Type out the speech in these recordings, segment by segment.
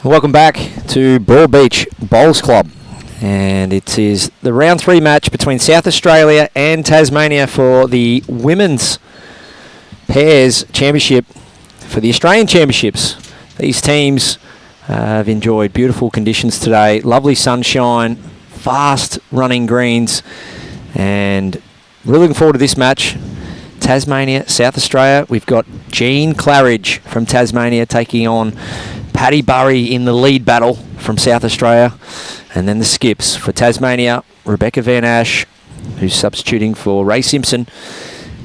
Welcome back to Broadbeach Bowls Club, and it is the round 3 match between South Australia and Tasmania for the Women's Pairs Championship for the Australian Championships. These teams have enjoyed beautiful conditions today, lovely sunshine, fast running greens, and really looking forward to this match. Tasmania, South Australia, we've got Jean Claridge from Tasmania taking on Pattey Burry in the lead battle from South Australia. And then the skips for Tasmania, Rebecca Van Asch, who's substituting for Ray Simpson.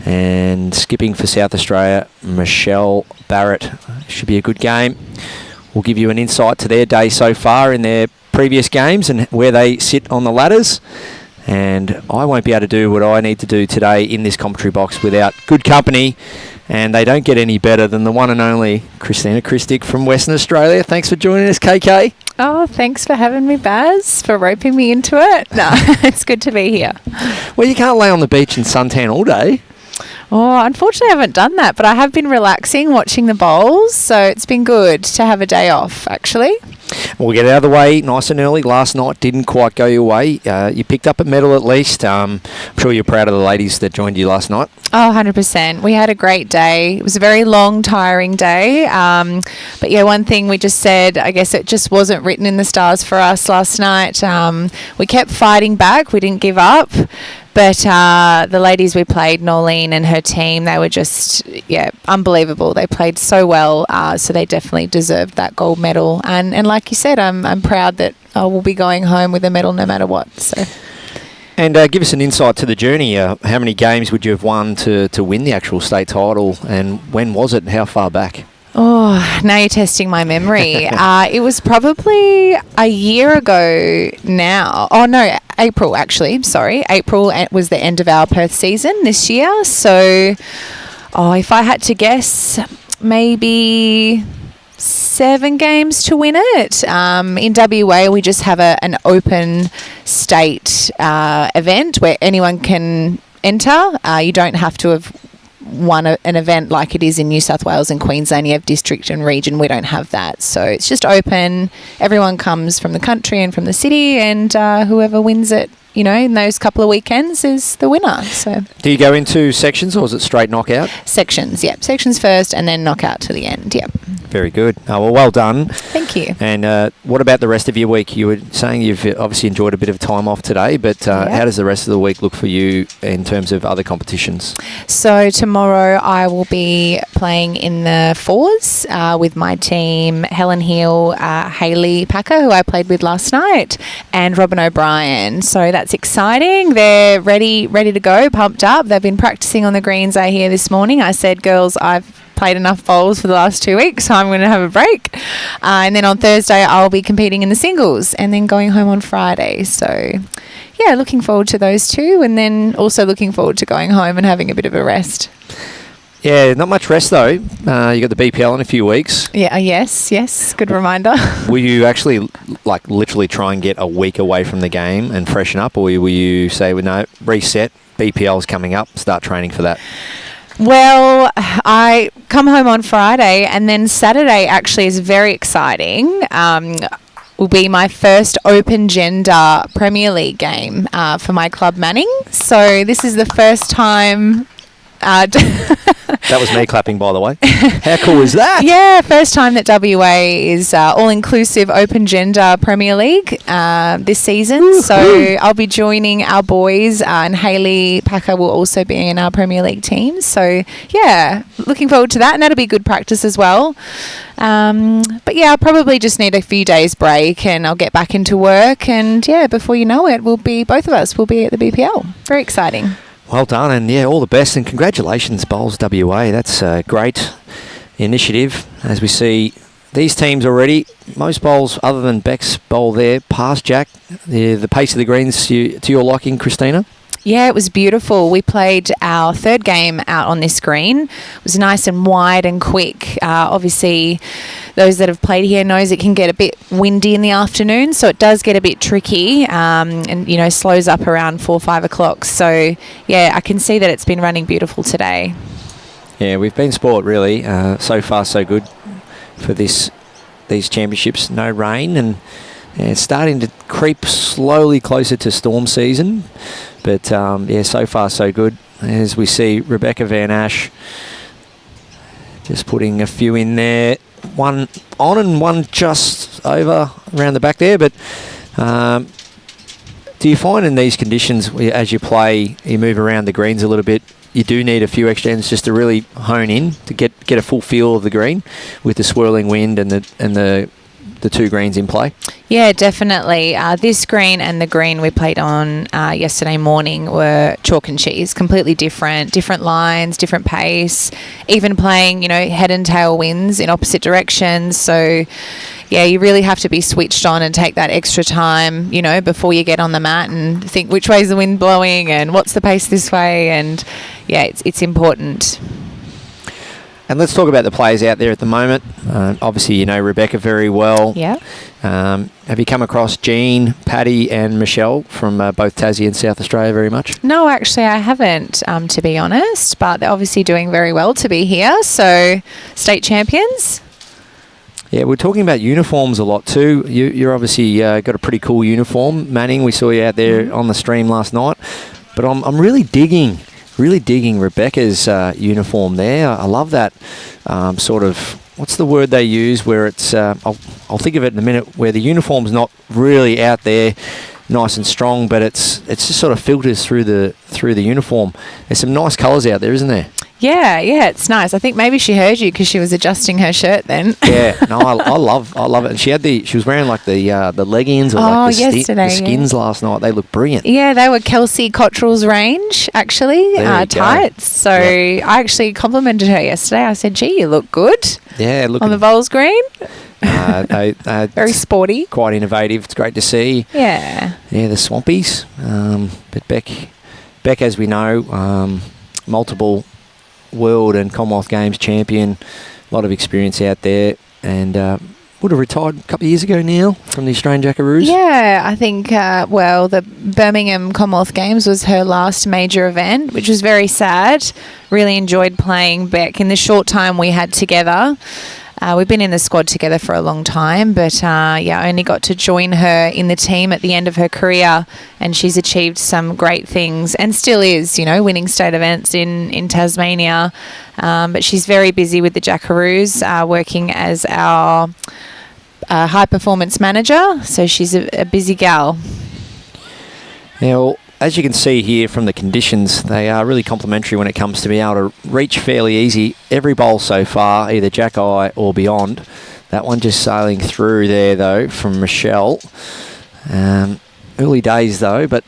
And skipping for South Australia, Michelle Barrett. Should be a good game. We'll give you an insight to their day so far in their previous games and where they sit on the ladders. And I won't be able to do what I need to do today in this commentary box without good company. And they don't get any better than the one and only Christina from Western Australia. Thanks for joining us, KK. Oh, thanks for having me, Baz, for roping me into it. No, it's good to be here. Well, you can't lay on the beach and suntan all day. Oh, unfortunately, I haven't done that, but I have been relaxing, watching the bowls, so it's been good to have a day off, actually. We'll get out of the way nice and early. Last night didn't quite go your way. You picked up a medal at least. I'm sure you're proud of the ladies that joined you last night. Oh, 100%. We had a great day. It was a very long, tiring day. But yeah, one thing we just said, I guess it just wasn't written in the stars for us last night. We kept fighting back. We didn't give up. But the ladies we played, Nolene and her team, they were just, unbelievable. They played so well, so they definitely deserved that gold medal. And like you said, I'm proud that I will be going home with a medal no matter what. So. And give us an insight to the journey. How many games would you have won to win the actual state title, and when was it and how far back? Oh, now you're testing my memory. It was probably a year ago now. Oh, no, April, actually. Sorry. April was the end of our Perth season this year. So, if I had to guess, maybe 7 games to win it. In WA, we just have an open state event where anyone can enter. You don't have to have won an event like it is in New South Wales and Queensland. You have district and region. We don't have that. So it's just open. Everyone comes from the country and from the city, and whoever wins it, in those couple of weekends is the winner. So, do you go into sections or is it straight knockout? Sections, yep. Sections first and then knockout to the end, yep. Very good. Well done. Thank you. And what about the rest of your week? You were saying you've obviously enjoyed a bit of time off today, but how does the rest of the week look for you in terms of other competitions? So tomorrow I will be playing in the fours with my team, Helen Hill, Hayley Packer, who I played with last night, and Robin O'Brien. So that's exciting. They're ready to go, pumped up. They've been practicing on the greens, I hear, this morning. I said, girls, I've played enough bowls for the last 2 weeks, so I'm going to have a break. And then on Thursday, I'll be competing in the singles and then going home on Friday. So, yeah, looking forward to those two, and then also looking forward to going home and having a bit of a rest. Yeah, not much rest though. You got the BPL in a few weeks. Yeah, yes. Good reminder. Will you actually, literally try and get a week away from the game and freshen up, or will you say, well, no, reset, BPL's coming up, start training for that? Well, I come home on Friday, and then Saturday actually is very exciting. Will be my first open gender Premier League game for my club Manning. So this is the first time. That was me clapping, by the way. How cool is that? Yeah, first time that WA is all-inclusive open gender Premier League this season. Woo-hoo. So I'll be joining our boys, and Hayley Packer will also be in our Premier League team. So, yeah, looking forward to that, and that'll be good practice as well. But, yeah, I'll probably just need a few days break, and I'll get back into work. And, yeah, before you know it, both of us will be at the BPL. Very exciting. Well done, and all the best, and congratulations, Bowls WA. That's a great initiative. As we see these teams already, most bowls other than Beck's bowl there, past Jack. The pace of the greens to your liking, Christina? Yeah, it was beautiful. We played our third game out on this green. It was nice and wide and quick. Obviously, those that have played here knows it can get a bit windy in the afternoon, so it does get a bit tricky and, slows up around 4 or 5 o'clock. So, yeah, I can see that it's been running beautiful today. Yeah, we've been sport, really. So far, so good for this these championships, no rain, and it's starting to creep slowly closer to storm season. But so far so good. As we see Rebecca Van Asch just putting a few in there. One on and one just over around the back there. But do you find in these conditions, as you play, you move around the greens a little bit, you do need a few extra ends just to really hone in, to get a full feel of the green with the swirling wind and the two greens in play? Yeah, definitely. This green and the green we played on yesterday morning were chalk and cheese, completely different lines, different pace, even playing, head and tail winds in opposite directions. So, yeah, you really have to be switched on and take that extra time, before you get on the mat and think which way is the wind blowing and what's the pace this way. And, yeah, it's important. And let's talk about the players out there at the moment. Obviously, you know Rebecca very well. Yeah. Have you come across Jean, Pattey and Michelle from both Tassie and South Australia very much? No, actually I haven't, to be honest. But they're obviously doing very well to be here. So, state champions. Yeah, we're talking about uniforms a lot too. You're obviously got a pretty cool uniform. Manning, we saw you out there on the stream last night. But I'm really digging Rebecca's uniform there. I love that sort of, what's the word they use where it's, I'll think of it in a minute, where the uniform's not really out there nice and strong, but it's just sort of filters through the uniform. There's some nice colours out there, isn't there? Yeah, it's nice. I think maybe she heard you because she was adjusting her shirt then. Yeah, no, I love it. And she was wearing like the leggings or the skins last night. They look brilliant. Yeah, they were Kelsey Cottrell's range actually, tights. So I actually complimented her yesterday. I said, "Gee, you look good." Yeah, on the Vols green. Very sporty. Quite innovative. It's great to see. Yeah. Yeah, the Swampies. But Beck, as we know, multiple World and Commonwealth Games champion, a lot of experience out there, and would have retired a couple of years ago now from the Australian Jackaroos. Yeah, I think, the Birmingham Commonwealth Games was her last major event, which was very sad. Really enjoyed playing Beck in the short time we had together. We've been in the squad together for a long time, but only got to join her in the team at the end of her career, and she's achieved some great things and still is, winning state events in Tasmania. But she's very busy with the Jackaroos, working as our high performance manager, so she's a busy gal. Yeah, well, as you can see here from the conditions, they are really complementary when it comes to being able to reach fairly easy. Every bowl so far, either jack eye or beyond. That one just sailing through there, though, from Michelle. Early days, though, but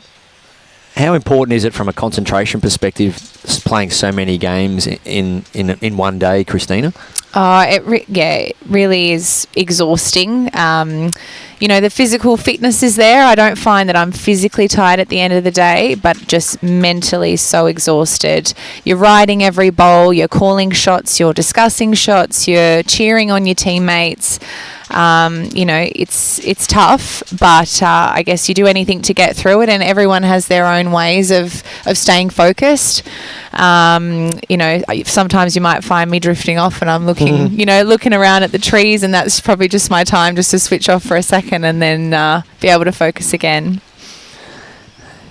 how important is it from a concentration perspective, playing so many games in one day, Christina? It really is exhausting. The physical fitness is there. I don't find that I'm physically tired at the end of the day, but just mentally so exhausted. You're riding every bowl, you're calling shots, you're discussing shots, you're cheering on your teammates. It's tough, but I guess you do anything to get through it, and everyone has their own ways of staying focused. Sometimes you might find me drifting off and I'm looking around at the trees, and that's probably just my time just to switch off for a second and then be able to focus again.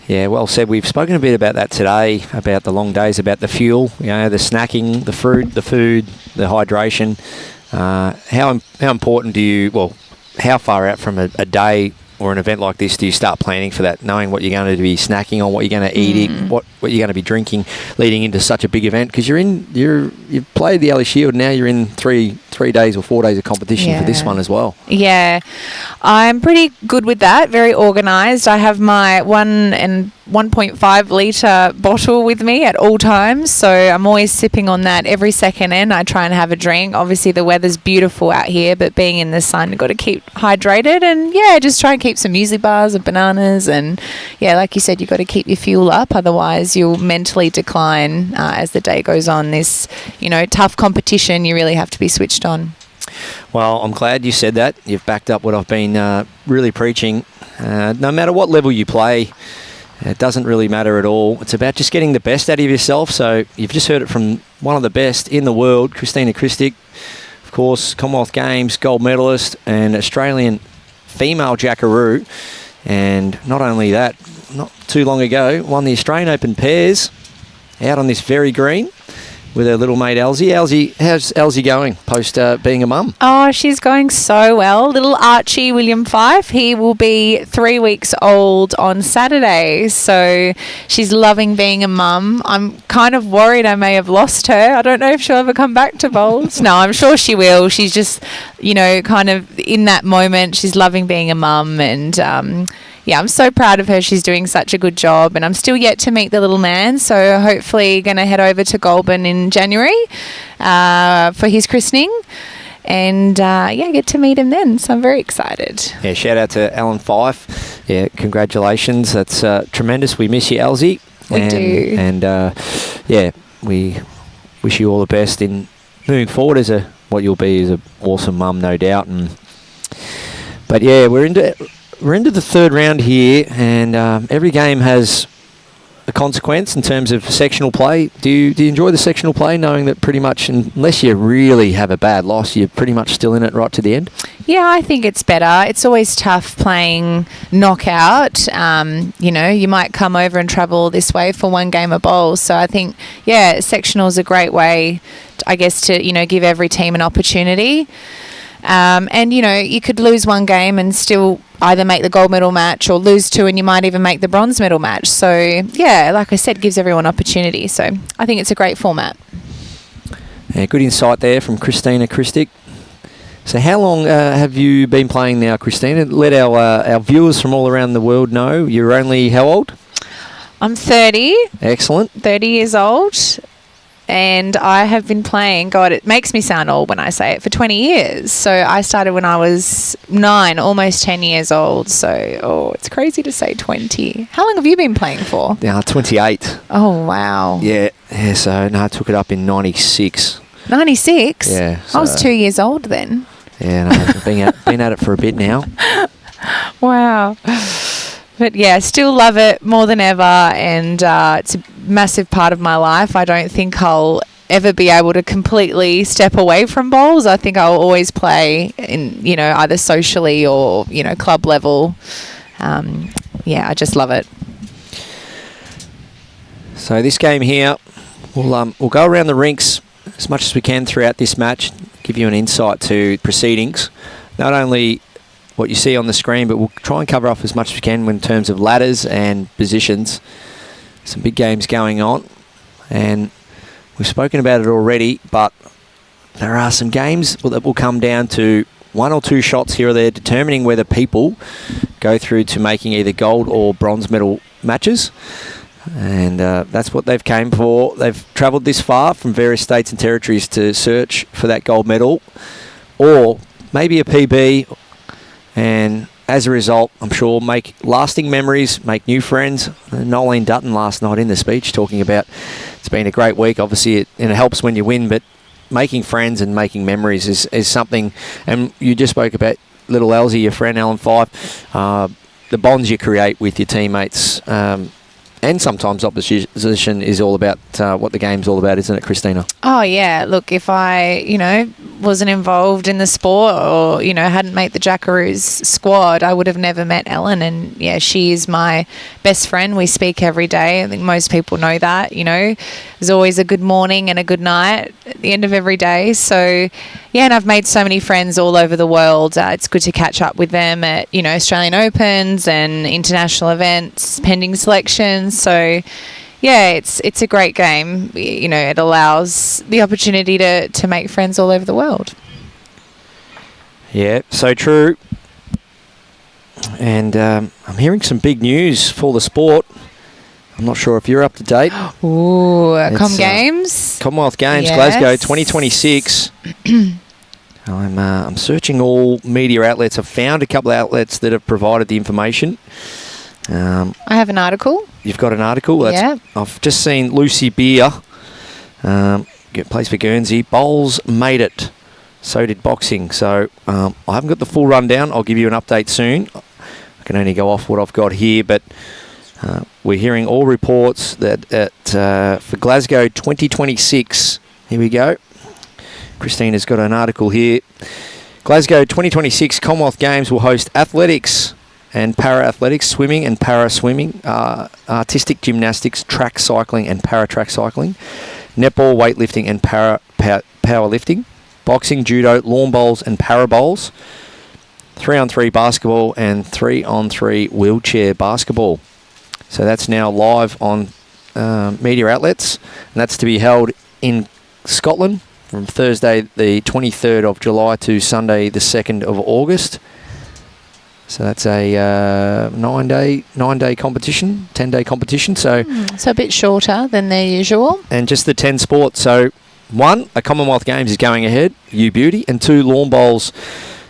Yeah, well said. We've spoken a bit about that today, about the long days, about the fuel, the snacking, the food, the hydration. How important how far out from a day or an event like this do you start planning for that, knowing what you're going to be snacking on, what you're going to eat, what you're going to be drinking leading into such a big event? Because you've played the Alice Shield, now you're in 3 days or 4 days of competition for this one as well. Yeah, I'm pretty good with that, very organised. I have my 1.5 litre bottle with me at all times, so I'm always sipping on that every second end. I try and have a drink. Obviously the weather's beautiful out here, but being in the sun, you've got to keep hydrated, and just try and keep some muesli bars or bananas, and like you said, you've got to keep your fuel up, otherwise you'll mentally decline as the day goes on. This tough competition, you really have to be switched on. Well, I'm glad you said that. You've backed up what I've been really preaching. No matter what level you play, it doesn't really matter at all. It's about just getting the best out of yourself. So you've just heard it from one of the best in the world, Christina Christic. Of course, Commonwealth Games gold medalist and Australian female jackaroo. And not only that, not too long ago, won the Australian Open pairs out on this very green with her little mate Elsie. Elsie, how's Elsie going post being a mum? Oh, she's going so well. Little Archie William Fife, he will be 3 weeks old on Saturday. So she's loving being a mum. I'm kind of worried I may have lost her. I don't know if she'll ever come back to bowls. No, I'm sure she will. She's just, kind of in that moment, she's loving being a mum. And yeah, I'm so proud of her. She's doing such a good job, and I'm still yet to meet the little man. So hopefully going to head over to Goulburn in January for his christening, and get to meet him then. So I'm very excited. Yeah, shout out to Alan Fife. Yeah, congratulations. That's tremendous. We miss you, Elsie. We do. And we wish you all the best in moving forward as what you'll be as an awesome mum, no doubt. But yeah, we're into the third round here, and every game has a consequence in terms of sectional play. Do you enjoy the sectional play, knowing that pretty much, unless you really have a bad loss, you're pretty much still in it right to the end? Yeah, I think it's better. It's always tough playing knockout. You might come over and travel this way for one game of bowls. So I think, sectional is a great way, I guess, to, give every team an opportunity. You could lose one game and still either make the gold medal match, or lose two and you might even make the bronze medal match. So, yeah, like I said, gives everyone opportunity. So I think it's a great format. Yeah, good insight there from Christina Christic. So how long have you been playing now, Christina? Let our viewers from all around the world know. You're only how old? I'm 30. Excellent. 30 years old. And I have been playing, God, it makes me sound old when I say it, for 20 years. So I started when I was 9, almost 10 years old. So, it's crazy to say 20. How long have you been playing for? 28. Oh, wow. Yeah, so I took it up in 96. 96? Yeah. I was 2 years old then. Yeah, I've been at it for a bit now. Wow. But yeah, still love it more than ever, and it's a massive part of my life. I don't think I'll ever be able to completely step away from bowls. I think I'll always play in, either socially or, club level. I just love it. So this game here, we'll go around the rinks as much as we can throughout this match, give you an insight to proceedings. Not only what you see on the screen, but we'll try and cover off as much as we can in terms of ladders and positions. Some big games going on, and we've spoken about it already, but there are some games that will come down to one or two shots here or there determining whether people go through to making either gold or bronze medal matches. And that's what they've came for. They've travelled this far from various states and territories to search for that gold medal, or maybe a PB, and as a result, I'm sure, make lasting memories, make new friends. Nolene Dutton last night in the speech talking about it's been a great week. Obviously, it helps when you win, but making friends and making memories is something. And you just spoke about little Elsie, your friend Alan Fife, the bonds you create with your teammates, and sometimes opposition is all about what the game's all about, isn't it, Christina? Oh, yeah. Look, if I, wasn't involved in the sport or, hadn't made the Jackaroos squad, I would have never met Ellen. And, yeah, she is my best friend. We speak every day. I think most people know that, There's always a good morning and a good night at the end of every day. So, yeah, and I've made so many friends all over the world. It's good to catch up with them at, Australian Opens and international events, pending selections. So, yeah, it's a great game. It allows the opportunity to make friends all over the world. Yeah, so true. And I'm hearing some big news for the sport. I'm not sure if you're up to date. Ooh, Games? Commonwealth Games, yes. Glasgow 2026. I'm searching all media outlets. I've found a couple of outlets that have provided the information. I have an article. You've got an article? Yeah. I've just seen Lucy Beer, plays for Guernsey. Bowls made it. So did boxing. So I haven't got the full rundown. I'll give you an update soon. I can only go off what I've got here, but we're hearing all reports that for Glasgow 2026, here we go. Christina's got an article here. Glasgow 2026 Commonwealth Games will host athletics and para-athletics, swimming and para-swimming, artistic gymnastics, track cycling and para-track cycling, netball, weightlifting and powerlifting, boxing, judo, lawn bowls and para bowls, 3-on-3 basketball and 3-on-3 wheelchair basketball. So that's now live on media outlets, and that's to be held in Scotland from Thursday the 23rd of July to Sunday the 2nd of August. So that's a 9-day competition, 10-day competition. So a bit shorter than their usual. And just the 10 sports. So 1, a Commonwealth Games is going ahead, you beauty, and 2, lawn bowls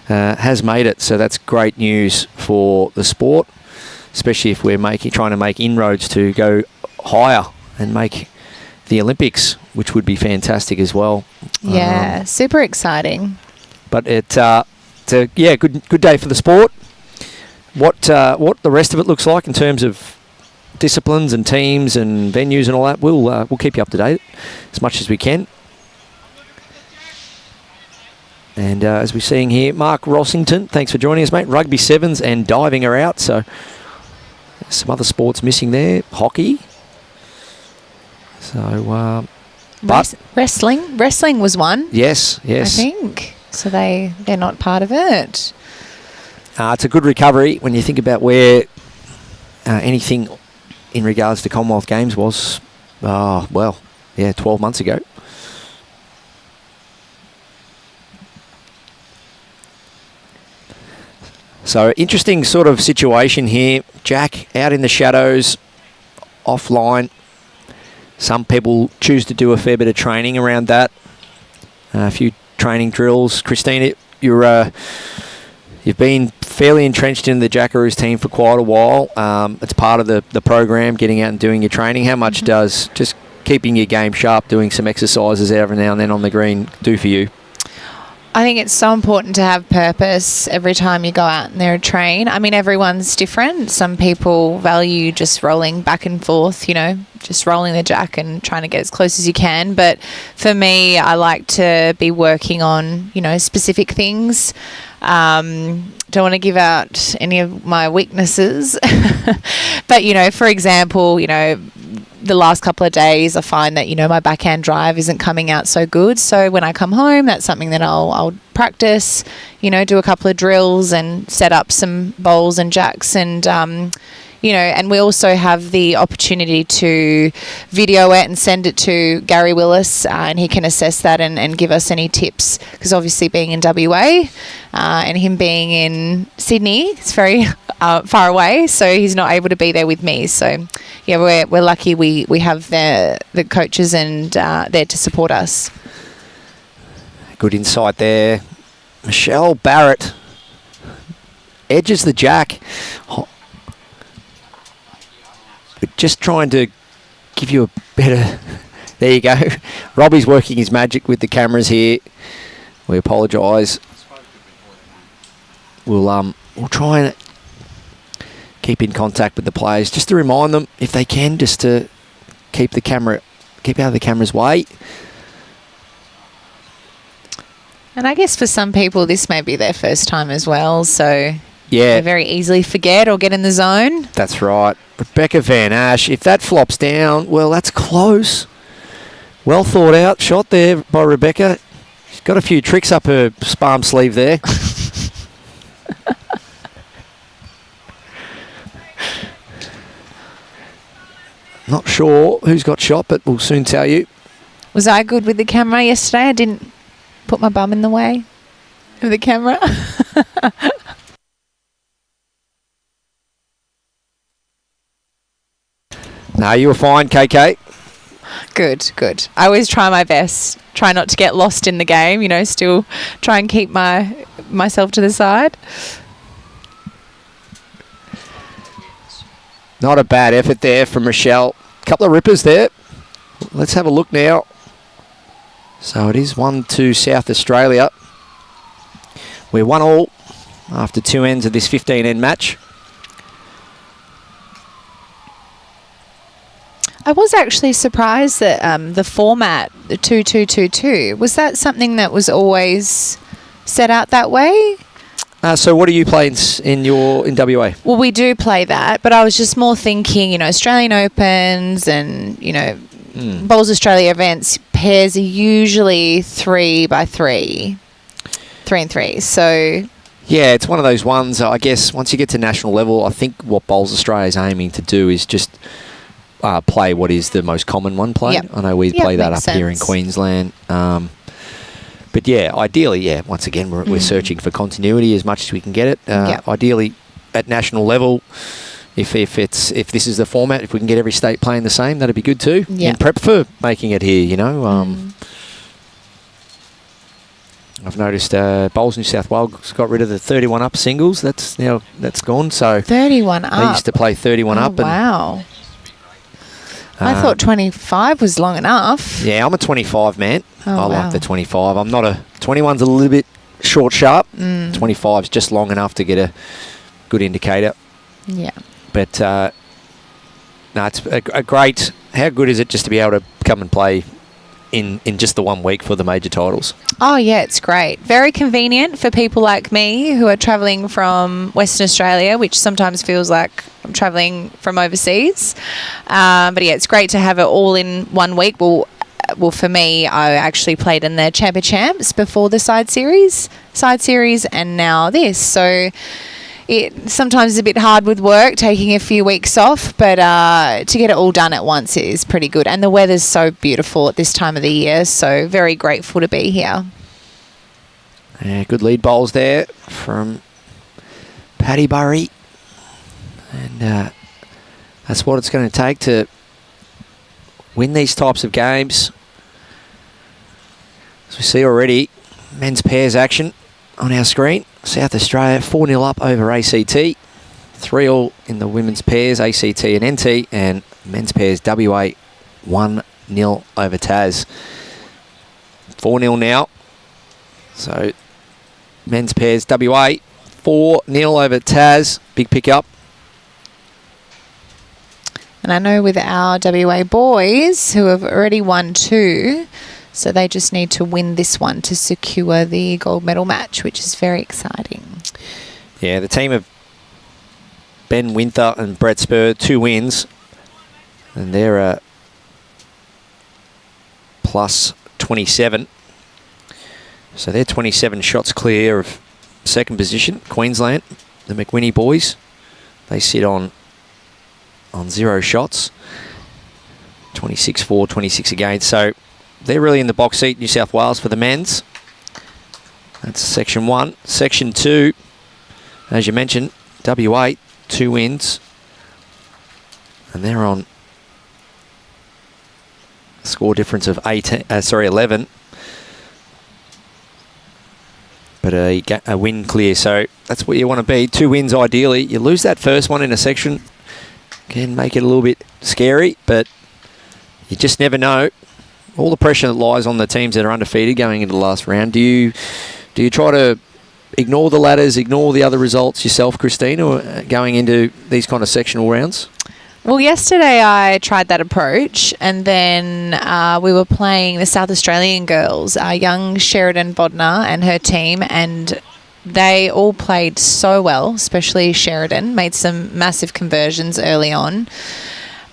has made it. So that's great news for the sport, especially if we're trying to make inroads to go higher and make the Olympics, which would be fantastic as well. Yeah, super exciting. But it's a good day for the sport. What the rest of it looks like in terms of disciplines and teams and venues and all that, we'll keep you up to date as much as we can. And as we're seeing here, Mark Rossington, thanks for joining us, mate. Rugby sevens and diving are out, so some other sports missing there. Hockey. So wrestling was one. Yes. I think so. They're not part of it. It's a good recovery when you think about where anything in regards to Commonwealth Games was, 12 months ago. So interesting sort of situation here. Jack out in the shadows, offline. Some people choose to do a fair bit of training around that. A few training drills. Christina, you've been fairly entrenched in the Jackaroos team for quite a while. It's part of the program, getting out and doing your training. How much does just keeping your game sharp, doing some exercises every now and then on the green do for you? I think it's so important to have purpose every time you go out and there train. I mean, everyone's different. Some people value just rolling back and forth, just rolling the jack and trying to get as close as you can. But for me, I like to be working on, specific things. Don't want to give out any of my weaknesses. But, for example, the last couple of days I find that, my backhand drive isn't coming out so good. So when I come home, that's something that I'll practice, do a couple of drills and set up some bowls and jacks and, and we also have the opportunity to video it and send it to Gary Willis and he can assess that and give us any tips, because obviously being in WA and him being in Sydney, it's very far away, so he's not able to be there with me. So yeah, we're lucky we have the coaches and there to support us. Good insight there. Michelle Barrett edges the jack. We're just trying to give you a better... There you go. Robbie's working his magic with the cameras here. We apologise. We'll try and keep in contact with the players just to remind them, if they can, just to keep out of the camera's way. And I guess for some people this may be their first time as well, so yeah, they very easily forget or get in the zone. That's right. Rebecca Van Asch, if that flops down, well, that's close. Well thought out shot there by Rebecca. She's got a few tricks up her palm sleeve there. Not sure who's got shot, but we'll soon tell you. Was I good with the camera yesterday? I didn't put my bum in the way of the camera. No, you were fine, KK. Good. I always try my best. Try not to get lost in the game, still try and keep myself to the side. Not a bad effort there from Michelle. Couple of rippers there. Let's have a look now. So it is 1-2 South Australia. We're 1-1 after 2 ends of this 15-end match. I was actually surprised that the format, the 2-2-2-2, was that something that was always set out that way? So what do you play in WA? Well, we do play that, but I was just more thinking, Australian Opens and, Bowls Australia events, pairs are usually 3x3, 3 and 3. So yeah, it's one of those ones, I guess, once you get to national level, I think what Bowls Australia is aiming to do is just play what is the most common one played. Yep. I know we play that up sense. here in Queensland. But yeah, ideally, once again, we're searching for continuity as much as we can get it. Ideally, at national level, if this is the format, if we can get every state playing the same, that'd be good too. Yep. And prep for making it here, I've noticed Bowls New South Wales got rid of the 31 up singles. That's gone. So 31 up. They used to play 31 up. Wow. I thought 25 was long enough. Yeah, I'm a 25 man. I like the 25. I'm not a 21's a little bit short sharp. 25's just long enough to get a good indicator. Yeah. But no, it's a great. How good is it just to be able to come and play in just the 1 week for the major titles? Oh yeah, it's great. Very convenient for people like me who are travelling from Western Australia, which sometimes feels like I'm travelling from overseas. But yeah, it's great to have it all in 1 week. Well, for me, I actually played in the Champ of Champs before the side series, and now this. So it sometimes is a bit hard with work, taking a few weeks off, but to get it all done at once is pretty good. And the weather's so beautiful at this time of the year, so very grateful to be here. Yeah, good lead bowls there from Pattey Burry. And that's what it's going to take to win these types of games. As we see already, men's pairs action on our screen. South Australia 4-0 up over ACT. 3-all in the women's pairs, ACT and NT, and men's pairs WA 1-0 over TAS. 4-0 now. So men's pairs WA 4-0 over TAS. Big pick-up. And I know with our WA boys who have already won 2, so they just need to win this one to secure the gold medal match, which is very exciting. Yeah, the team of Ben Winther and Brett Spur, 2 wins. And they're plus 27. So they're 27 shots clear of second position. Queensland, the McWhinney boys, they sit on 0 shots. 26 for, 26 against. So they're really in the box seat, New South Wales, for the men's. That's section 1. Section 2, as you mentioned, WA, 2 wins. And they're on a score difference of 11. But a win clear, so that's what you want to be. 2 wins ideally. You lose that first one in a section, can make it a little bit scary, but you just never know. All the pressure that lies on the teams that are undefeated going into the last round. Do you try to ignore the ladders, ignore the other results yourself, Christina, going into these kind of sectional rounds? Well, yesterday I tried that approach, and then we were playing the South Australian girls, young Sheridan Bodner and her team, and they all played so well, especially Sheridan, made some massive conversions early on.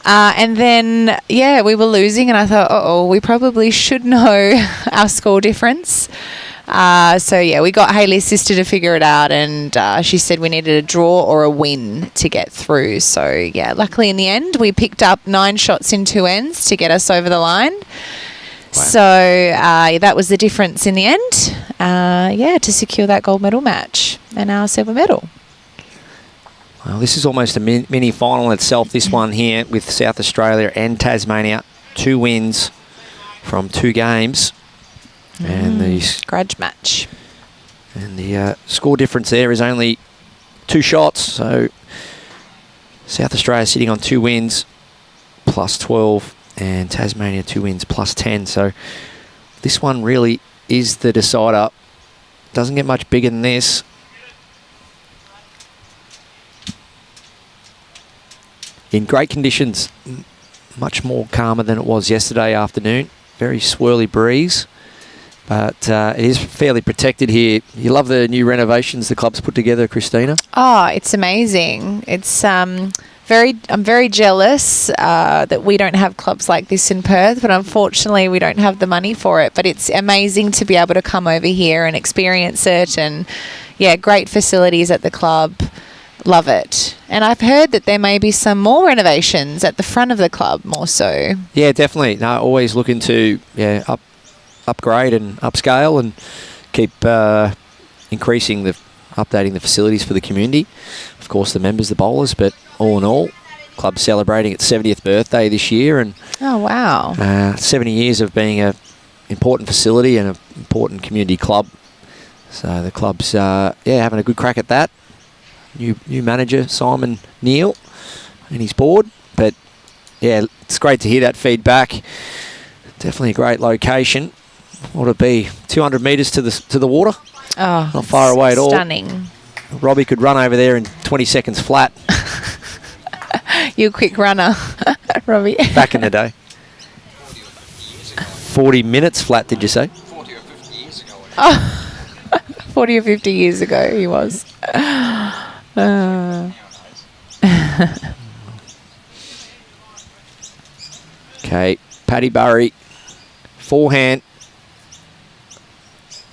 And then, we were losing, and I thought, we probably should know our score difference. We got Hayley's sister to figure it out, and she said we needed a draw or a win to get through. So, luckily in the end, we picked up 9 shots in 2 ends to get us over the line. Wow. So, that was the difference in the end, to secure that gold medal match and our silver medal. Well, this is almost a mini final itself, this one here with South Australia and Tasmania. 2 wins from 2 games. And the grudge match. And the score difference there is only 2 shots. So South Australia sitting on 2 wins, plus 12, and Tasmania 2 wins, plus 10. So this one really is the decider. Doesn't get much bigger than this. In great conditions. much more calmer than it was yesterday afternoon. Very swirly breeze. But it is fairly protected here. You love the new renovations the club's put together, Christina? Oh, it's amazing. It's I'm very jealous that we don't have clubs like this in Perth, but unfortunately we don't have the money for it. But it's amazing to be able to come over here and experience it. And yeah, great facilities at the club. Love it. And I've heard that there may be some more renovations at the front of the club more so. Yeah, definitely. No, always looking to upgrade and upscale and keep updating the facilities for the community. Of course, the members, the bowlers, but all in all, club's celebrating its 70th birthday this year, and oh wow, 70 years of being an important facility and an important community club. So the club's having a good crack at that. New manager Simon Neal and his board, but yeah, it's great to hear that feedback. Definitely a great location. What would it be? 200 metres to the water. Oh, not far away at all. Stunning. Robbie could run over there in 20 seconds flat. You're a quick runner, Robbie. Back in the day. 40 minutes flat, did you say? 40 or 50 years ago. Oh, 40 or 50 years ago he was. Okay, Pattey Burry, forehand,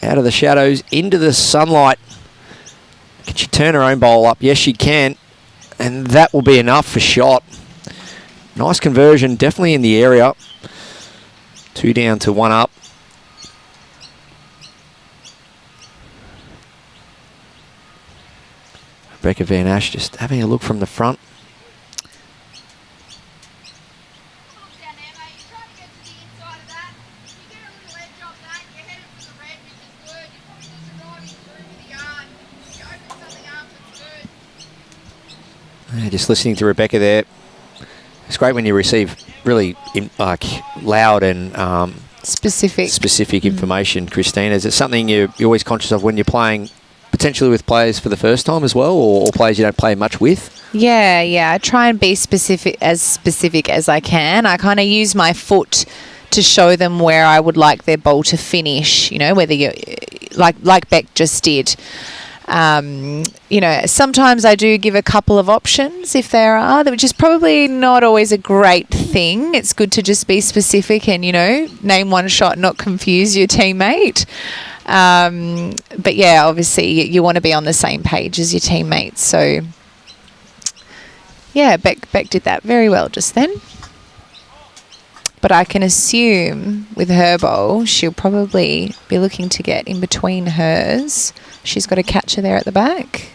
out of the shadows, into the sunlight. Can she turn her own bowl up? Yes, she can. And that will be enough for shot. Nice conversion, definitely in the area. 2 down to 1 up. Rebecca Van Asch just having a look from the front. Just listening to Rebecca there. It's great when you receive really loud and specific information, Christina. Is it something you're always conscious of when you're playing potentially with players for the first time as well, or players you don't play much with? Yeah. I try and be specific as I can. I kind of use my foot to show them where I would like their bowl to finish, whether you like Beck just did. Sometimes I do give a couple of options if there are, which is probably not always a great thing. It's good to just be specific and, name one shot, not confuse your teammate. But yeah, obviously you want to be on the same page as your teammates. So yeah, Beck did that very well just then. But I can assume with her bowl, she'll probably be looking to get in between hers. She's got a catcher there at the back.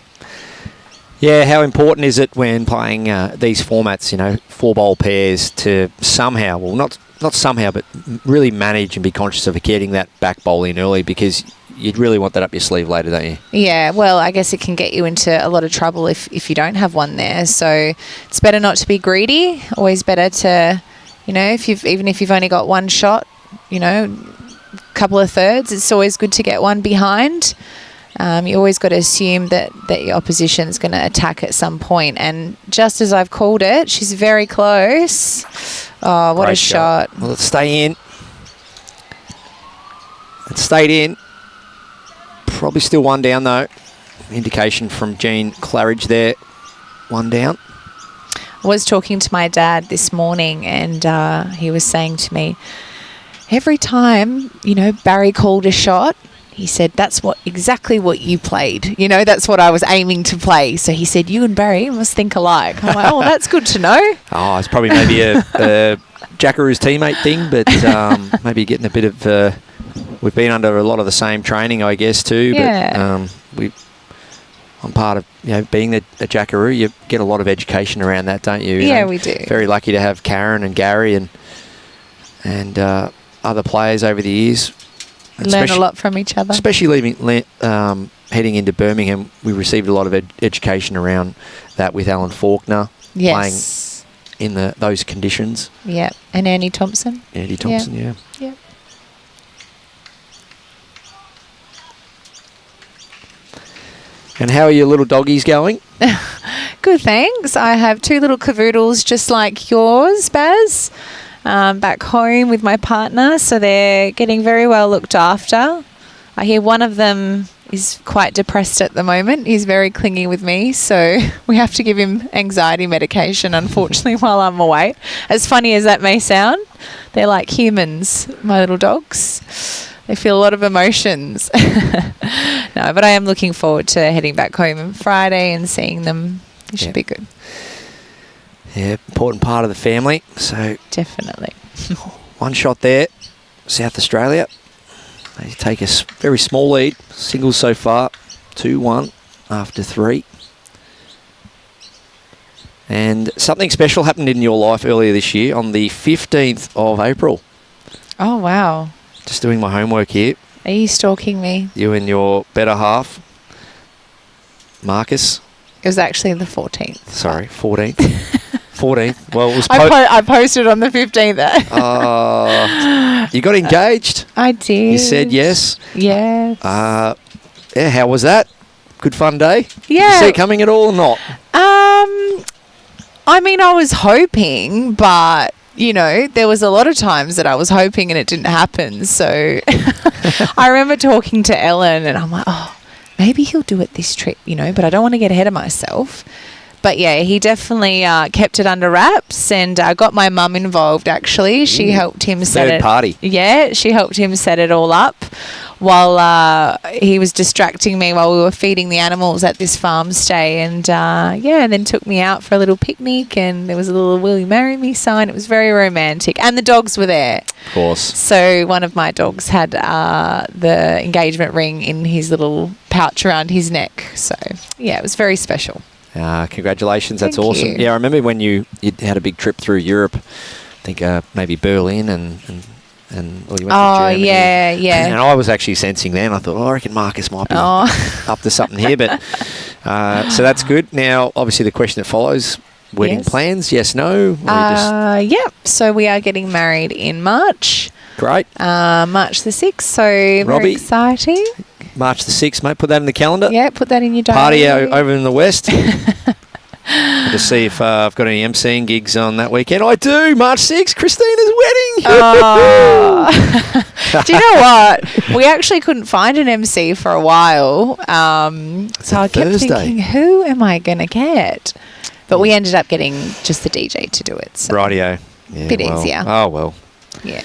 Yeah, how important is it when playing these formats, 4-bowl pairs, to somehow, well, not somehow, but really manage and be conscious of getting that back bowl in early, because you'd really want that up your sleeve later, don't you? Yeah, well, I guess it can get you into a lot of trouble if you don't have one there. So it's better not to be greedy. Always better to, even if you've only got one shot, a couple of thirds, it's always good to get one behind. You always got to assume that your opposition's going to attack at some point. And just as I've called it, she's very close. Oh, what a shot. Well, let's stay in. It stayed in. Probably still 1 down, though. Indication from Jean Claridge there. 1 down. I was talking to my dad this morning, and he was saying to me, every time, Barry called a shot, he said, that's exactly what you played. That's what I was aiming to play. So he said, you and Barry must think alike. I'm like, oh, that's good to know. Oh, it's probably maybe a Jackaroo's teammate thing, but maybe getting a bit of... we've been under a lot of the same training, I guess, too. Yeah. But I'm part of, being a Jackaroo. You get a lot of education around that, don't you? Yeah, we do. Very lucky to have Karen and Gary and other players over the years. Learn a lot from each other. Especially heading into Birmingham, we received a lot of education around that with Alan Faulkner. Yes. Playing in those conditions. Yeah. And Andy Thompson. Yeah. Yeah. And how are your little doggies going? Good, thanks. I have 2 little cavoodles just like yours, Baz, back home with my partner. So they're getting very well looked after. I hear one of them is quite depressed at the moment. He's very clingy with me, so we have to give him anxiety medication, unfortunately, while I'm away. As funny as that may sound, they're like humans, my little dogs. They feel a lot of emotions. No, but I am looking forward to heading back home on Friday and seeing them. It should be good. Yeah, important part of the family. So definitely. one shot there, South Australia. They take a very small lead. Singles so far, 2-1 after 3. And something special happened in your life earlier this year on the 15th of April. Oh, wow. Just doing my homework here. Are you stalking me? You and your better half, Marcus. It was actually the 14th. Sorry, 14th. 14th. Well, it was I posted on the 15th. you got engaged. I did. You said yes. Yes. Yeah, how was that? Good fun day? Yeah. Did you see it coming at all or not? I mean, I was hoping, but, you know, there was a lot of times that I was hoping and it didn't happen. So I remember talking to Ellen and I'm like, oh, maybe he'll do it this trip, you know, but I don't want to get ahead of myself. But yeah, he definitely kept it under wraps, and I got my mum involved. Actually, she helped him set Third party. Yeah, she helped him set it all up while he was distracting me while we were feeding the animals at this farm stay. And and then took me out for a little picnic, and there was a little "Will you marry me" sign. It was very romantic, and the dogs were there. Of course. So one of my dogs had the engagement ring in his little pouch around his neck. So yeah, it was very special. Congratulations, that's Thank awesome. you. Yeah, I remember when you had a big trip through Europe. I think maybe Berlin and you went to Germany. Yeah. And I was actually sensing then. I thought, I reckon Marcus might be up to something here. But so that's good. Now, obviously, the question that follows: wedding plans? Yes, no. Yep. So we are getting married in March. Great. March the 6th. So very Robbie, exciting. March the 6th, mate. Put that in the calendar. Yeah, put that in your diary. Party over in the west. To see if I've got any MCing gigs on that weekend. I do. March 6th, Christina's wedding. Oh. Do you know what? We actually couldn't find an MC for a while. So I kept thinking, who am I going to get? But we ended up getting just the DJ to do it. So Rightio. Yeah, bit easier. Oh, well. Yeah.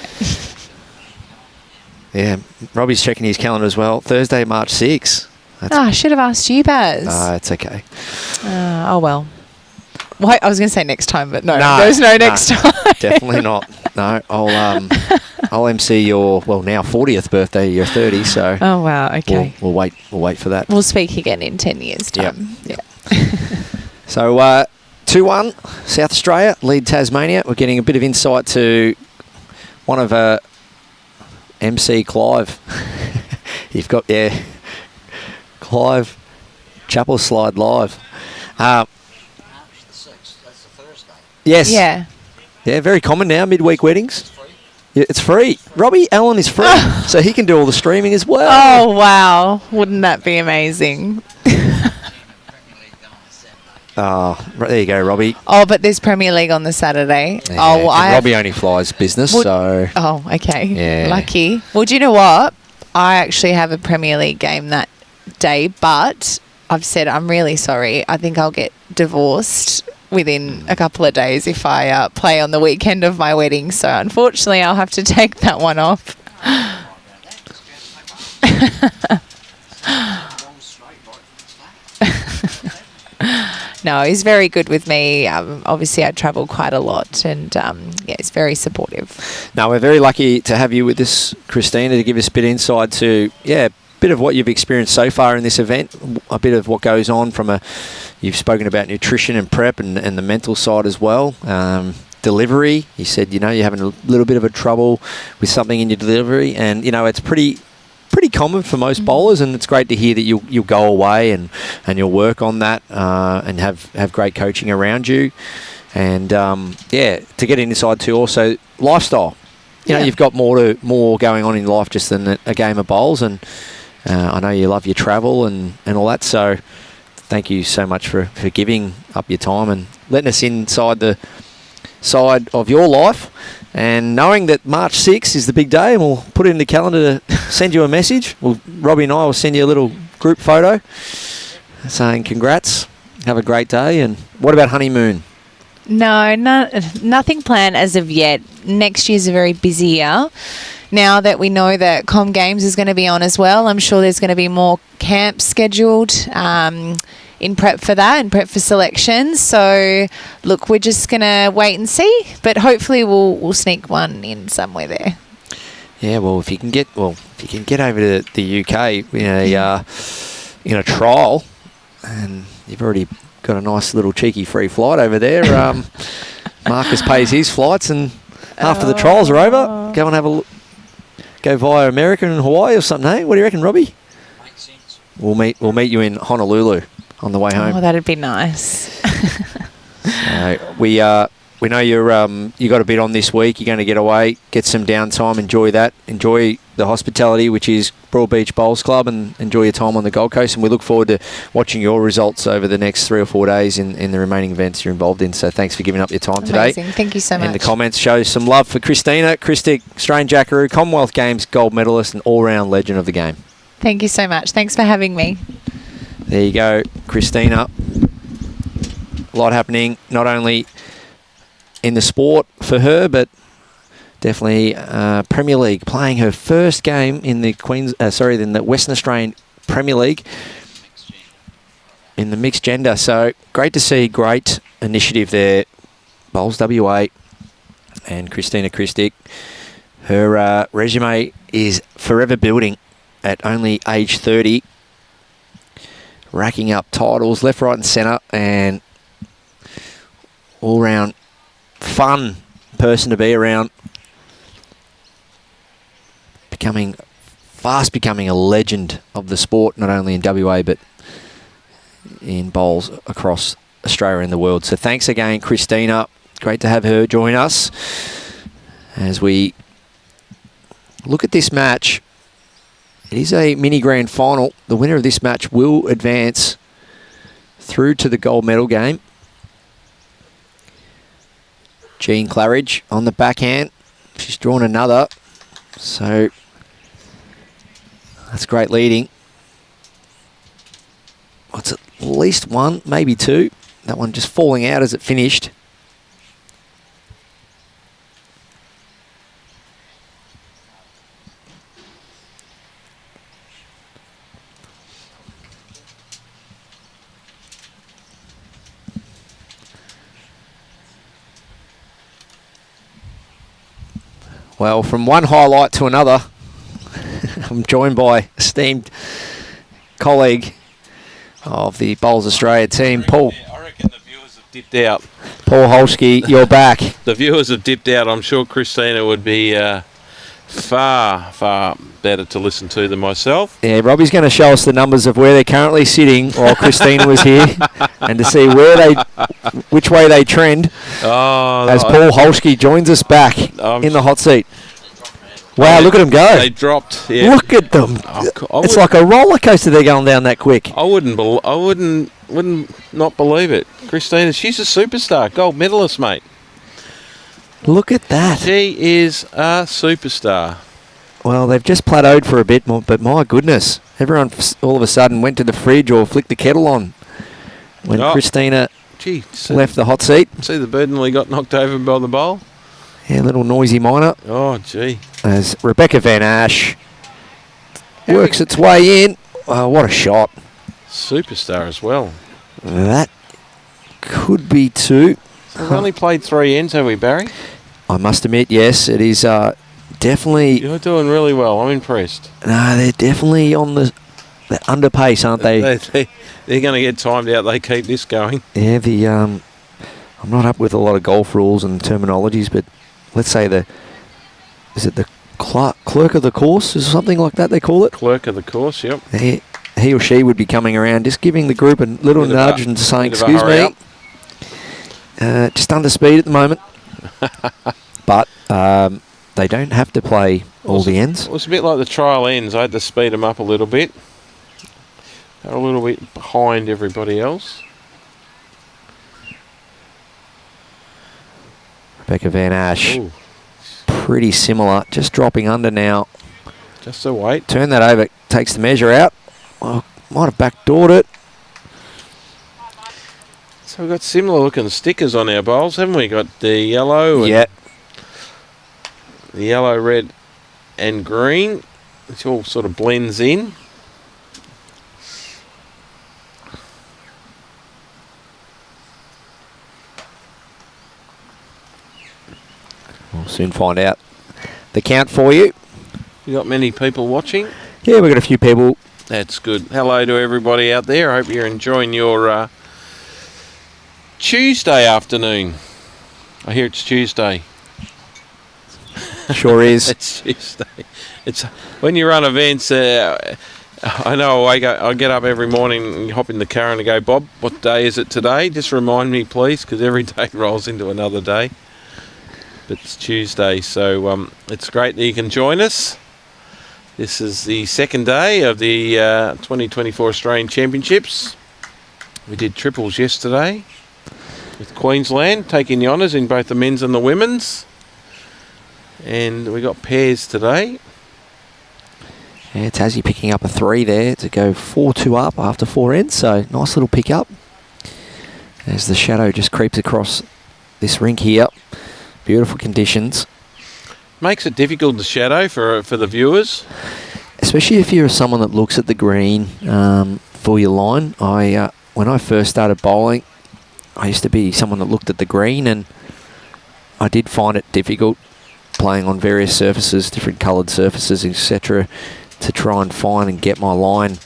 Yeah, Robbie's checking his calendar as well. Thursday, March 6th. I should have asked you, Baz. It's okay. Oh, well. I was going to say next time, but no, there's next time. Definitely not. No, I'll MC your, now 40th birthday, your 30, so. Oh, wow, okay. We'll wait for that. We'll speak again in 10 years' time. Yep. So, 2-1, South Australia, lead Tasmania. We're getting a bit of insight to one of MC Clive. You've got, Clive Chapel Slide Live. March the 6th, that's the Thursday. Yes. Yeah. Yeah, very common now, midweek weddings. It's free. Yeah, it's free. Robbie Allen is free, so he can do all the streaming as well. Oh, wow. Wouldn't that be amazing? Oh, there you go, Robbie. Oh, but there's Premier League on the Saturday. Yeah, oh, well, Robbie only flies business, so. Oh, okay. Yeah. Lucky. Well, do you know what? I actually have a Premier League game that day, but I've said I'm really sorry. I think I'll get divorced within a couple of days if I play on the weekend of my wedding. So, unfortunately, I'll have to take that one off. No, he's very good with me. Obviously, I travel quite a lot, and he's very supportive. No, we're very lucky to have you with us, Christina, to give us a bit of insight to, a bit of what you've experienced so far in this event, a bit of what goes on you've spoken about nutrition and prep and the mental side as well. Delivery, you said, you're having a little bit of a trouble with something in your delivery, and, it's pretty common for most bowlers, and it's great to hear that you'll go away and you'll work on that and have great coaching around you, and to get inside too, also lifestyle. You've got more going on in life just than a game of bowls, and I know you love your travel and all that, so thank you so much for giving up your time and letting us inside the side of your life. And knowing that March 6th is the big day, and we'll put it in the calendar to send you a message. Robbie and I will send you a little group photo saying congrats, have a great day. And what about honeymoon? No, nothing planned as of yet. Next year's a very busy year. Now that we know that Com Games is going to be on as well, I'm sure there's going to be more camps scheduled in prep for that and prep for selections. So, look, we're just going to wait and see, but hopefully we'll sneak one in somewhere there. Yeah, well, if you can get over to the UK in a trial, and you've already got a nice little cheeky free flight over there. Marcus pays his flights, and after the trials are over, go and have a look. Go via America and Hawaii or something, eh? What do you reckon, Robbie? Makes sense. We'll meet you in Honolulu on the way home. Oh, that'd be nice. We know you got a bit on this week. You're going to get away, get some downtime, enjoy that, enjoy the hospitality, which is Broadbeach Bowls Club, and enjoy your time on the Gold Coast. And we look forward to watching your results over the next 3 or 4 days in the remaining events you're involved in. So thanks for giving up your time today. Amazing. Thank you so much. And the comments show some love for Christina Christic, Australian Jackaroo, Commonwealth Games gold medalist and all-round legend of the game. Thank you so much. Thanks for having me. There you go, Christina. A lot happening, not only in the sport for her, but definitely Premier League, playing her first game in the Western Australian Premier League in the mixed gender. So great to see, great initiative there, Bowls WA and Christina Christic. Her resume is forever building at only age 30, racking up titles left, right and centre, and all-round fun person to be around, becoming a legend of the sport, not only in WA but in bowls across Australia and the world. So thanks again, Christina. Great to have her join us as we look at this match. It is a mini grand final. The winner of this match will advance through to the gold medal game. Jean Claridge on the backhand. She's drawn another. So that's great leading. It's at least one, maybe two. That one just falling out as it finished. Well, from one highlight to another, I'm joined by esteemed colleague of the Bowls Australia team, Paul. I reckon the viewers have dipped out. Paul Holsky, you're back. The viewers have dipped out. I'm sure Christina would be far, far better to listen to than myself. Yeah, Robbie's going to show us the numbers of where they're currently sitting while Christina was here, and to see which way they trend. As Paul Holsky joins us back in the hot seat. Wow, look at them go. They dropped. Yeah. Look at them. It's like a roller coaster. They're going down that quick. I wouldn't not believe it. Christina, she's a superstar, gold medalist, mate. Look at that. She is a superstar. Well, they've just plateaued for a bit more, but my goodness, everyone all of a sudden went to the fridge or flicked the kettle on when Christina left the hot seat. See the bird nearly got knocked over by the bowl? Yeah, little noisy minor. Oh, gee. As Rebecca Van Asch works its way in. Oh, what a shot. Superstar as well. That could be two. So we've only played 3 ends, have we, Barry? I must admit, yes, it is definitely... You're doing really well. I'm impressed. No, they're definitely on the under pace, aren't they? They're going to get timed out. They keep this going. Yeah, I'm not up with a lot of golf rules and terminologies, but let's say is it the clerk of the course or something like that they call it? Clerk of the course, yep. He or she would be coming around, just giving the group a little nudge and saying, excuse me, just under speed at the moment. But they don't have to play all the ends. It was a bit like the trial ends. I had to speed them up a little bit. They're a little bit behind everybody else. Rebecca Van Asch, Ooh, pretty similar, just dropping under now. just a wait. Turn that over, takes the measure out. Oh, might have backdoored it. So we've got similar looking stickers on our bowls, haven't we? Got the yellow, and Yeah, the yellow, red and green. It all sort of blends in. we'll soon find out the count for you. You got many people watching? Yeah, we've got a few people. That's good. Hello to everybody out there. I hope you're enjoying your Tuesday afternoon. I hear it's Tuesday. Sure is. It's Tuesday. It's when you run events. I know I get up every morning and hop in the car and I go, Bob, what day is it today? Just remind me, please, because every day rolls into another day. But it's Tuesday, so it's great that you can join us. This is the second day of the 2024 Australian Championships. We did triples yesterday with Queensland, taking the honours in both the men's and the women's. And we got pairs today. Yeah, Tassie picking up a 3 there to go 4-2 up after 4 ends, so nice little pick up. As the shadow just creeps across this rink here. Beautiful conditions. Makes it difficult, the shadow, for the viewers. Especially if you're someone that looks at the green for your line. When I first started bowling, I used to be someone that looked at the green, and I did find it difficult playing on various surfaces, different coloured surfaces, etc., to try and find and get my line.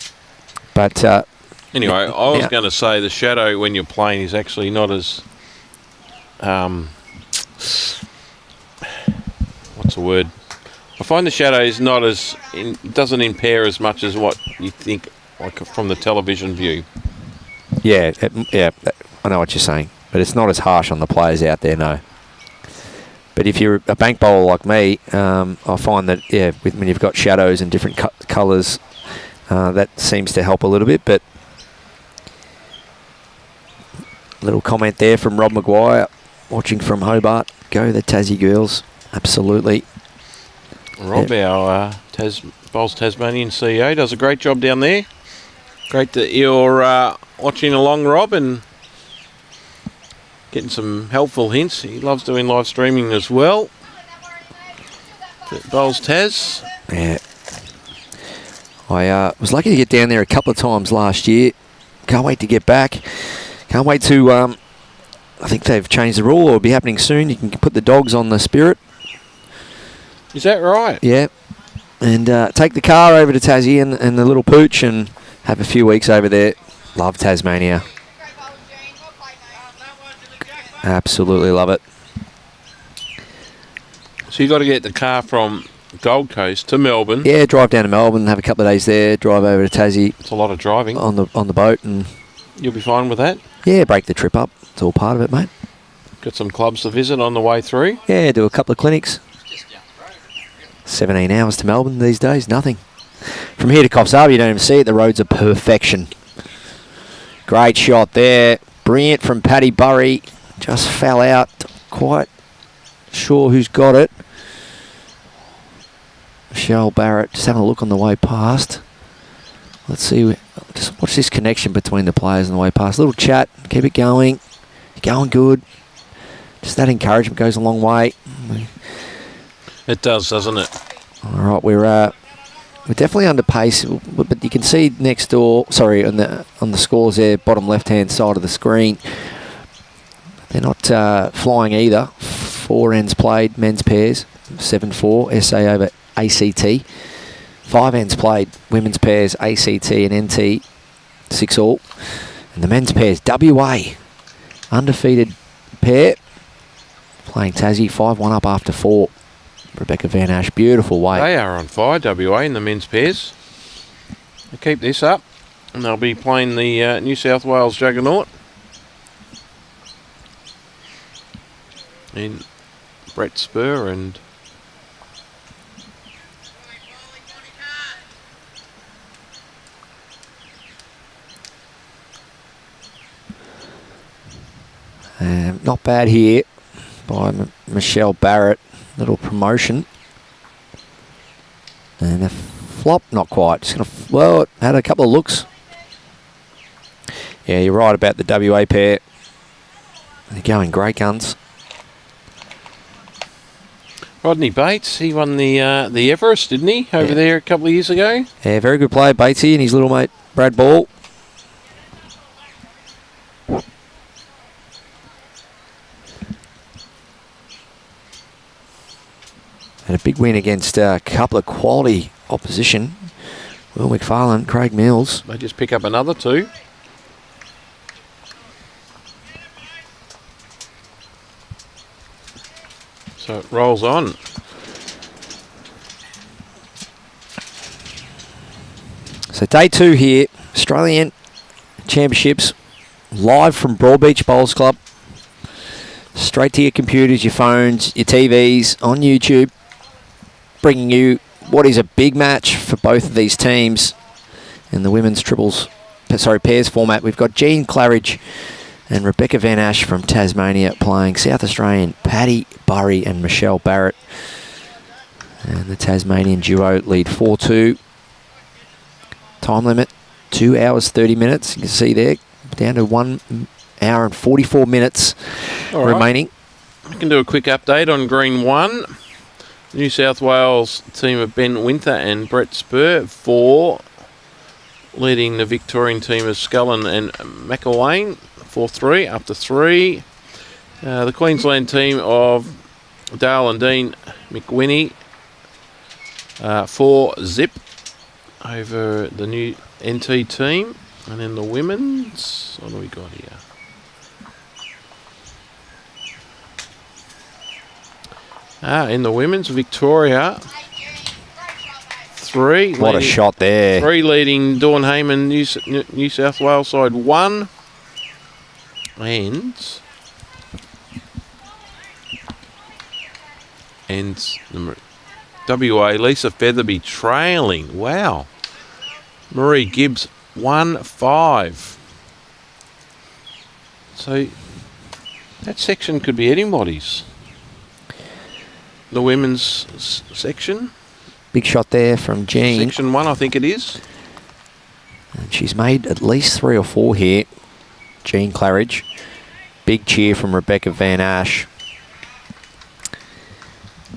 But anyway, I was going to say the shadow when you're playing is actually not as what's the word? I find the shadow is not as doesn't impair as much as what you think, like from the television view. Yeah, I know what you're saying, but it's not as harsh on the players out there, no. But if you're a bank bowler like me, I find that when you've got shadows and different colours, that seems to help a little bit. But little comment there from Rob Maguire, watching from Hobart. Go the Tassie girls, absolutely. Rob, our Bowls Tasmanian CEO, does a great job down there. Great that you're watching along, Rob, and getting some helpful hints. He loves doing live streaming as well. Bowls Tas. Yeah. I was lucky to get down there a couple of times last year. Can't wait to get back. Can't wait to... I think they've changed the rule, or it'll be happening soon. You can put the dogs on the Spirit. Is that right? Yeah. And take the car over to Tassie and the little pooch and have a few weeks over there. Love Tasmania. Absolutely love it. So you got to get the car from Gold Coast to Melbourne. Yeah, drive down to Melbourne, have a couple of days there, drive over to Tassie. It's a lot of driving. On the boat, and you'll be fine with that? Yeah, break the trip up. It's all part of it, mate. Got some clubs to visit on the way through? Yeah, do a couple of clinics. 17 hours to Melbourne these days, nothing. From here to Coffs Harbour, you don't even see it. The roads are perfection. Great shot there. Brilliant from Pattey. Burry. Just fell out. Quite sure who's got it. Michelle Barrett just having a look on the way past. Let's see. Just watch this connection between the players on the way past. Little chat. Keep it going. You're going good. Just that encouragement goes a long way. It does, doesn't it? All right, we're definitely under pace, but you can see next door. Sorry, on the scores there, bottom left-hand side of the screen. They're not flying either. 4 ends played, men's pairs, 7-4, SA over ACT. 5 ends played, women's pairs, ACT and NT, 6-all. And the men's pairs, WA, undefeated pair, playing Tassie, 5-1 up after 4. Rebecca Van Asch, beautiful way. They are on fire, WA, in the men's pairs. They keep this up, and they'll be playing the New South Wales Juggernaut in Brett Spur and Not bad here by Michelle Barrett. Little promotion. And a flop, not quite. Just gonna, well, it had a couple of looks. Yeah, you're right about the WA pair. They're going great guns. Rodney Bates, he won the Everest, didn't he, over there a couple of years ago? Yeah, very good player, Batesy, and his little mate, Brad Ball. Had a big win against a couple of quality opposition. Will McFarlane, Craig Mills. They just pick up another 2. So it rolls on. So day 2 here, Australian Championships, live from Broadbeach Bowls Club. Straight to your computers, your phones, your TVs, on YouTube. Bringing you what is a big match for both of these teams in the women's pairs format. We've got Jean Claridge and Rebecca Van Asch from Tasmania playing South Australian Pattey, Burry and Michelle Barrett. And the Tasmanian duo lead 4-2. Time limit 2 hours 30 minutes. You can see there, down to 1 hour and 44 minutes remaining. I can do a quick update on Green 1. New South Wales team of Ben Winter and Brett Spur, 4, leading the Victorian team of Scullen and McElwain, 4-3, up to 3. The Queensland team of Dale and Dean McWhinney, 4-zip over the new NT team. And then the women's, what do we got here? In the women's, Victoria, 3. What a shot there. 3 leading Dawn Heyman, New South Wales side 1. And WA, Lisa Featherby trailing. Wow. Marie Gibbs, 1-5. So that section could be anybody's. The women's section. Big shot there from Jean. Section 1, I think it is. And she's made at least 3 or 4 here. Jean Claridge. Big cheer from Rebecca Van Asch.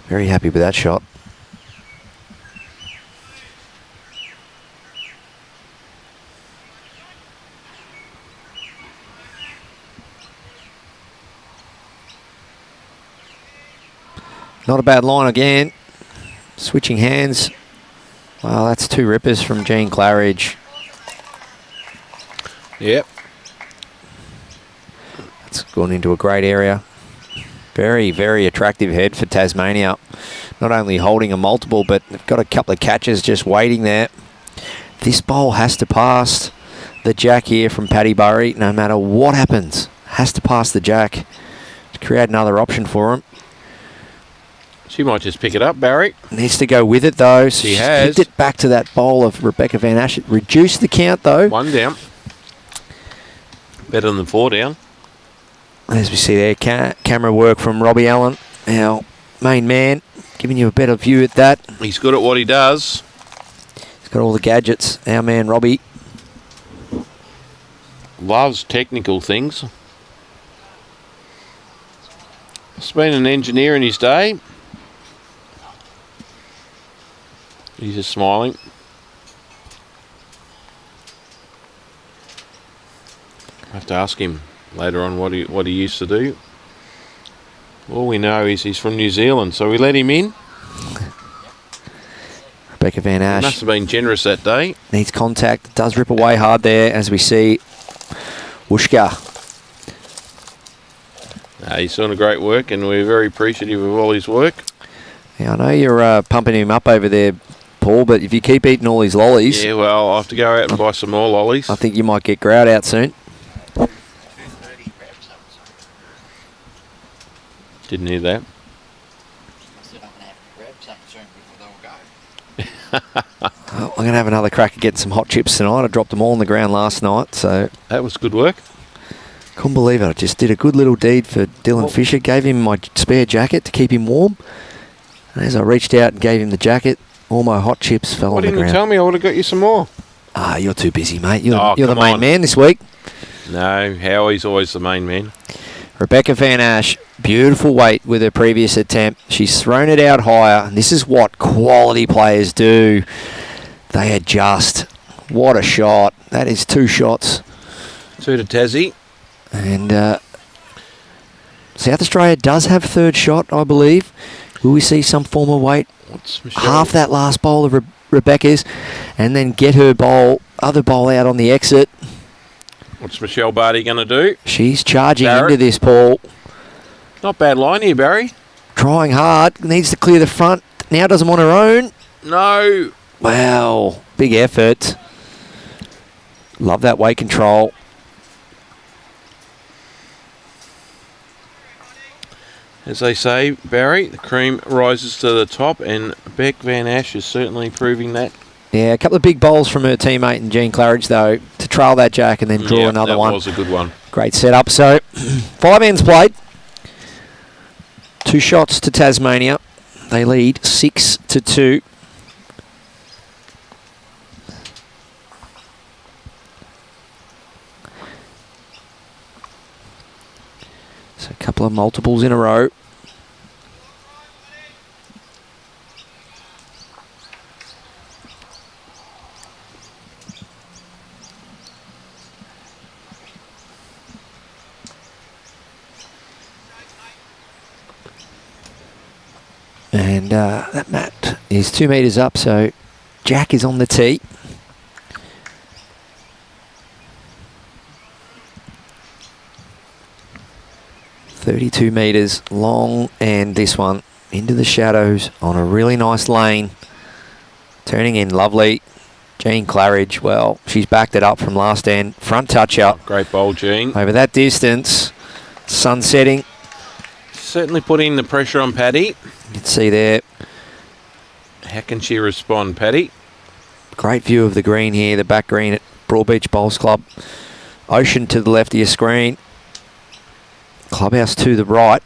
Very happy with that shot. Not a bad line again. Switching hands. Well, that's 2 rippers from Jean Claridge. Yep. That's gone into a great area. Very, very attractive head for Tasmania. Not only holding a multiple, but they've got a couple of catches just waiting there. This bowl has to pass the jack here from Pattey Burry, no matter what happens. Has to pass the jack to create another option for him. She might just pick it up, Barry. Needs to go with it, though. She has. Picked it back to that bowl of Rebecca Van Asch. Reduced the count, though. 1 down. Better than 4 down. As we see there, camera work from Robbie Allen, our main man, giving you a better view at that. He's good at what he does. He's got all the gadgets. Our man, Robbie. Loves technical things. He's been an engineer in his day. He's just smiling. I have to ask him later on what he used to do. All we know is he's from New Zealand, so we let him in. Rebecca Van Asch. Must have been generous that day. Needs contact. Does rip away hard there, as we see. Wooshka. He's doing a great work, and we're very appreciative of all his work. Yeah, I know you're pumping him up over there, Paul, but if you keep eating all these lollies... Yeah, well, I'll have to go out and buy some more lollies. I think you might get grout out soon. Didn't hear that. I'm going to have another crack at getting some hot chips tonight. I dropped them all on the ground last night, so... That was good work. Couldn't believe it. I just did a good little deed for Dylan Fisher. Gave him my spare jacket to keep him warm. And as I reached out and gave him the jacket, all my hot chips fell Why on the didn't ground. you tell me? I would have got you some more. Ah, you're too busy, mate. You're the come main on. man this week. No, Howie's always the main man. Rebecca Van Asch, beautiful weight with her previous attempt. She's thrown it out higher. And this is what quality players do. They adjust. What a shot. That is 2 shots. 2 to Tassie. And South Australia does have third shot, I believe. Will we see some form of weight? What's Michelle? Half that last bowl of Rebecca's, and then get her other bowl out on the exit. What's Michelle Barty going to do? She's charging Barrett. into this, Paul. Not bad line here, Barry. Trying hard. Needs to clear the front. Now does them on her own. No. Wow. Big effort. Love that weight control. As they say, Barry, the cream rises to the top, and Beck Van Asch is certainly proving that. Yeah, a couple of big bowls from her teammate and Jean Claridge, though, to trail that jack and then draw another one. That was a good one. Great setup. So, 5 ends played. 2 shots to Tasmania. They lead 6-2. So, a couple of multiples in a row. And that mat is 2 metres up, so Jack is on the tee. .32 metres long, and this one into the shadows on a really nice lane. Turning in lovely. Jean Claridge, well, she's backed it up from last end. Front touch up. Great bowl, Jean. Over that distance. Sun setting. Certainly putting the pressure on Pattey. You can see there. How can she respond, Pattey? Great view of the green here, the back green at Broadbeach Bowls Club. Ocean to the left of your screen. Clubhouse to the right.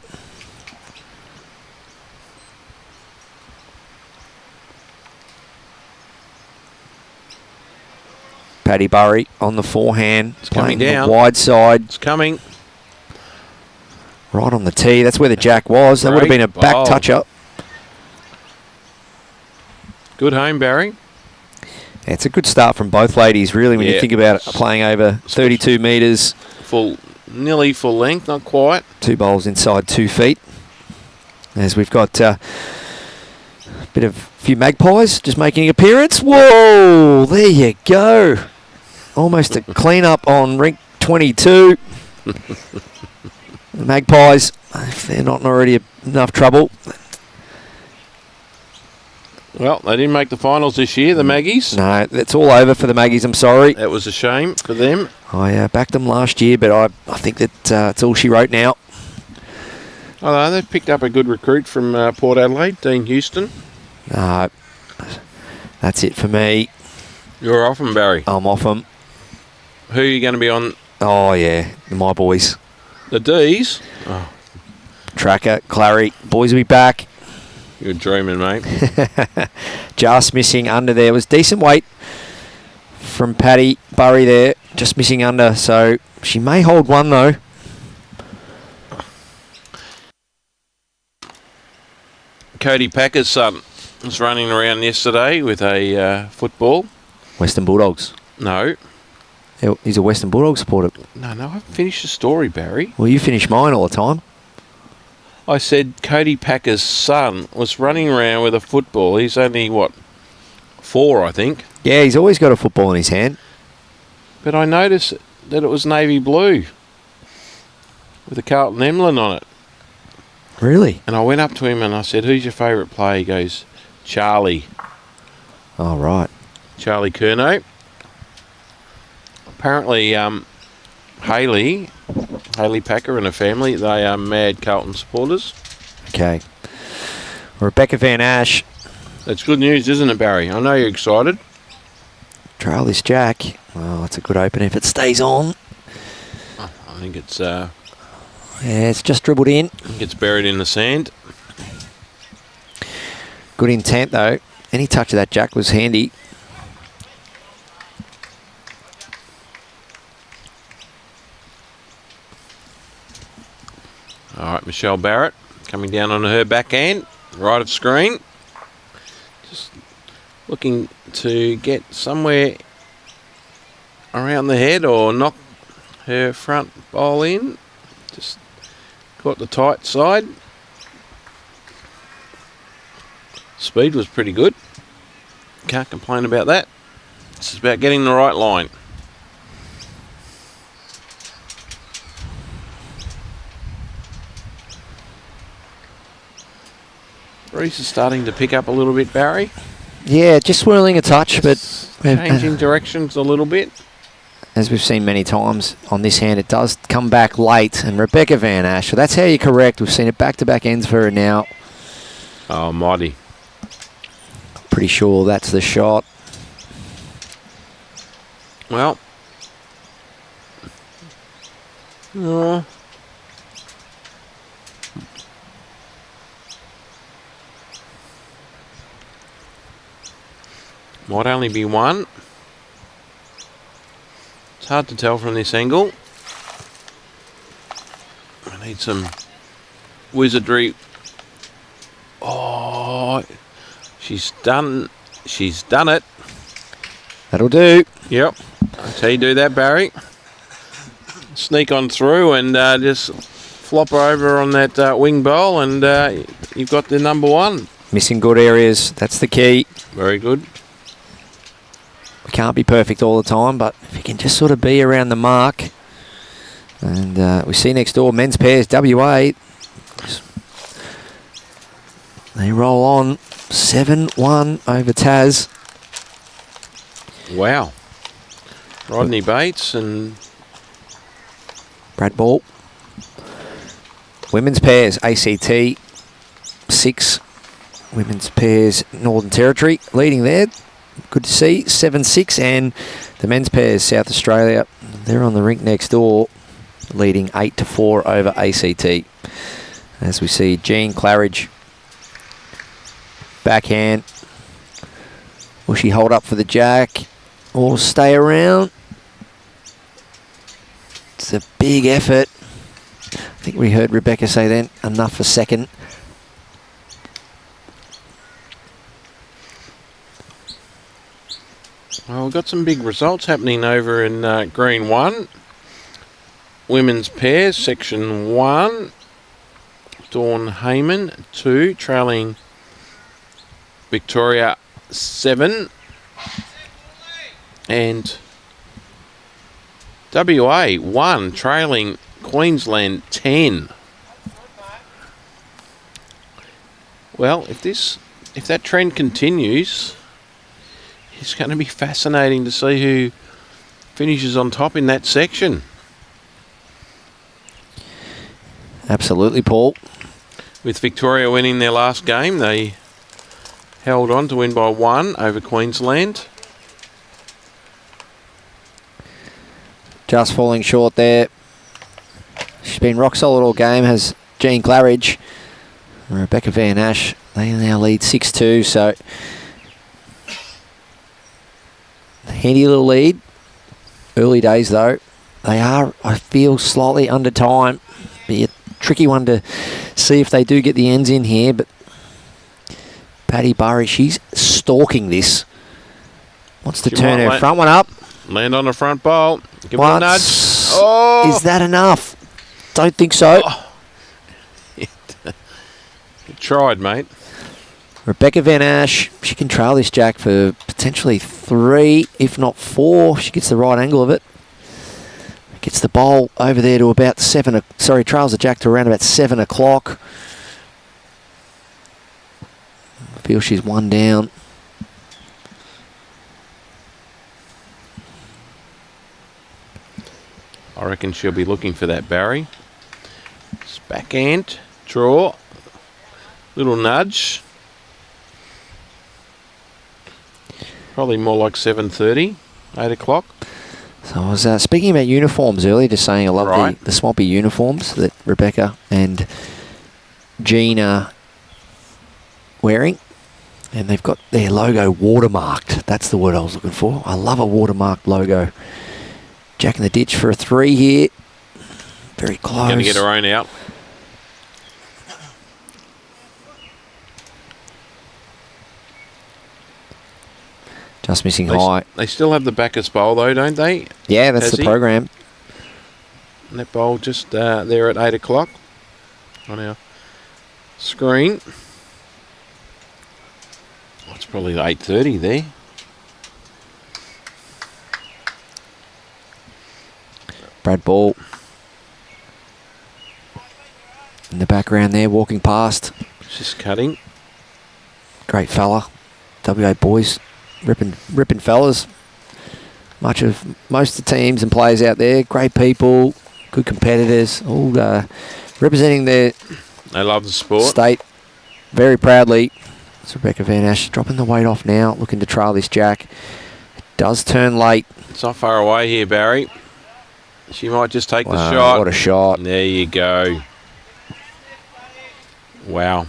Pattey Burry on the forehand. It's coming playing down. The wide side. It's coming. Right on the tee. That's where the jack was. That would have been a back Great touch up. Good home, Barry. Yeah, it's a good start from both ladies, really, when you think about it. Playing over 32 metres. Nearly full length, not quite. 2 bowls inside 2 feet. As we've got a few magpies just making an appearance. Whoa, there you go. Almost a clean up on rink 22. The magpies, if they're not already enough trouble. Well, they didn't make the finals this year, the Maggies. No, that's all over for the Maggies, I'm sorry. That was a shame for them. I backed them last year, but I think that it's all she wrote now. Although they've picked up a good recruit from Port Adelaide, Dean Houston. That's it for me. You're off them, Barry. I'm off them. Who are you going to be on? Oh, yeah, my boys. The D's? Oh, Tracker, Clary, boys will be back. you're dreaming, mate. Just missing under there. It was decent weight from Pattey Burry there. Just missing under, so she may hold one though. Cody Packer's son was running around yesterday with a football. Western Bulldogs. No. He's a Western Bulldog supporter. No, I haven't finished the story, Barry. Well, you finish mine all the time. I said Cody Packer's son was running around with a football. He's only, 4, I think. Yeah, he's always got a football in his hand. But I noticed that it was navy blue with a Carlton emblem on it. Really? And I went up to him and I said, who's your favourite player? He goes, Charlie. Oh, right. Charlie Curnow. Apparently, Hayley Packer and her family, they are mad Carlton supporters. Okay. Rebecca Van Asch. That's good news, isn't it, Barry? I know you're excited. Trail this jack. Oh, that's a good open if it stays on. think it's Yeah, it's just dribbled in. gets buried in the sand. Good intent, though. Any touch of that jack was handy. All right, Michelle Barrett coming down on her backhand, right of screen. Just looking to get somewhere around the head or knock her front bowl in. Just caught the tight side. Speed was pretty good. Can't complain about that. It's about getting the right line. Reese is starting to pick up a little bit, Barry. Yeah, just swirling a touch, but Changing directions a little bit. as we've seen many times on this hand, it does come back late. And Rebecca Van Asch, so that's how you correct. We've seen it back-to-back ends for her now. Oh, mighty. Pretty sure that's the shot. Well. Might only be one. It's hard to tell from this angle. I need some wizardry. Oh, she's done it. That'll do. Yep. That's how you do that, Barry. Sneak on through and just flop her over on that wing bowl, and you've got the number one. Missing good areas. That's the key. Very good. We can't be perfect all the time, but if you can just sort of be around the mark. And we see next door, men's pairs, WA. They roll on 7-1 over TAS. Wow. Rodney Bates and Brad Ball. Women's pairs, ACT 6. Women's pairs, Northern Territory, leading there. Good to see, 7-6. And the men's pairs, South Australia, they're on the rink next door, leading 8-4 over ACT. As we see Jean Claridge, backhand. Will she hold up for the jack or stay around? It's a big effort. I think we heard Rebecca say then, enough for second. well, we've got some big results happening over in Green 1. Women's pairs, Section 1. Dawn Heyman, 2, trailing Victoria 7. And WA 1, trailing Queensland 10. Well, if that trend continues, it's going to be fascinating to see who finishes on top in that section. Absolutely, Paul. With Victoria winning their last game, they held on to win by 1 over Queensland. Just falling short there. She's been rock solid all game, has Jean Claridge. Rebecca Van Asch, they now lead 6-2, so handy little lead. Early days though. They are, I feel, slightly under time. Be a tricky one to see if they do get the ends in here, but Pattey Burry, she's stalking this. Wants to She turn might her front one up. Land on the front bowl. Give it a Once. nudge. Oh! Is that enough? Don't think so. You tried, mate. Rebecca Van Asch, she can trail this jack for potentially 3, if not 4. She gets the right angle of it. Gets the bowl over there to about 7. Trails the jack to around about 7 o'clock. I feel she's 1 down. I reckon she'll be looking for that, Barry. It's backhand, draw, little nudge. Probably more like 7:30, 8 o'clock. So I was speaking about uniforms earlier, just saying I love the swampy uniforms that Rebecca and Jean are wearing. And they've got their logo watermarked. That's the word I was looking for. I love a watermarked logo. Jack in the ditch for a 3 here. Very close. Going to get her own out. Just missing high. They still have the Bacchus Bowl though, don't they? Yeah, that's the program. And that bowl just there at 8 o'clock on our screen. Oh, it's probably 8:30 there. Brad Ball in the background there, walking past. Just cutting. Great fella. WA boys, ripping fellas. Most of the teams and players out there, great people, good competitors, all representing their They love the sport. State very proudly. It's Rebecca Van Asch dropping the weight off now, looking to trail this Jack. It does turn late. It's not far away here, Barry. She might just take the shot. What a shot. There you go. Wow.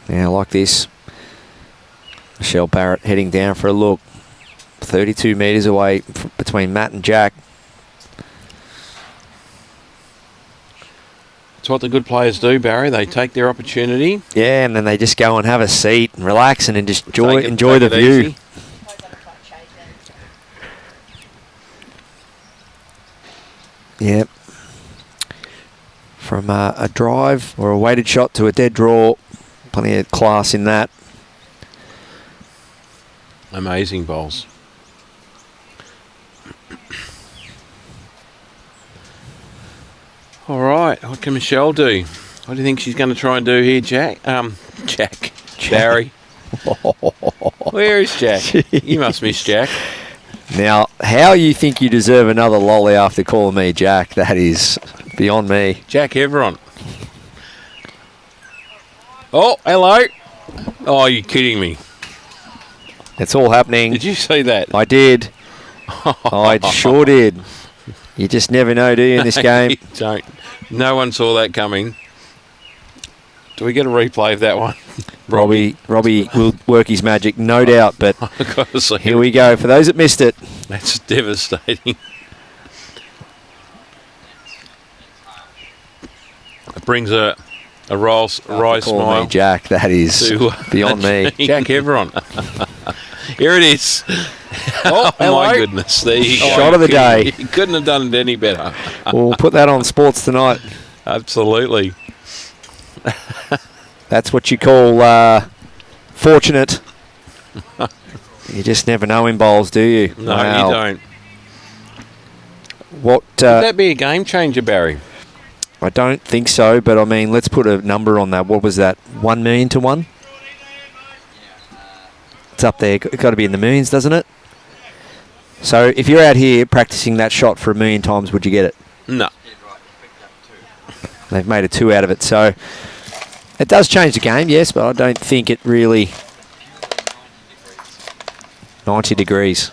Now, like this, Michelle Barrett heading down for a look. 32 metres away between Matt and Jack. It's what the good players do, Barry. They take their opportunity. Yeah, and then they just go and have a seat and relax and then just enjoy the view. Easy. Yep. From a drive or a weighted shot to a dead draw. Plenty of class in that. Amazing bowls. All right, what can Michelle do? What do you think she's going to try and do here, Jack? Jack. Barry. Where is Jack? You must miss Jack. Now, how you think you deserve another lolly after calling me Jack, that is beyond me. Jack Everon. Oh, hello. Oh, you're kidding me. It's all happening. Did you see that? I did. I sure did. You just never know, do you, in this game? You don't. No one saw that coming. Do we get a replay of that one? Robbie will work his magic, no doubt, but here we go. For those that missed it. That's devastating. It brings a wry smile. Me Jack, that is beyond me. Jack Everon. Here it is. Oh, my goodness. There you go. Shot of the day. You couldn't have done it any better. We'll put that on Sports Tonight. Absolutely. That's what you call fortunate. You just never know in bowls, do you? No, wow. You don't. Would that be a game changer, Barry? I don't think so, but I mean, let's put a number on that. What was that? 1 million to 1? It's up there. It's got to be in the millions, doesn't it? So if you're out here practicing that shot for 1 million times, would you get it? No. They've made a 2 out of it. So it does change the game, yes, but I don't think it really... 90 degrees.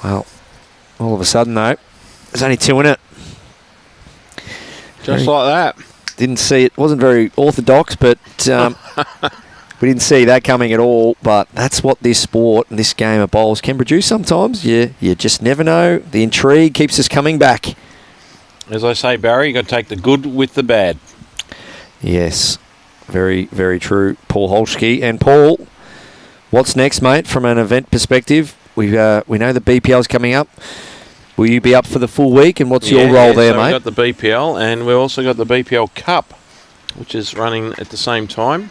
Well, all of a sudden, though, there's only 2 in it. Just like that. Didn't see it. Wasn't very orthodox, but we didn't see that coming at all. But that's what this sport and this game of bowls can produce sometimes. You just never know. The intrigue keeps us coming back. As I say, Barry, you've got to take the good with the bad. Yes, very, very true, Paul Holschke. And Paul, what's next, mate, from an event perspective? We know the BPL's coming up. Will you be up for the full week, and what's your role there, mate? We've got the BPL, and we've also got the BPL Cup, which is running at the same time.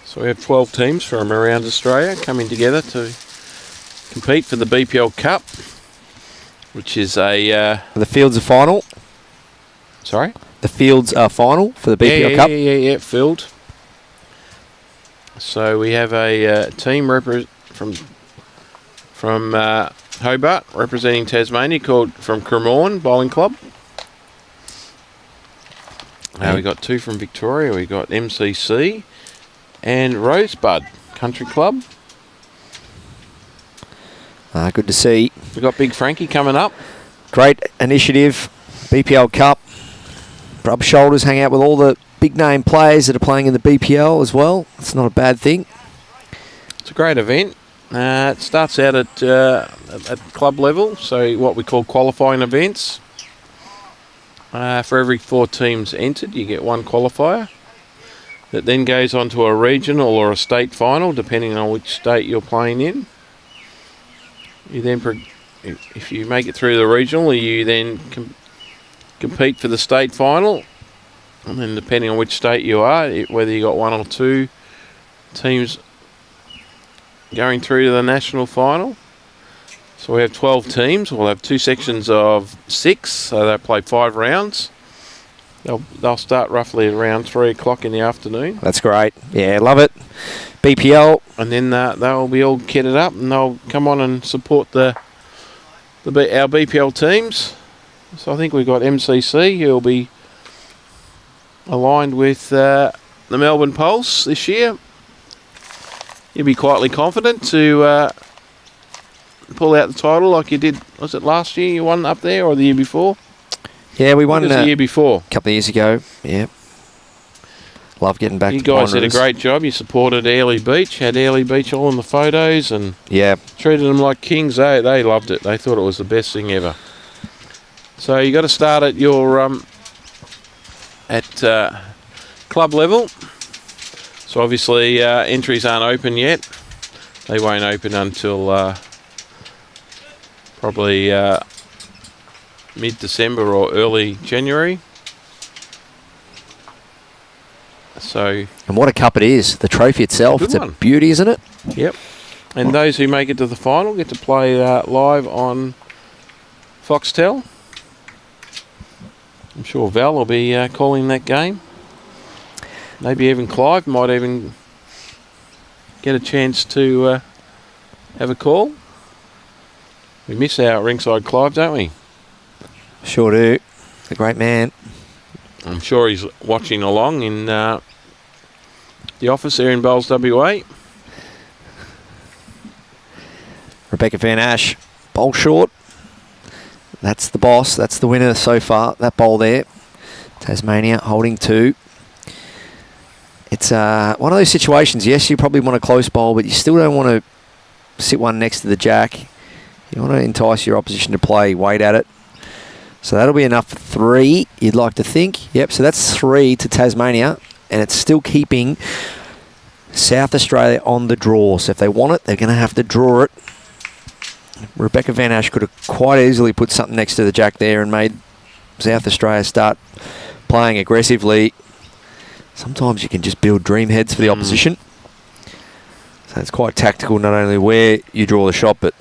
So we have 12 teams from around Australia coming together to compete for the BPL Cup, which is a... the fields are final? Sorry? The fields are final for the BPL Cup? Yeah, field. So we have a team from Hobart, representing Tasmania, called from Cremorne Bowling Club. We got 2 from Victoria. We got MCC and Rosebud Country Club. Good to see. We got Big Frankie coming up. Great initiative. BPL Cup. Rub shoulders, hang out with all the big name players that are playing in the BPL as well. It's not a bad thing. It's a great event. It starts out at club level, so what we call qualifying events. For every 4 teams entered, you get 1 qualifier. That then goes on to a regional or a state final, depending on which state you're playing in. You then, if you make it through the regional, you then compete for the state final. And then depending on which state you are, whether you got 1 or 2 teams going through to the national final. So we have 12 teams. We'll have 2 sections of 6, so they play 5 rounds. They'll start roughly at around 3 o'clock in the afternoon. That's great. Yeah, love it. BPL. And then they'll be all kitted up and they'll come on and support our BPL teams. So I think we've got MCC who'll be aligned with the Melbourne Pulse this year. You'll be quietly confident to pull out the title like you did, was it last year you won up there or the year before? Yeah, we won the year before. A couple of years ago, yeah. Love getting back to You guys did a Wanderers. great job. You supported Airlie Beach, had Airlie Beach all in the photos and treated them like kings. They loved it. They thought it was the best thing ever. So you got to start at your club level. So obviously entries aren't open yet. They won't open until probably mid-December or early January. So, and what a cup it is. The trophy itself, it's a beauty, isn't it? Yep. And those who make it to the final get to play live on Foxtel. I'm sure Val will be calling that game. Maybe even Clive might even get a chance to have a call. We miss our ringside Clive, don't we? Sure do. A great man. I'm sure he's watching along in the office there in Bowls, WA. Rebecca Van Asch, bowl short. That's the boss. That's the winner so far. That bowl there. Tasmania holding 2. It's one of those situations. Yes, you probably want a close bowl, but you still don't want to sit one next to the jack. You want to entice your opposition to play weight at it. So that'll be enough for 3, you'd like to think. Yep, so that's 3 to Tasmania, and it's still keeping South Australia on the draw. So if they want it, they're going to have to draw it. Rebecca Van Asch could have quite easily put something next to the jack there and made South Australia start playing aggressively. Sometimes you can just build dream heads for the opposition. So it's quite tactical, not only where you draw the shot, but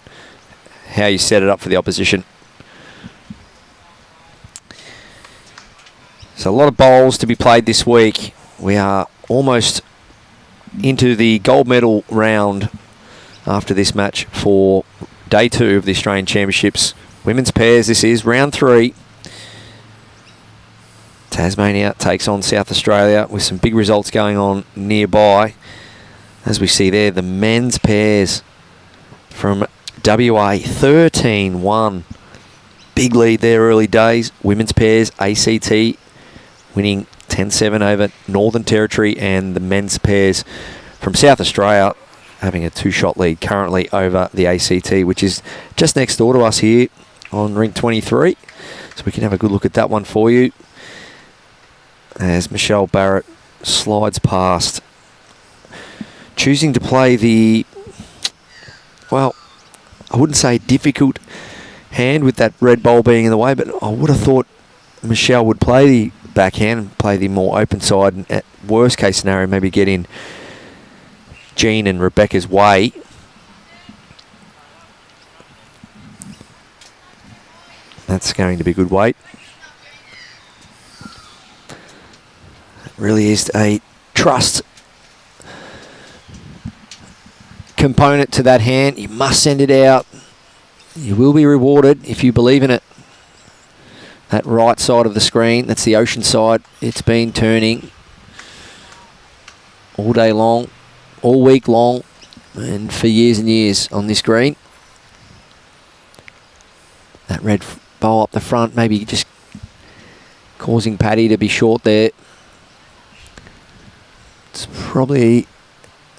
how you set it up for the opposition. So a lot of bowls to be played this week. We are almost into the gold medal round after this match for day 2 of the Australian Championships. Women's pairs, this is round 3. Tasmania takes on South Australia with some big results going on nearby. As we see there, the men's pairs from WA, 13-1. Big lead there early days. Women's pairs, ACT winning 10-7 over Northern Territory, and the men's pairs from South Australia having a 2-shot lead currently over the ACT, which is just next door to us here on Ring 23. So we can have a good look at that one for you as Michelle Barrett slides past, choosing to play the, well, I wouldn't say difficult hand with that red bowl being in the way, but I would have thought Michelle would play the backhand and play the more open side, and at worst case scenario maybe get in Jean and Rebecca's way. That's going to be good weight. It really is a trust component to that hand. You must send it out. You will be rewarded if you believe in it. That right side of the screen, that's the ocean side. It's been turning all day long, all week long, and for years and years on this green. That red bowl up the front, maybe just causing Pattey to be short there. It's probably,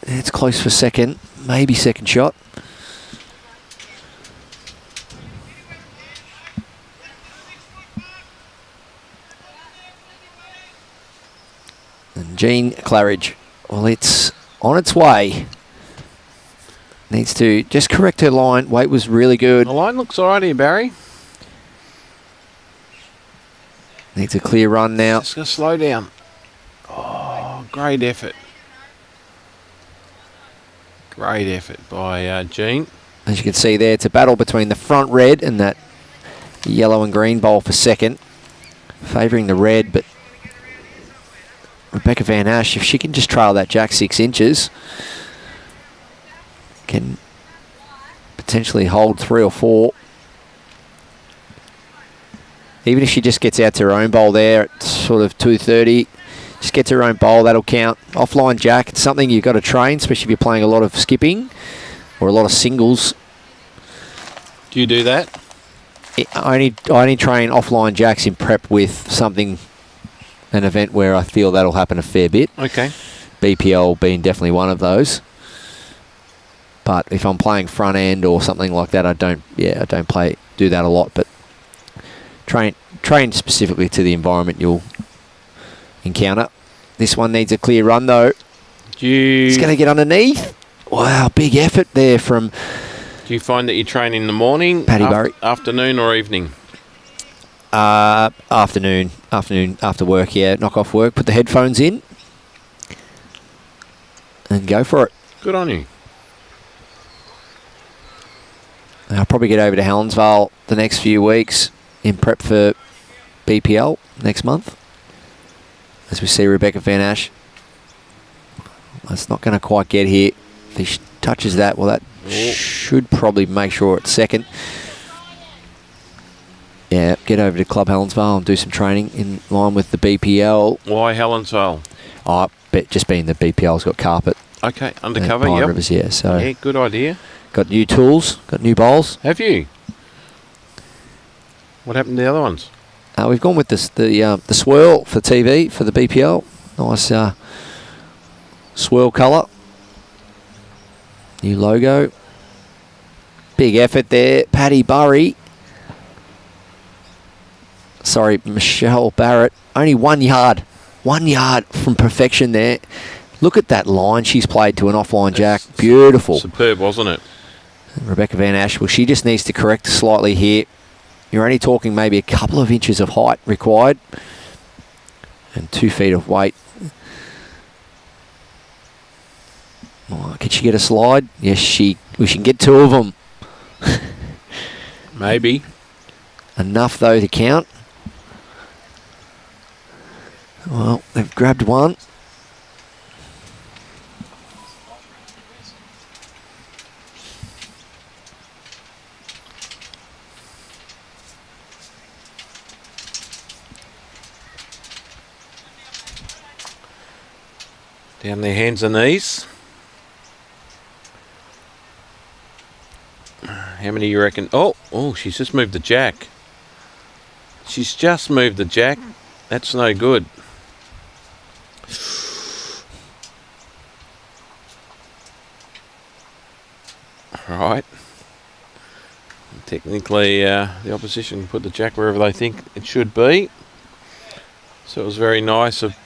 it's close for second, maybe second shot. And Jean Claridge, well, it's on its way. Needs to just correct her line. Weight was really good. The line looks alright here, Barry. Needs a clear run now. Just going to slow down. Oh, great effort. Great effort by Jean. As you can see there, it's a battle between the front red and that yellow and green bowl for second. Favouring the red, but Rebecca Van Asch, if she can just trail that jack 6 inches, can potentially hold 3 or 4. Even if she just gets out to her own bowl there at sort of 230, just gets her own bowl, that'll count. Offline jack, it's something you've got to train, especially if you're playing a lot of skipping or a lot of singles. Do you do that? I only train offline jacks in prep with something, an event where I feel that'll happen a fair bit. Okay. BPL being definitely one of those. But if I'm playing front end or something like that, I don't do that a lot. But train specifically to the environment you'll encounter. This one needs a clear run though. It's going to get underneath. Wow, big effort there from. Do you find that you train in the morning, Pattey Burry, afternoon, or evening? Afternoon after work. Yeah, knock off work, put the headphones in, and go for it. Good on you. I'll probably get over to Helensvale the next few weeks in prep for BPL next month. As we see Rebecca Van Asch. It's not going to quite get here. If he touches that, well, that should probably make sure it's second. Yeah, get over to Club Helensvale and do some training in line with the BPL. Why Helensvale? Oh, just being the BPL's got carpet. Okay, undercover, Pine yep. Rivers, yeah. So yeah, good idea. got new tools, got new bowls. Have you? What happened to the other ones? We've gone with the swirl for TV for the BPL. Nice swirl colour. New logo. Big effort there. Pattey Burry. Sorry, Michelle Barrett. Only 1 yard. 1 yard from perfection there. Look at that line she's played to an offline jack. Beautiful. Superb, wasn't it? And Rebecca Van Asch, well, she just needs to correct slightly here. You're only talking maybe a couple of inches of height required. And 2 feet of weight. Oh, can she get a slide? Yes, we can get 2 of them. Maybe. Enough, though, to count. Well, they've grabbed one. Down their hands and knees. How many you reckon? Oh, she's just moved the jack. She's just moved the jack. That's no good. Right. Technically, the opposition put the jack wherever they think it should be. So it was very nice of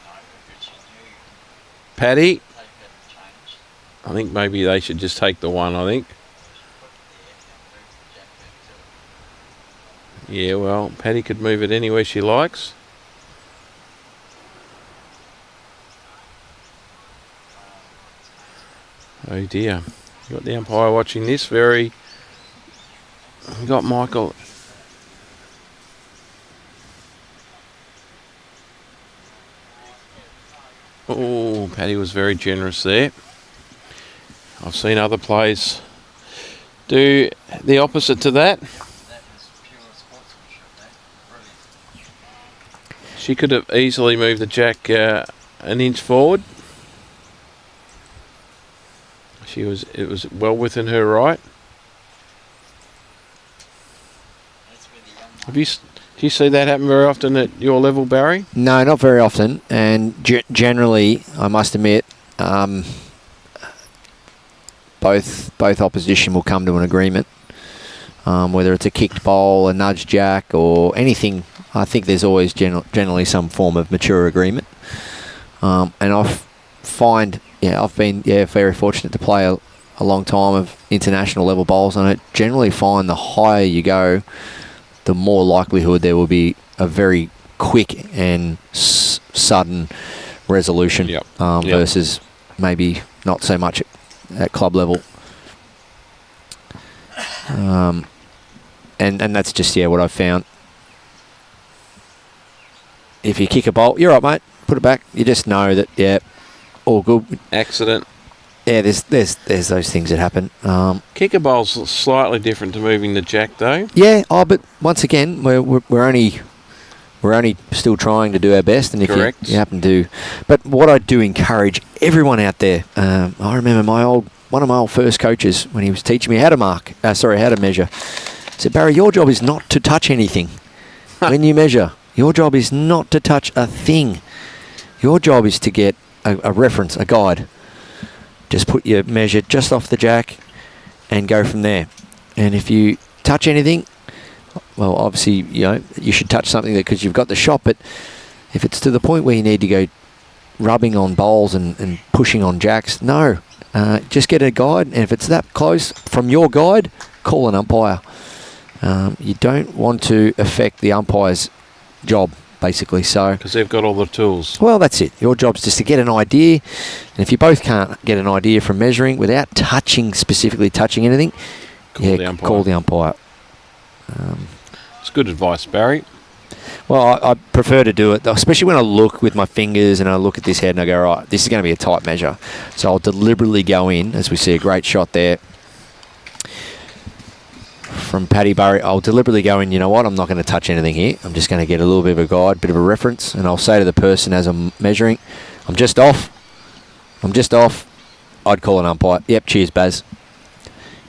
Pattey. I think maybe they should just take the one, I think. Yeah, well, Pattey could move it anywhere she likes. Oh dear. You got the umpire watching this very... You got Michael... Oh, Pattey was very generous there. I've seen other players do the opposite to that. That is pure sportsmanship, that. Brilliant. She could have easily moved the jack an inch forward. It was well within her right. That's where the young Do you see that happen very often at your level, Barry? No, not very often. And generally, I must admit, both opposition will come to an agreement. Whether it's a kicked bowl, a nudge jack, or anything, I think there's always generally some form of mature agreement. And I've been very fortunate to play a long time of international level bowls, and I generally find the higher you go, the more likelihood there will be a very quick and sudden resolution. Yep. Versus maybe not so much at club level. And that's just what I've found. If you kick a bowl, you're right, mate. Put it back. You just know that all good. Accident. Yeah, there's those things that happen. Kicker bowl's slightly different to moving the jack, though. Yeah. But once again, we're only still trying to do our best, and if Correct. you happen to, but what I do encourage everyone out there. I remember one of my old first coaches when he was teaching me how to measure. Said, Barry, your job is not to touch anything when you measure. Your job is not to touch a thing. Your job is to get a reference, a guide. Just put your measure just off the jack and go from there. And if you touch anything, well, obviously, you should touch something because you've got the shot, but if it's to the point where you need to go rubbing on bowls and pushing on jacks, no. Just get a guide, and if it's that close from your guide, call an umpire. You don't want to affect the umpire's job, basically. So, Because they've got all the tools. well, that's it. Your job's just to get an idea, and if you both can't get an idea from measuring without specifically touching anything, call the umpire. It's good advice, Barry. Well, I prefer to do it, especially when I look with my fingers and I look at this head and I go, right, this is going to be a tight measure. So I'll deliberately go in, as we see a great shot there from Pattey Burry. I'll deliberately go in, you know what, I'm not going to touch anything here. I'm just going to get a little bit of a guide, bit of a reference, and I'll say to the person as I'm measuring, I'm just off. I'd call an umpire. Yep, cheers, Baz.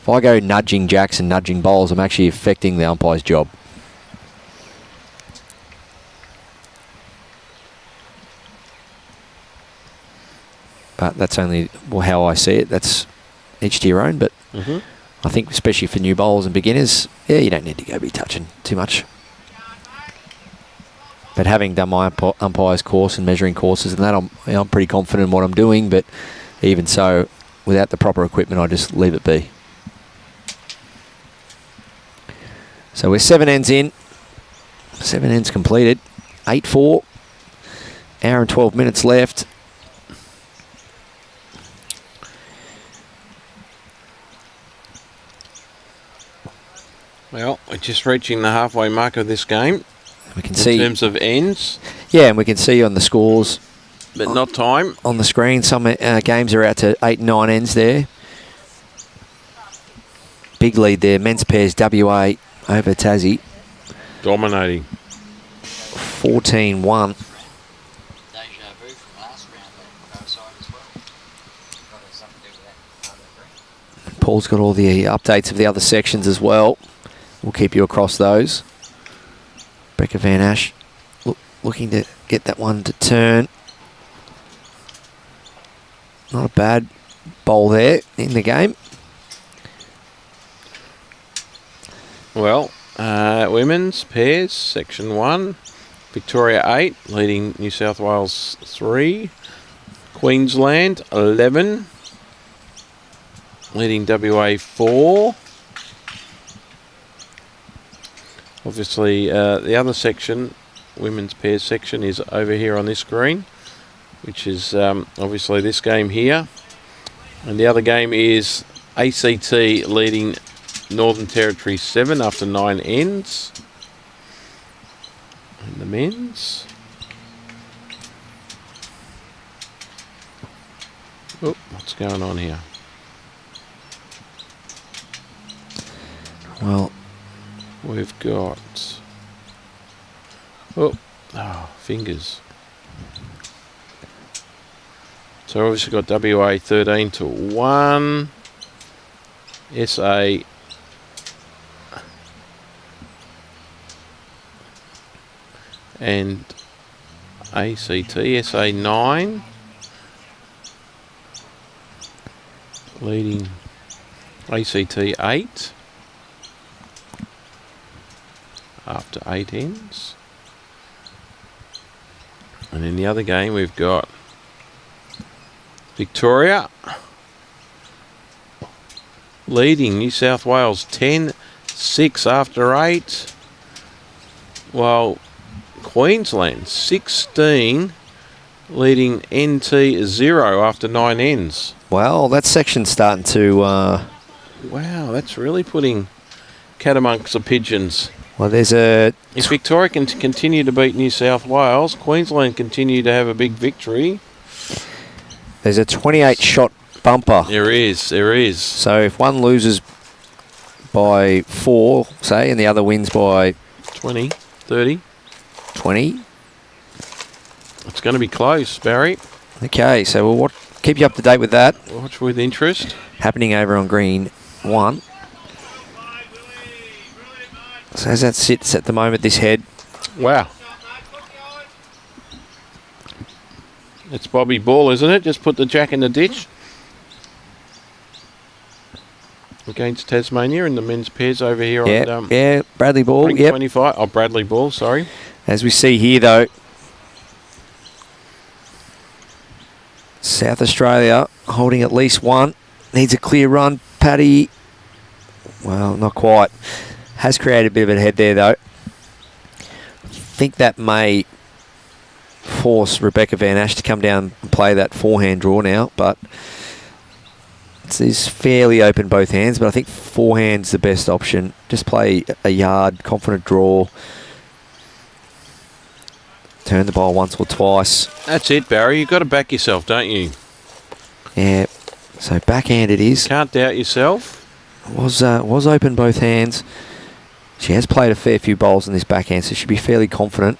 If I go nudging jacks and nudging bowls, I'm actually affecting the umpire's job. But that's only how I see it. That's each to your own. But I think especially for new bowlers and beginners, you don't need to be touching too much. But having done my umpire's course and measuring courses and that, I'm pretty confident in what I'm doing. But even so, without the proper equipment, I just leave it be. So we're 7 ends in. 7 ends completed. 8-4. Hour and 12 minutes left. Well, we're just reaching the halfway mark of this game. We can see in terms of ends. Yeah, and we can see on the scores, but not time on the screen. Some games are out to 8 and 9 ends there. Big lead there. Men's pairs WA over Tassie. Dominating. 14-1. Deja vu from last round on both sides as well. Got something to do with that part of the green. Paul's got all the updates of the other sections as well. We'll keep you across those. Becca Van Asch looking to get that one to turn. Not a bad bowl there in the game. Well, women's pairs, section 1. Victoria 8, leading New South Wales 3. Queensland 11, leading WA 4. Obviously, the other section, women's pairs section, is over here on this screen, which is obviously this game here. And the other game is ACT leading Northern Territory 7 after 9 ends. And the men's. Oh, what's going on here? Well, we've got... Oh, fingers. So obviously got WA 13-1. SA... and ACT, SA 9. Leading ACT 8. After 8 ends. And in the other game we've got Victoria leading New South Wales 10-6 after 8. While Queensland 16 leading NT 0 after 9 ends. well, that section's starting to... Wow, that's really putting cat amongst the pigeons. well, there's a... If Victoria can continue to beat New South Wales, Queensland continue to have a big victory. There's a 28-shot bumper. There is. So if one loses by 4, say, and the other wins by 20, 30. 20. It's going to be close, Barry. Okay, so we'll keep you up to date with that. Watch with interest. Happening over on green 1. So as that sits at the moment, this head. Wow. It's Bobby Ball, isn't it? Just put the jack in the ditch. Against Tasmania in the men's pairs over here on yeah, Bradley Ball. ring 25. Oh, Bradley Ball, sorry. As we see here, though, South Australia holding at least one. Needs a clear run. Pattey, well, not quite. Has created a bit of a head there, though. I think that may force Rebecca Van Asch to come down and play that forehand draw now, but it's fairly open both hands, but I think forehand's the best option. Just play a yard, confident draw. Turn the ball once or twice. That's it, Barry. You've got to back yourself, don't you? Yeah, so backhand it is. Can't doubt yourself. Was open both hands. She has played a fair few bowls in this backhand, so she'll be fairly confident.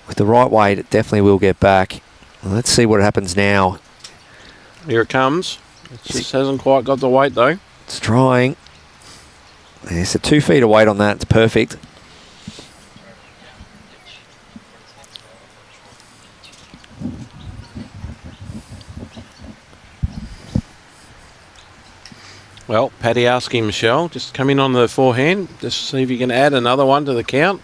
With the right weight, it definitely will get back. Well, let's see what happens now. Here it comes. It just hasn't quite got the weight, though. It's trying. There's a 2 feet of weight on that. It's perfect. Well, Pattey asking Michelle, just come in on the forehand. Just see if you can add another one to the count.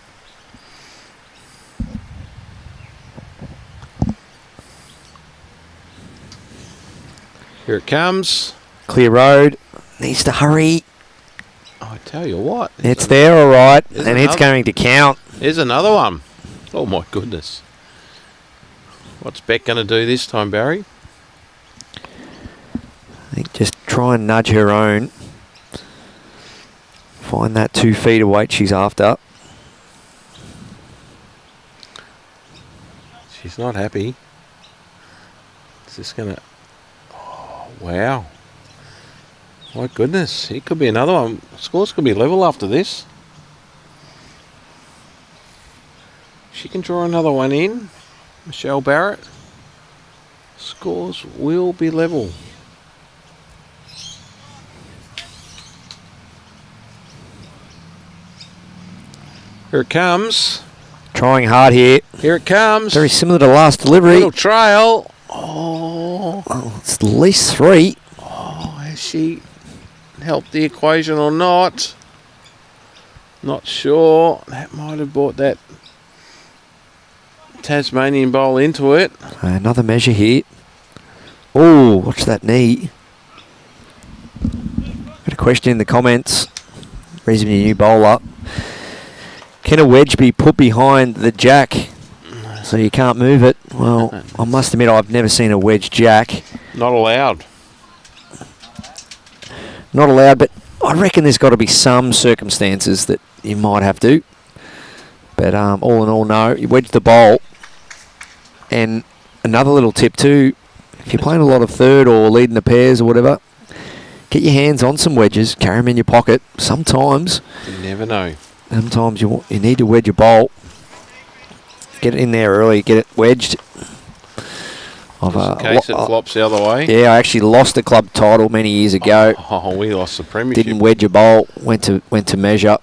Here it comes. Clear road. Needs to hurry. I tell you what. It's there, all right. And it's going to count. There's another one. Oh, my goodness. What's Beck going to do this time, Barry? I think just try and nudge her own. Find that 2 feet of weight she's after. She's not happy. It's just going to... Oh, wow. My goodness. It could be another one. Scores could be level after this. She can draw another one in. Michelle Barrett. Scores will be level. Here it comes. Trying hard here. Here it comes. Very similar to last delivery. Little trail. Oh. Well, it's at least 3. Oh, has she helped the equation or not? Not sure. That might have brought that Tasmanian bowl into it. Another measure here. Oh, watch that knee. Got a question in the comments. Reasonably new bowler. Can a wedge be put behind the jack so you can't move it? Well, I must admit I've never seen a wedge jack. Not allowed. Not allowed, but I reckon there's got to be some circumstances that you might have to. But all in all, no. You wedge the bowl. And another little tip too, if you're playing a lot of third or leading the pairs or whatever, get your hands on some wedges, carry them in your pocket. Sometimes You never know. you need to wedge your bowl. Get it in there early, get it wedged. Just in case it flops the other way. Yeah, I actually lost a club title many years ago. Oh, we lost the premiership. Didn't wedge a bowl, went to measure.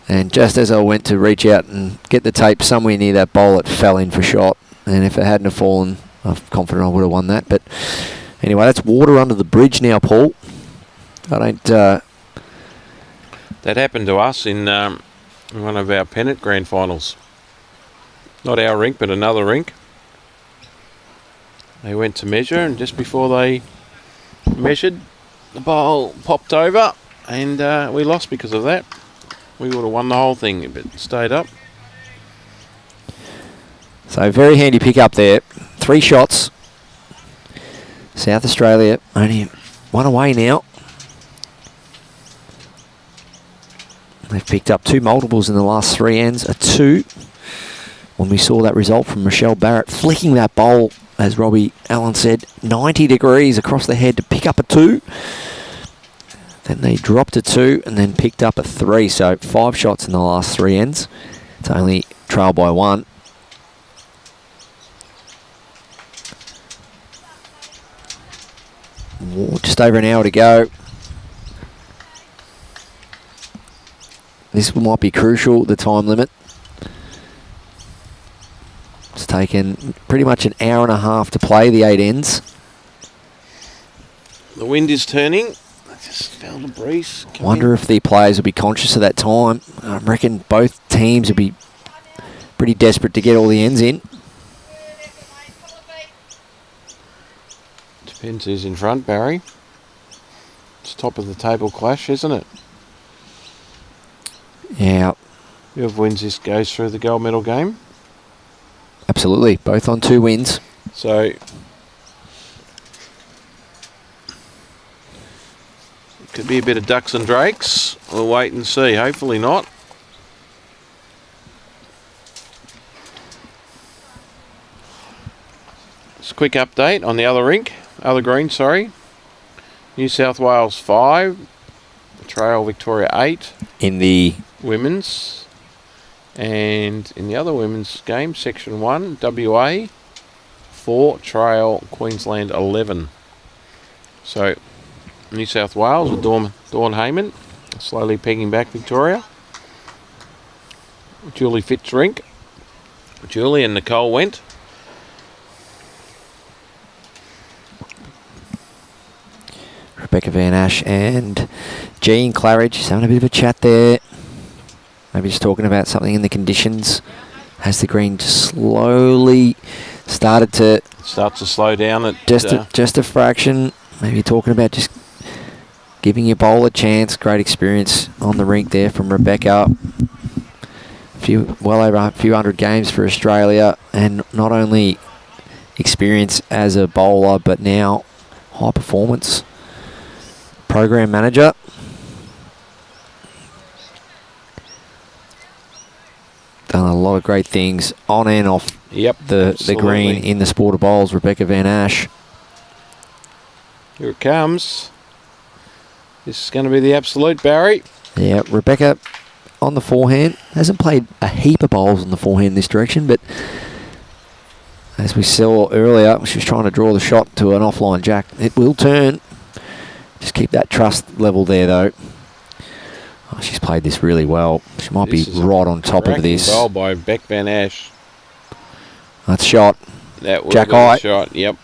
And just as I went to reach out and get the tape somewhere near that bowl, it fell in for shot. And if it hadn't have fallen, I'm confident I would have won that. But anyway, that's water under the bridge now, Paul. I don't... That happened to us in one of our pennant grand finals. Not our rink, but another rink. They went to measure, and just before they measured, the bowl popped over, and we lost because of that. We would have won the whole thing if it stayed up. So very handy pick up there. 3 shots. South Australia only 1 away now. They've picked up 2 multiples in the last 3 ends. A 2. When we saw that result from Michelle Barrett flicking that bowl, as Robbie Allen said, 90 degrees across the head to pick up a 2. Then they dropped a 2 and then picked up a 3. So 5 shots in the last 3 ends. It's only trail by 1. Just over an hour to go. This might be crucial, the time limit. It's taken pretty much an hour and a half to play the 8 ends. The wind is turning. I just felt a breeze. Wonder if the players will be conscious of that time. I reckon both teams will be pretty desperate to get all the ends in. Depends who's in front, Barry. It's top of the table clash, isn't it? Yeah, Whoever wins this goes through the gold medal game. absolutely. Both on 2 wins. So it could be a bit of ducks and drakes. We'll wait and see. Hopefully not. Just a quick update on the other green, sorry. New South Wales 5, Trail Victoria 8 In the women's, and in the other women's game, Section 1, WA 4, Trail Queensland 11. So New South Wales with Dawn Heyman slowly pegging back Victoria. Julie Fitzrink. Julie and Nicole went. Rebecca Van Asch and Jean Claridge just having a bit of a chat there. Maybe just talking about something in the conditions. Has the green slowly started to... Starts to slow down at... Just a fraction. Maybe talking about just giving your bowl a chance. Great experience on the rink there from Rebecca. Well over a few hundred games for Australia, and not only experience as a bowler, but now high performance program manager. Done a lot of great things on and off the green in the sport of bowls. Rebecca Van Asch. Here it comes. This is going to be the absolute, Barry. Yeah, Rebecca on the forehand. Hasn't played a heap of bowls on the forehand this direction, but as we saw earlier, she was trying to draw the shot to an offline jack. It will turn. Just keep that trust level there, though. Oh, she's played this really well. She might be right on top of this. Goal by Beck Van Asch. That's shot. That was Jack a Eye. shot. Yep.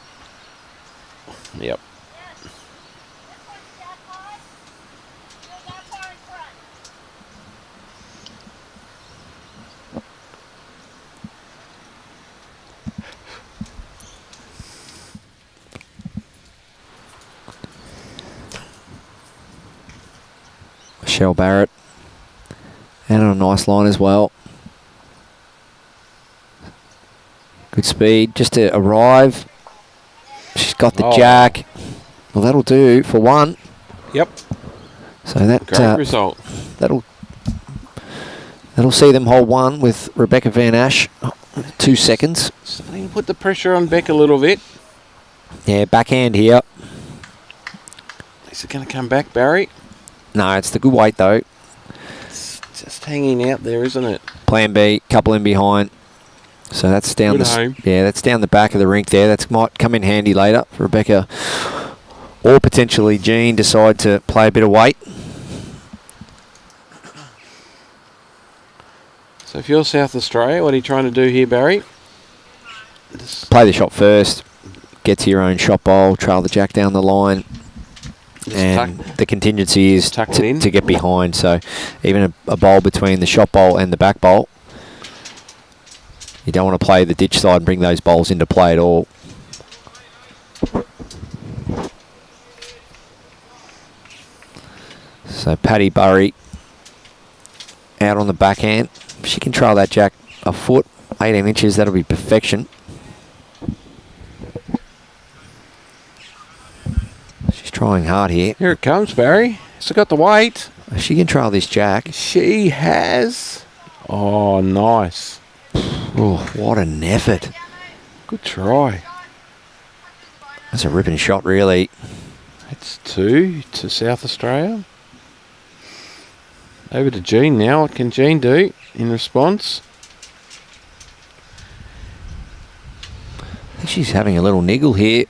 Michelle Barrett. And on a nice line as well. Good speed just to arrive. She's got the jack. Well, that'll do for 1. Yep. So that great result. That'll see them hold 1 with Rebecca Van Asch. 2 seconds. Starting to put the pressure on Beck a little bit. Yeah, backhand here. Is it going to come back, Barry? No, it's the good weight though. It's just hanging out there, isn't it? Plan B, couple in behind. So that's down Good home. that's down the back of the rink there. That might come in handy later for Rebecca, or potentially Jean decide to play a bit of weight. So if you're South Australia, what are you trying to do here, Barry? Just Play the shot first. Get to your own shot bowl. Trail the jack down the line. And the contingency is tuck it in. to get behind. So even a bowl between the shot bowl and the back bowl. You don't want to play the ditch side and bring those bowls into play at all. So Pattey Burry out on the backhand. She can trail that jack a foot, 18 inches. That'll be perfection. She's trying hard here. Here it comes, Barry. Still got the weight. She can trail this jack. She has. Oh, nice. Oh, what an effort. Good try. That's a ripping shot, really. It's 2 to South Australia. Over to Jean now. What can Jean do in response? I think she's having a little niggle here.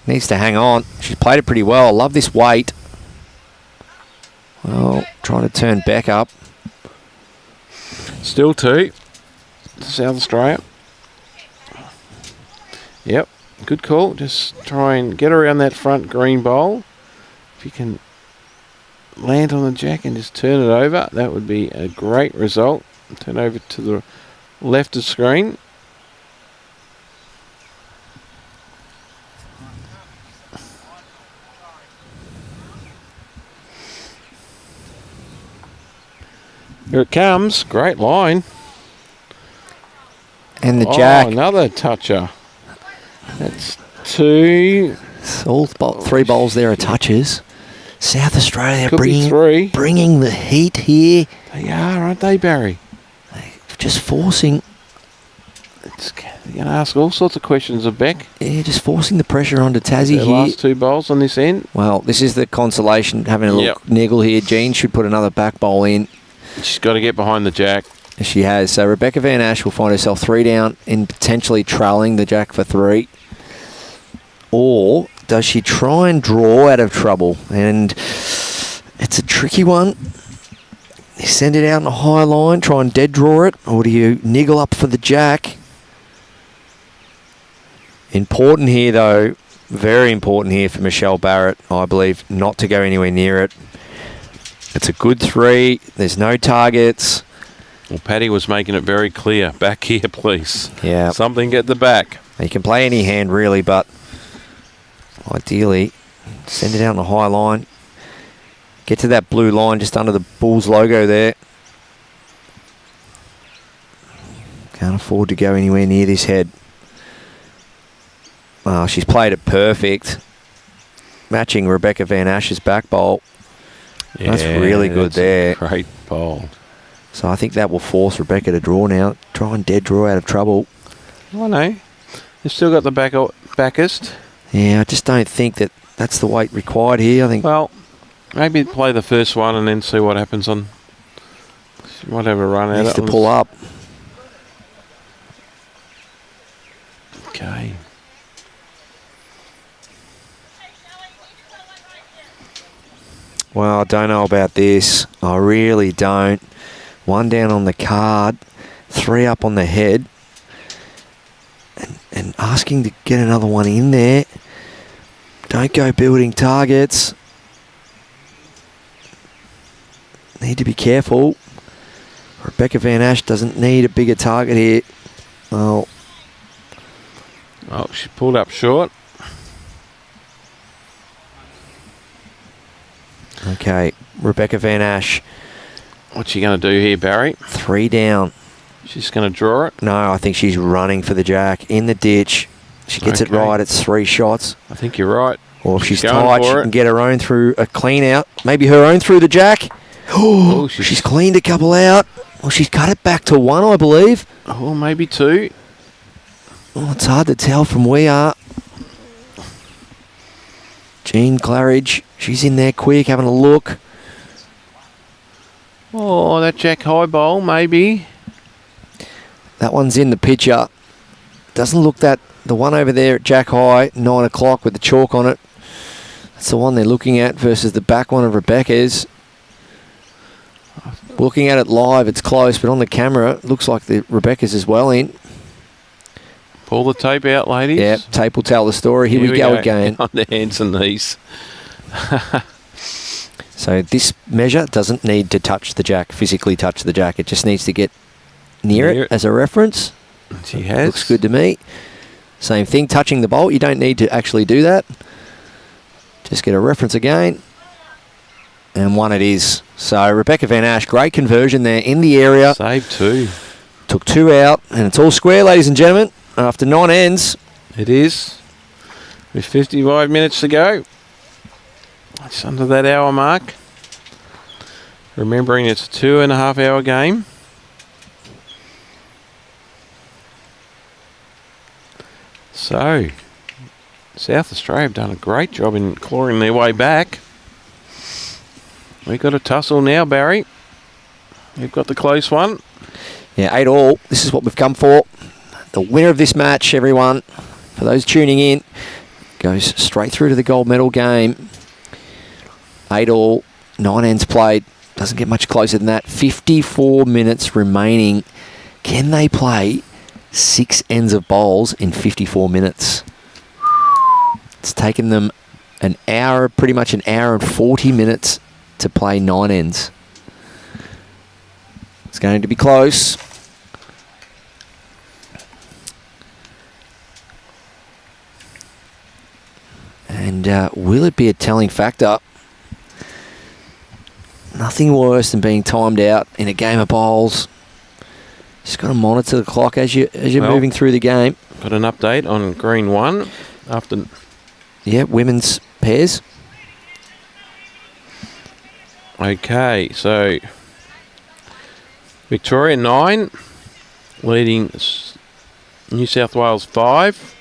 Needs to hang on. She's played it pretty well. I love this weight. Well, trying to turn back up. Still 2 to South Australia. Yep, good call. Just try and get around that front green bowl. If you can land on the jack and just turn it over, that would be a great result. Turn over to the left of screen. Here it comes. Great line. And the jack. Another toucher. That's 2. All 3 bowls there are touches. South Australia Could be 3. bringing the heat here. They are, aren't they, Barry? Just forcing. You're going to ask all sorts of questions of Beck. Yeah, just forcing the pressure onto Tassie The here. last 2 bowls on this end. Well, this is the consolation. Having a little niggle here. Jean should put another back bowl in. She's got to get behind the jack. She has. So Rebecca Van Asch will find herself 3 down and potentially trailing the jack for 3. Or does she try and draw out of trouble? And it's a tricky one. You send it out on a high line, try and dead draw it, or do you niggle up for the jack? Important here, though, very important here for Michelle Barrett, I believe, not to go anywhere near it. It's a good 3. There's no targets. Well, Pattey was making it very clear. Back here, please. Yeah. Something at the back. You can play any hand, really, but ideally, send it out on a high line. Get to that blue line just under the Bulls logo there. Can't afford to go anywhere near this head. Well, she's played it perfect. Matching Rebecca Van Asch's back bowl. Yeah, that's really good there. Great bowl. So I think that will force Rebecca to draw now. Try and dead draw out of trouble. I know. They've still got the backist. Yeah, I just don't think that that's the weight required here. I think. Well, maybe play the first one and then see what happens on. She might have a run out. Needs to pull up. Okay. Well, I don't know about this. I really don't. 1 down on the card, 3 up on the head, and asking to get another one in there. Don't go building targets. Need to be careful. Rebecca Van Asch doesn't need a bigger target here. Oh, she pulled up short. Okay, Rebecca Van Asch. What's she going to do here, Barry? 3 down. She's going to draw it? No, I think she's running for the jack in the ditch. She gets it right. It's 3 shots. I think you're right. Or if she's tight, she can get her own through a clean out. Maybe her own through the jack. Oh, she's cleaned a couple out. Well, she's cut it back to 1, I believe. Oh, maybe 2. Oh, it's hard to tell from where we are. Jean Claridge, she's in there quick, having a look. Oh, that Jack High bowl, maybe. That one's in the picture. Doesn't look that... The one over there at Jack High, 9 o'clock with the chalk on it. That's the one they're looking at versus the back one of Rebecca's. Looking at it live, it's close, but on the camera, it looks like the Rebecca's is well in. Pull the tape out, ladies. Yeah, tape will tell the story. Here we go again. On the hands and knees. So this measure doesn't need to touch the jack, physically touch the jack. It just needs to get near it as a reference. She has. Looks good to me. Same thing, touching the bolt. You don't need to actually do that. Just get a reference again. And one it is. So Rebecca Van Asch, great conversion there in the area. Save 2. Took 2 out, and it's all square, ladies and gentlemen, after 9 ends. It is. With 55 minutes to go. It's under that hour mark. Remembering it's a 2.5 hour game. So, South Australia have done a great job in clawing their way back. We've got a tussle now, Barry. We've got the close one. Yeah, 8-all. This is what we've come for. The winner of this match, everyone, for those tuning in, goes straight through to the gold medal game. 8-all, 9 ends played. Doesn't get much closer than that. 54 minutes remaining. Can they play 6 ends of bowls in 54 minutes? It's taken them an hour, pretty much an hour and 40 minutes to play 9 ends. It's going to be close. And will it be a telling factor? Nothing worse than being timed out in a game of bowls. Just got to monitor the clock as you're moving through the game. Got an update on green 1 after. Yeah, women's pairs. Okay, so Victoria 9, leading New South Wales 5.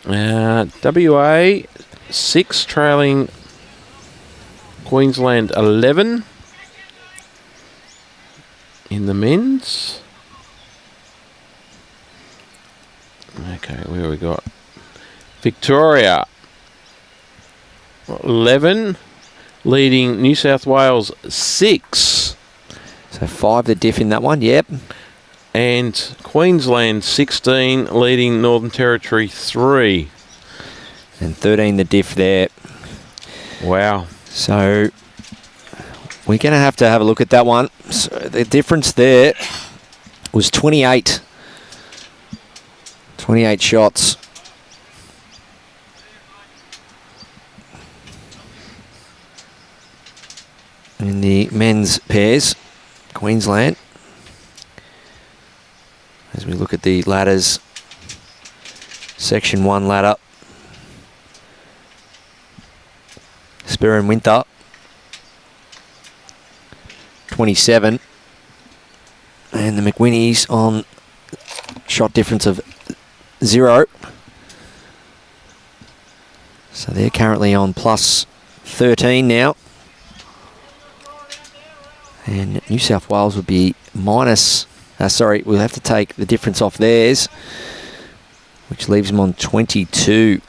WA 6, trailing Queensland 11 in the men's. Okay, where have we got? Victoria 11, leading New South Wales 6. So 5 the diff in that one, yep. And Queensland 16, leading Northern Territory 3. And 13 the diff there. Wow. So we're going to have a look at that one. So the difference there was 28. 28 shots. In the men's pairs, Queensland. As we look at the ladders, Section 1 ladder. Spur and Winter, 27. And the McWhinnies on shot difference of 0. So they're currently on plus 13 now. And New South Wales would be minus... we'll have to take the difference off theirs, which leaves them on 22.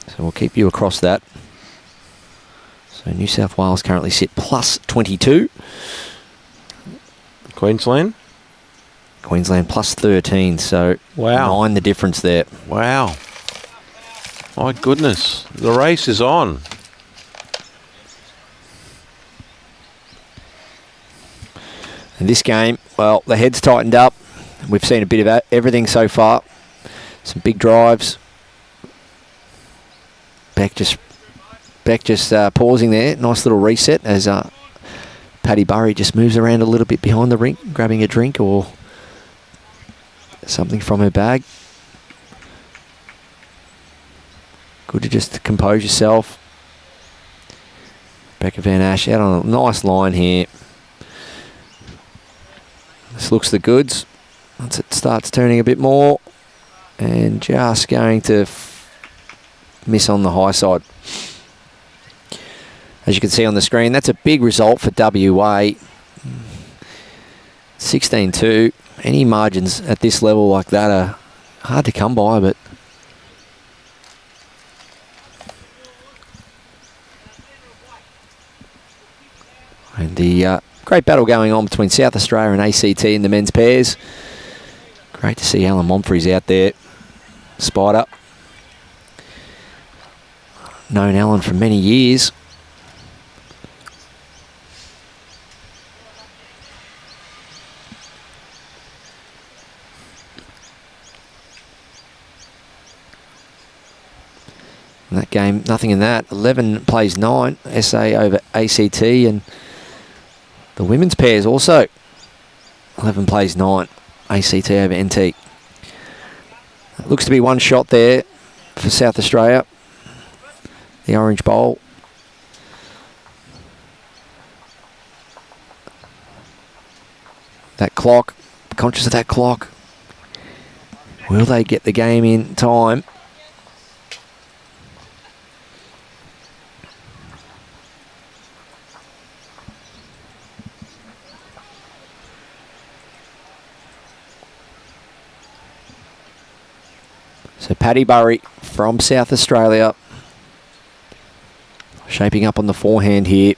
So we'll keep you across that. So New South Wales currently sit plus 22. Queensland? Queensland plus 13, so wow. 9 the difference there. Wow. My goodness, the race is on. In this game, well, the head's tightened up. We've seen a bit of everything so far. Some big drives. Beck just pausing there. Nice little reset as Pattey Burry just moves around a little bit behind the rink, grabbing a drink or something from her bag. Good to just compose yourself. Rebecca Van Asch out on a nice line here. This looks the goods. Once it starts turning a bit more, and just going to miss on the high side. As you can see on the screen, that's a big result for WA. 16-2. Any margins at this level like that are hard to come by, but and the great battle going on between South Australia and ACT in the men's pairs. Great to see Alan Momfrey's out there. Spider. Known Alan for many years. In that game, nothing in that. 11 plays 9. SA over ACT, and the women's pairs also. 11 plays 9. ACT over NT. It looks to be one shot there for South Australia. The Orange Bowl. That clock. Conscious of that clock. Will they get the game in time? So Pattey Burry from South Australia, shaping up on the forehand here.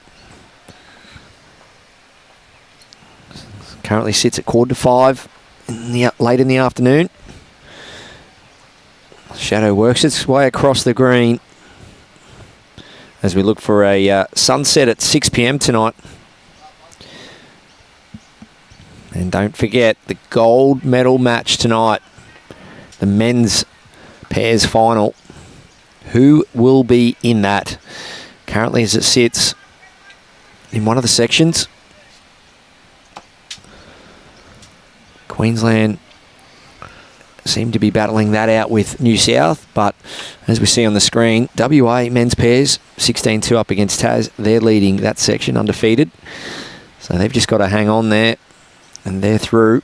Currently sits at 4:45 late in the afternoon. Shadow works its way across the green as we look for a sunset at 6 p.m. tonight. And don't forget the gold medal match tonight, the men's pairs final. Who will be in that? Currently, as it sits in one of the sections, Queensland seem to be battling that out with New South, but as we see on the screen, WA men's pairs 16-2 up against TAS. They're leading that section undefeated, so they've just got to hang on there, and they're through.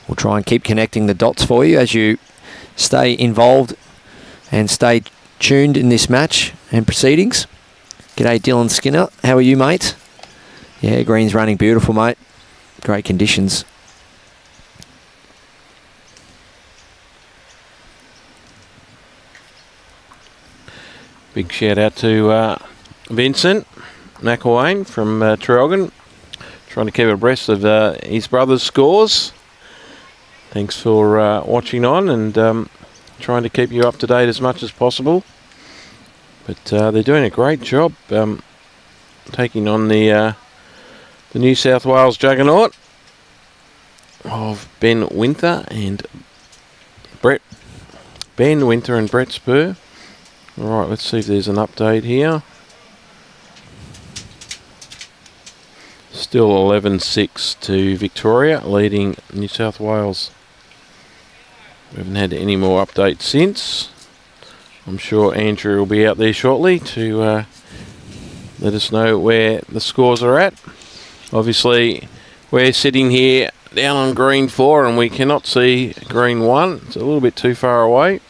We'll try and keep connecting the dots for you as you stay involved and stay tuned in this match and proceedings. G'day Dylan Skinner, how are you, mate? Yeah, green's running beautiful, mate. Great conditions. Big shout out to Vincent McElwain from Traralgon, trying to keep abreast of his brother's scores. Thanks for watching on and trying to keep you up to date as much as possible. But they're doing a great job taking on the New South Wales juggernaut of Ben Winter and Brett. Ben Winter and Brett Spur. All right, let's see if there's an update here. Still 11-6 to Victoria, leading New South Wales. We haven't had any more updates since. I'm sure Andrew will be out there shortly to let us know where the scores are at. Obviously, we're sitting here down on green 4 and we cannot see green 1. It's a little bit too far away.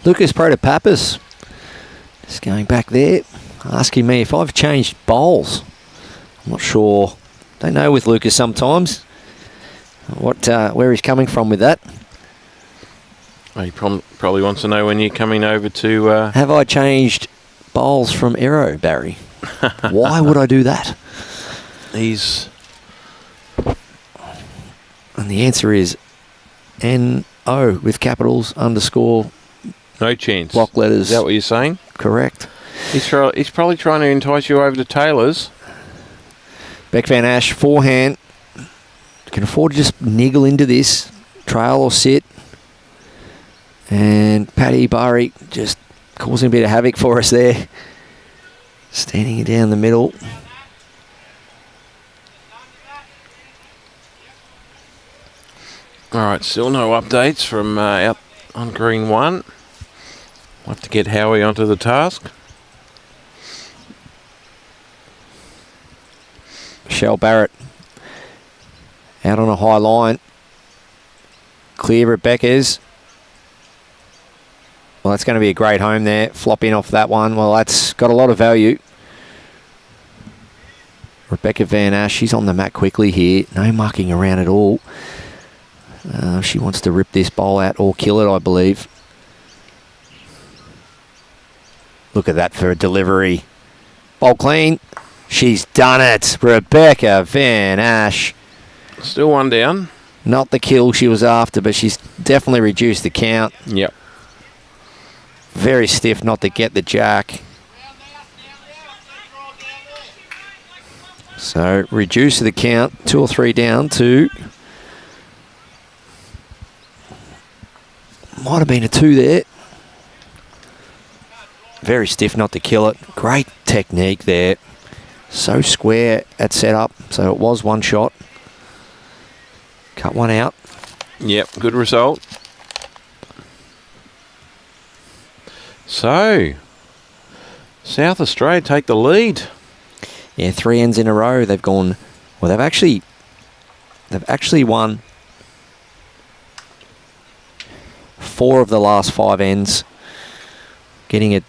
Lucas Protopapas, just going back there, asking me if I've changed bowls. I'm not sure. Don't know with Lucas sometimes where he's coming from with that. He probably wants to know when you're coming over to... Have I changed bowls from Aero, Barry? Why would I do that? He's... And the answer is NO with capitals, underscore, no chance. block letters. Is that what you're saying? Correct. He's probably trying to entice you over to Taylor's. Beck Van Asch, forehand. Can afford to just niggle into this. Trail or sit. And Pattey Burry just causing a bit of havoc for us there. Standing it down the middle. All right, still no updates from out on green 1. We'll have to get Howie onto the task. Michelle Barrett out on a high line. Clear Rebecca's. Well, that's going to be a great home there. Flop in off that one. Well, that's got a lot of value. Rebecca Van Asch, she's on the mat quickly here. No mucking around at all. She wants to rip this bowl out or kill it, I believe. Look at that for a delivery. Bowl clean. She's done it. Rebecca Van Asch. Still one down. Not the kill she was after, but she's definitely reduced the count. Yep. Very stiff not to get the jack. So reduce the count, 2 or 3 down to, might have been a 2 there. Very stiff not to kill it. Great technique there. So square at setup. So it was one shot. Cut one out. Yep, good result. So, South Australia take the lead. Yeah, 3 ends in a row. They've gone. Well, they've actually won 4 of the last 5 ends, getting a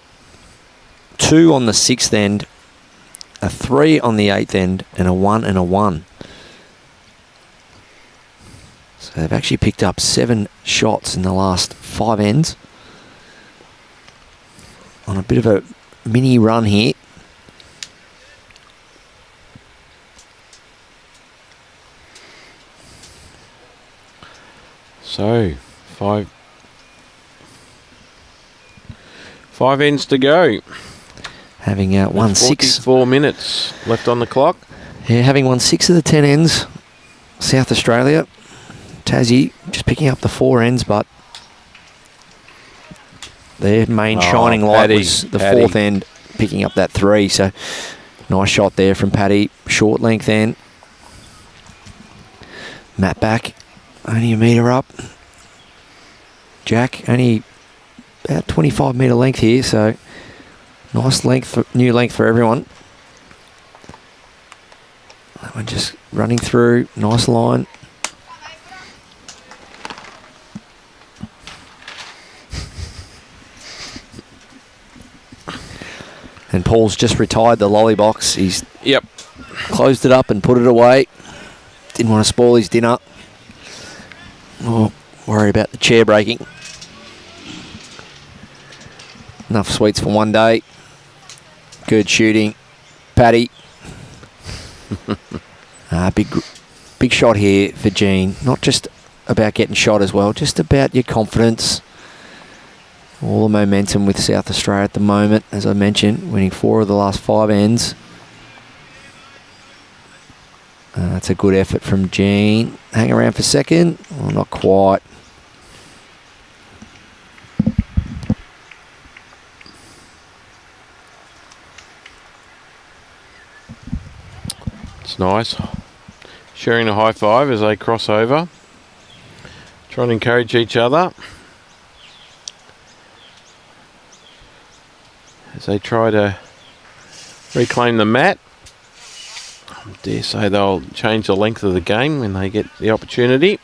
2 on the 6th end, a 3 on the 8th end, and a 1 and a 1. So they've actually picked up 7 shots in the last 5 ends. On a bit of a mini run here. So, 5 ends to go. Having won 6. 4 minutes left on the clock. Yeah, having won 6 of the 10 ends. South Australia. Tassie just picking up the 4 ends, but their main shining light was the 4th end, picking up that 3. So nice shot there from Pattey. Short length end. Matt back. Only a metre up. Jack only about 25 metre length here. So nice length, new length for everyone. That one just running through. Nice line. And Paul's just retired the lolly box. He's closed it up and put it away. Didn't want to spoil his dinner. Or worry about the chair breaking. Enough sweets for one day. Good shooting. Pattey. Big shot here for Jean. Not just about getting shot as well, just about your confidence. All the momentum with South Australia at the moment, as I mentioned, winning 4 of the last 5 ends. That's a good effort from Jean. Hang around for second. Well, not quite. It's nice. Sharing a high five as they cross over. Trying to encourage each other as they try to reclaim the mat. I dare say they'll change the length of the game when they get the opportunity.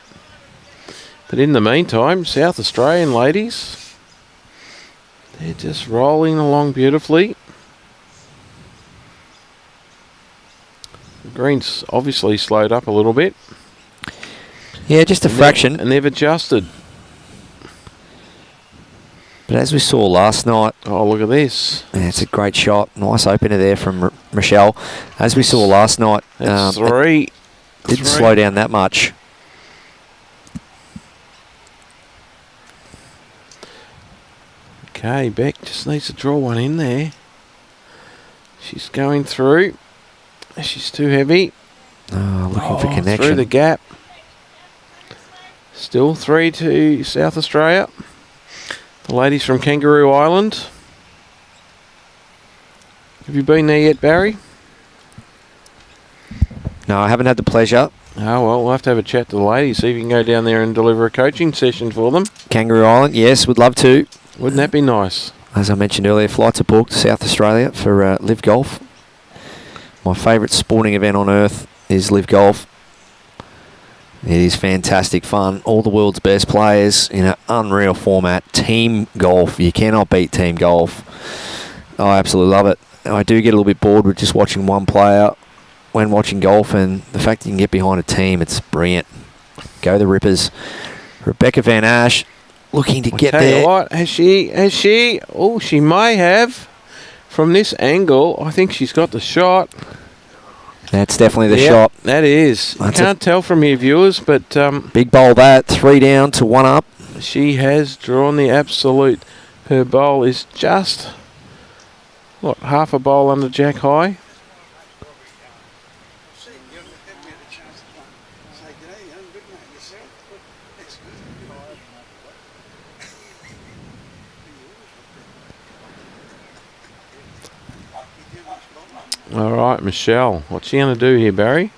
But in the meantime, South Australian ladies, they're just rolling along beautifully. The green's obviously slowed up a little bit. Yeah, just a fraction. And they've adjusted. But as we saw last night... Oh, look at this. Yeah, it's a great shot. Nice opener there from Michelle. As we saw last night... That's 3. It didn't slow down that much. Okay, Beck just needs to draw one in there. She's going through. She's too heavy. Oh, looking for connection. Through the gap. Still 3 to South Australia. The ladies from Kangaroo Island. Have you been there yet, Barry? No, I haven't had the pleasure. Oh, well, we'll have to have a chat to the ladies, see if you can go down there and deliver a coaching session for them. Kangaroo Island, yes, would love to. Wouldn't that be nice? As I mentioned earlier, flights are booked to South Australia for Live Golf. My favourite sporting event on earth is Live Golf. It is fantastic fun. All the world's best players in an unreal format. Team golf. You cannot beat team golf. I absolutely love it. I do get a little bit bored with just watching one player when watching golf, and the fact that you can get behind a team, it's brilliant. Go the Rippers. Rebecca Van Asch looking to get Tell there. you what, has she? Oh, she may have. From this angle, I think she's got the shot. That's definitely the Yep, shot. That is. That's Can't tell from your viewers, but Big bowl that. 3 down to 1 up. she has drawn the absolute. Her bowl is just, half a bowl under jack high? All right, Michelle. What's she going to do here, Barry?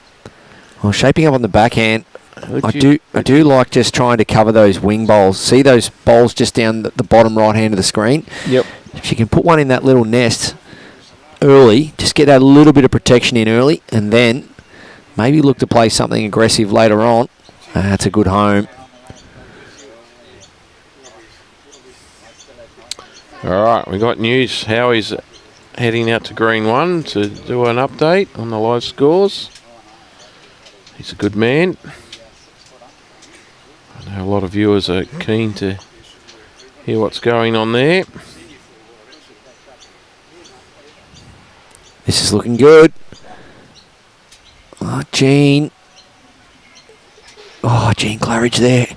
Well, shaping up on the backhand. I do like just trying to cover those wing bowls. See those bowls just down the bottom right hand of the screen? Yep. If she can put one in that little nest early, just get that little bit of protection in early, and then maybe look to play something aggressive later on. That's a good home. All right, we got news. Howie's heading out to green 1 to do an update on the live scores. He's a good man. I know a lot of viewers are keen to hear what's going on there. This is looking good. Oh, Jean. Oh, Jean Claridge there.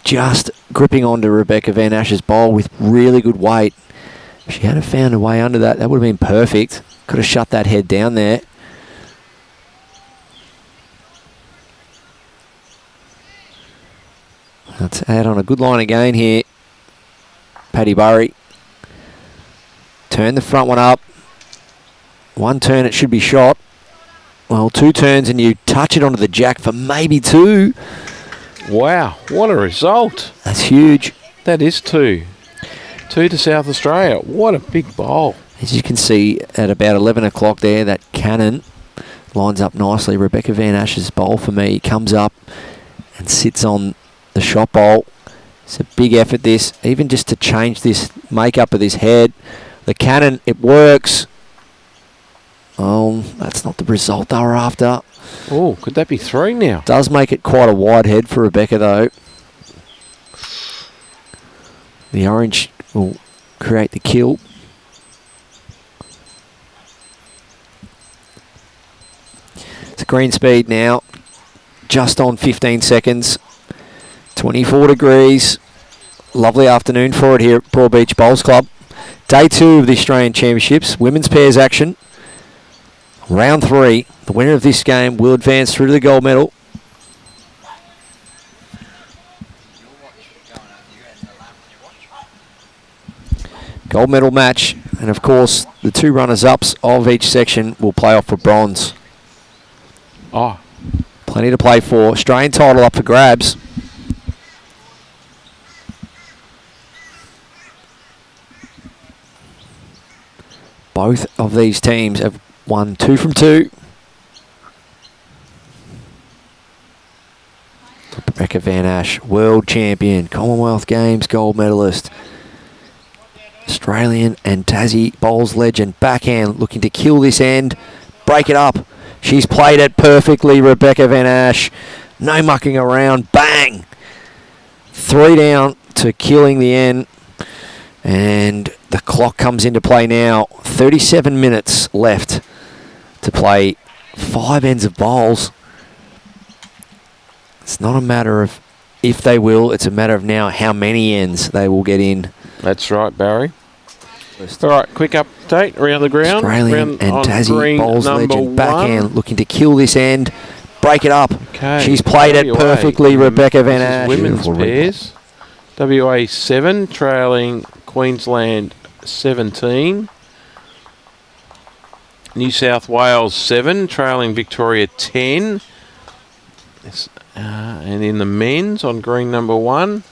Just gripping onto Rebecca Van Asch's bowl with really good weight. If she had have found a way under that, that would have been perfect. Could have shut that head down there. Let's add on a good line again here. Pattey Burry. Turn the front one up. 1 turn, it should be shot. Well, 2 turns and you touch it onto the jack for maybe 2. Wow, what a result. That's huge. That is 2. 2 to South Australia. What a big bowl. As you can see at about 11 o'clock there, that cannon lines up nicely. Rebecca Van Asch's bowl for me comes up and sits on the shot bowl. It's a big effort this, even just to change this makeup of this head. The cannon, it works. Oh, that's not the result they were after. Oh, could that be 3 now? Does make it quite a wide head for Rebecca though. The orange will create the kill. It's a green speed now, just on 15 seconds. 24 degrees. Lovely afternoon for it here at Broadbeach Bowls Club. Day 2 of the Australian Championships, women's pairs action. Round 3. The winner of this game will advance through to the gold medal. Gold medal match, and of course the 2 runners-ups of each section will play off for bronze. Oh, Plenty to play for. Australian title up for grabs. Both of these teams have won 2 from 2. Rebecca Van Asch, world champion, Commonwealth Games gold medalist. Australian and Tassie bowls legend. Backhand looking to kill this end. Break it up. She's played it perfectly, Rebecca Van Asch. No mucking around. Bang! 3 down to killing the end. And the clock comes into play now. 37 minutes left to play 5 ends of bowls. It's not a matter of if they will, it's a matter of now how many ends they will get in. that's right, Barry. All right, quick update around the ground. Australian and Tassie bowls legend. Backhand looking to kill this end. Break it up. Okay. She's played it WA. perfectly, Rebecca Van This is Asch. women's Beautiful pairs. WA 7 trailing Queensland 17. New South Wales 7 trailing Victoria 10. And in the men's on green number 1,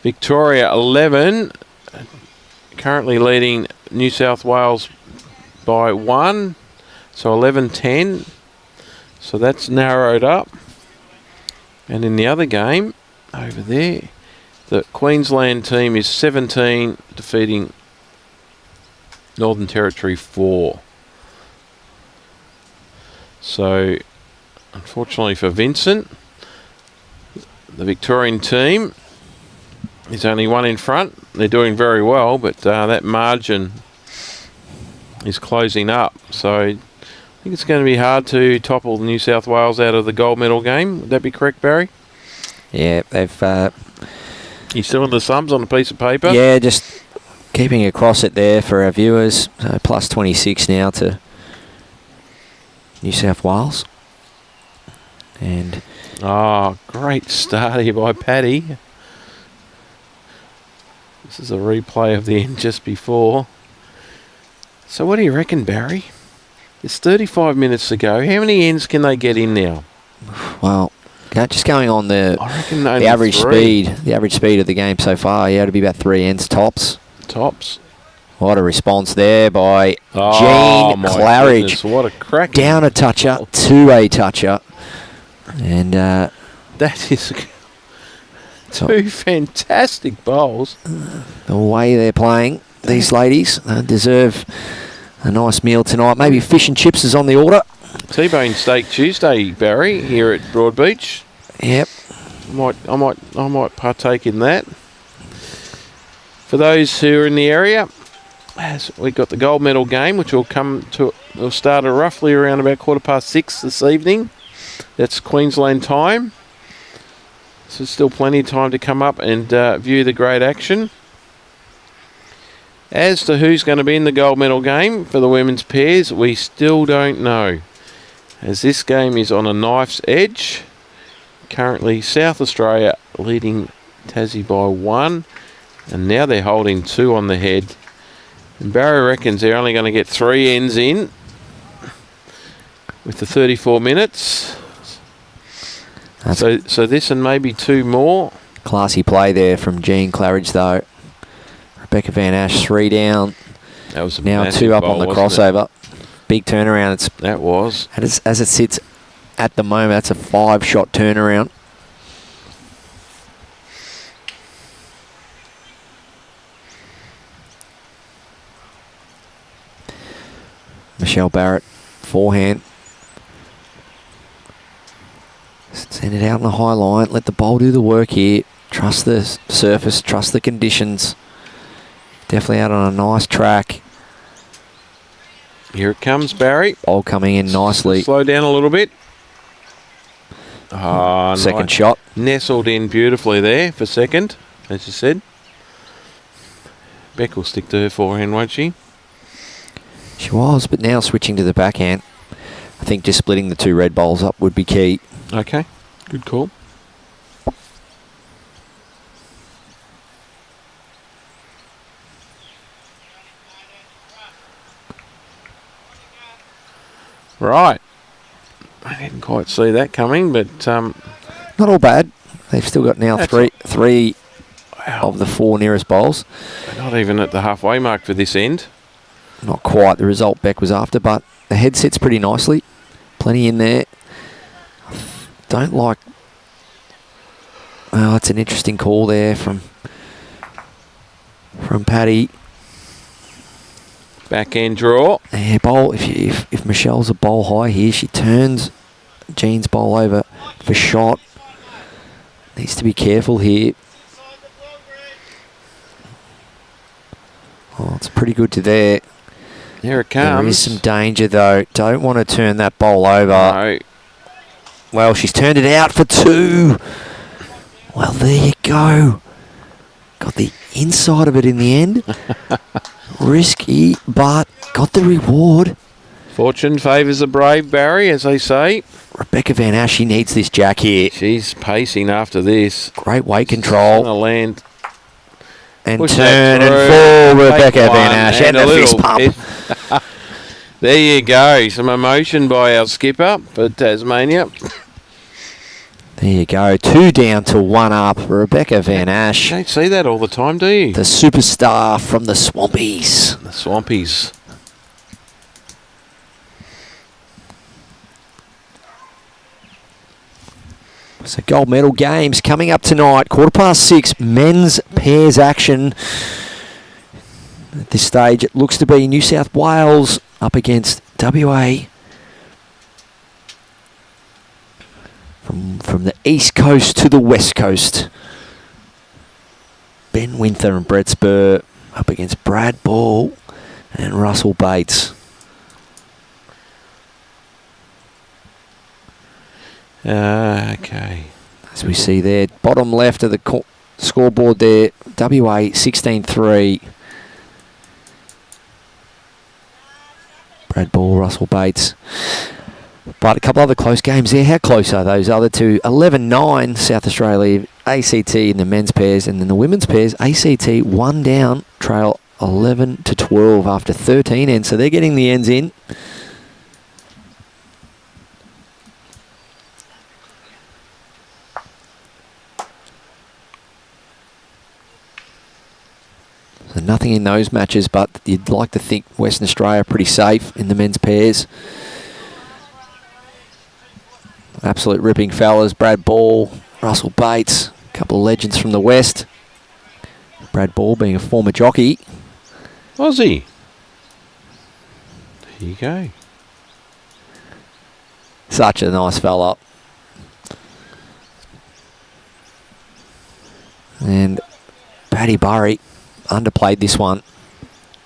Victoria 11 currently leading New South Wales by 1, so 11-10. So that's narrowed up. And in the other game, over there, the Queensland team is 17, defeating Northern Territory 4. So, unfortunately for Vincent, the Victorian team is only one in front. They're doing very well, but that margin is closing up. So, I think it's going to be hard to topple New South Wales out of the gold medal game. Would that be correct, Barry? Yeah, they've... You still in the sums on a piece of paper? Yeah, just keeping across it there for our viewers. So plus 26 now to New South Wales. And great start here by Pattey. This is a replay of the end just before. So what do you reckon, Barry? It's 35 minutes to go. How many ends can they get in now? well, just going on the I reckon only average 3. the average speed of the game so far, yeah, it'll be about 3 ends tops. Tops. What a response there by Oh, Jean my Claridge. goodness, what a crack. Down a toucher, to a toucher. And That is two fantastic bowls. the way they're playing, these ladies deserve a nice meal tonight. Maybe fish and chips is on the order. T-bone steak Tuesday, Barry, here at Broadbeach. Yep. I might partake in that. For those who are in the area, we've got the gold medal game, which will start at roughly around about 6:15 this evening. That's Queensland time. So still plenty of time to come up and view the great action. As to who's going to be in the gold medal game for the women's pairs, we still don't know, as this game is on a knife's edge. Currently South Australia leading Tassie by 1, and now they're holding 2 on the head. And Barry reckons they're only going to get 3 ends in with the 34 minutes. So this and maybe 2 more. Classy play there from Jean Claridge, though. Rebecca Van Asch 3 down. That was a now massive 2 up bowl, on the wasn't crossover. Big turnaround. That was. As it sits at the moment, that's a 5-shot turnaround. Michelle Barrett, forehand. Send it out on the high line. Let the bowl do the work here. Trust the surface. Trust the conditions. Definitely out on a nice track. Here it comes, Barry. Bowl coming in nicely. Slow down a little bit. Second nice. shot. Nestled in beautifully there for second, as you said. Beck will stick to her forehand, won't she? She was, but now switching to the backhand. I think just splitting the 2 red bowls up would be key. Okay, good call. Right. I didn't quite see that coming, but Not all bad. They've still got now three of the 4 nearest bowls. not even at the halfway mark for this end. Not quite the result Beck was after, but the head sits pretty nicely. Plenty in there. Don't like... Oh, it's an interesting call there from Pattey. Backhand draw. Yeah, bowl. If Michelle's a bowl high here, she turns Jean's bowl over for shot. Needs to be careful here. Oh, it's pretty good to there. Here it comes. There is some danger though. Don't want to turn that bowl over. No. Well, she's turned it out for 2. Well, there you go. Got the inside of it in the end. Risky, but got the reward. Fortune favours the brave, Barry, as they say. Rebecca Van Asch, she needs this jack here. She's pacing after this. Great weight Gonna control. land. And Push turn that and through. fall, Rebecca Take Van one Asch. and And a the fist little pump. There you go. Some emotion by our skipper for Tasmania. There you go. 2 down to 1 up. Rebecca Van You Asch, don't see that all the time, do you? the superstar from the Swampies. The Swampies. So gold medal games coming up tonight, 6:15, men's pairs action. At this stage, it looks to be New South Wales up against WA. From the east coast to the west coast. Ben Winther and Brett Spur up against Brad Ball and Russell Bates. Okay. As we see there, bottom left of the scoreboard there, WA 16-3. Brad Ball, Russell Bates. But a couple other close games there. How close are those other two? 11-9 South Australia, ACT in the men's pairs, and then the women's pairs, ACT 1 down, trail 11-12 after 13 ends. So they're getting the ends in. So nothing in those matches, but you'd like to think Western Australia are pretty safe in the men's pairs. Absolute ripping fellas. Brad Ball, Russell Bates, a couple of legends from the West. Brad Ball being a former jockey. Was he? There you go. Such a nice fella. And Paddy Burry underplayed this one.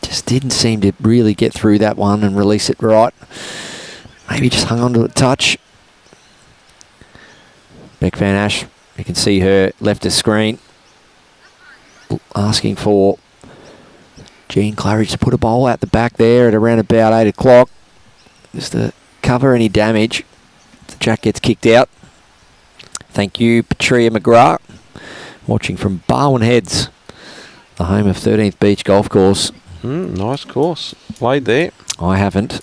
Just didn't seem to really get through that one and release it right. Maybe just hung on to a touch. Beck Van Asch, you can see her left the screen asking for Jean Claridge to put a bowl out the back there at around about 8 o'clock just to cover any damage. The jack gets kicked out. Thank you, Patria McGrath, watching from Barwon Heads, the home of 13th Beach Golf Course. Nice course. Played there. I haven't.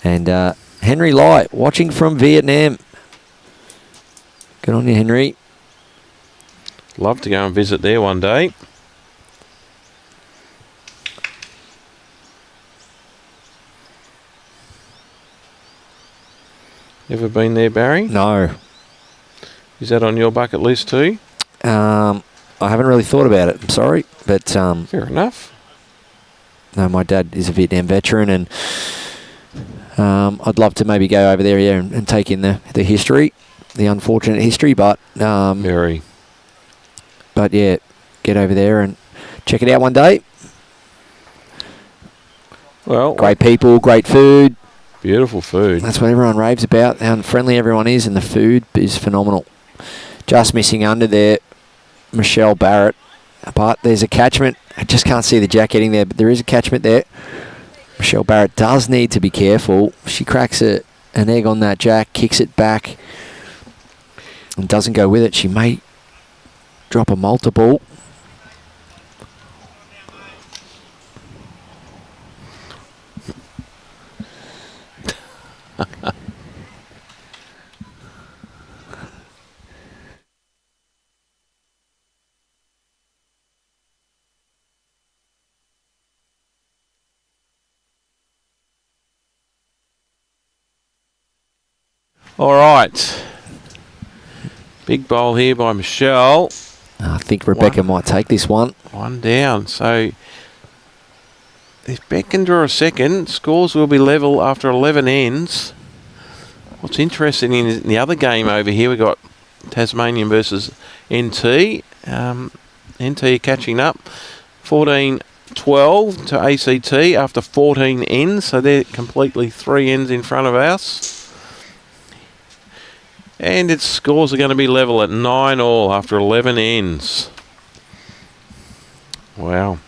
And Henry Lai, watching from Vietnam. Good on you, Henry. Love to go and visit there one day. Ever been there, Barry? No. Is that on your bucket list too? I haven't really thought about it, I'm sorry. But Fair enough. no, my dad is a Vietnam veteran, and I'd love to maybe go over there and take in the history, the unfortunate history, but Very. But yeah, get over there and check it out one day. Well, Great people, great food. beautiful food. That's what everyone raves about, how friendly everyone is, and the food is phenomenal. Just missing under there, Michelle Barrett. But there's a catchment. I just can't see the jack getting there, but there is a catchment there. Michelle Barrett does need to be careful. She cracks an egg on that jack, kicks it back, and doesn't go with it. She may drop a multiple. All right. Big bowl here by Michelle. I think Rebecca might take this one. One down. So if Beck can draw a second, scores will be level after 11 ends. What's interesting in the other game over here, we've got Tasmanian versus NT. NT catching up. 14-12 to ACT after 14 ends. So they're completely 3 ends in front of us. And its scores are going to be level at 9-all after 11 ends. Wow.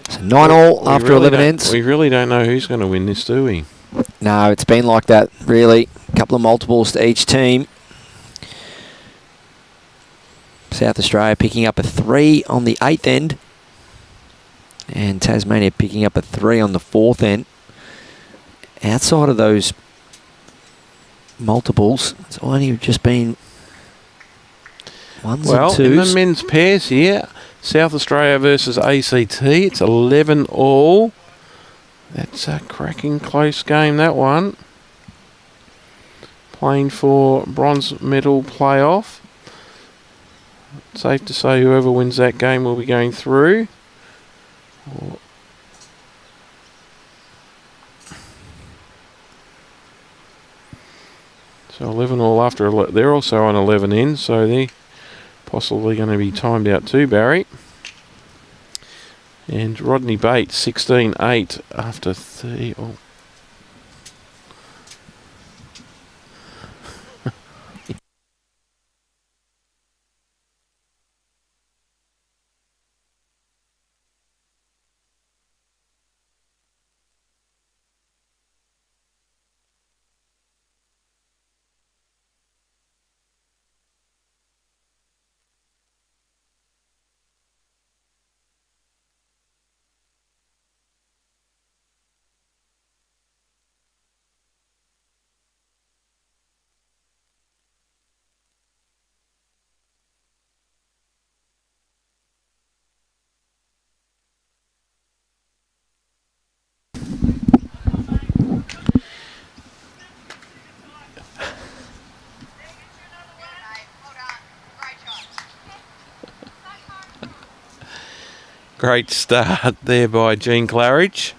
So 9-all after 11 ends. We really don't know who's going to win this, do we? No, it's been like that, really. A couple of multiples to each team. South Australia picking up a 3 on the 8th end. And Tasmania picking up a 3 on the 4th end. Outside of those multiples, it's only just been ones and twos. In the men's pairs here, South Australia versus ACT. It's 11 all. That's a cracking close game, that one. Playing for bronze medal playoff. Safe to say whoever wins that game will be going through. So 11 all after. They're also on 11 in, so they're possibly going to be timed out too, Barry. And Rodney Bates, 16-8 after 3. Oh. Great start there by Jean Claridge.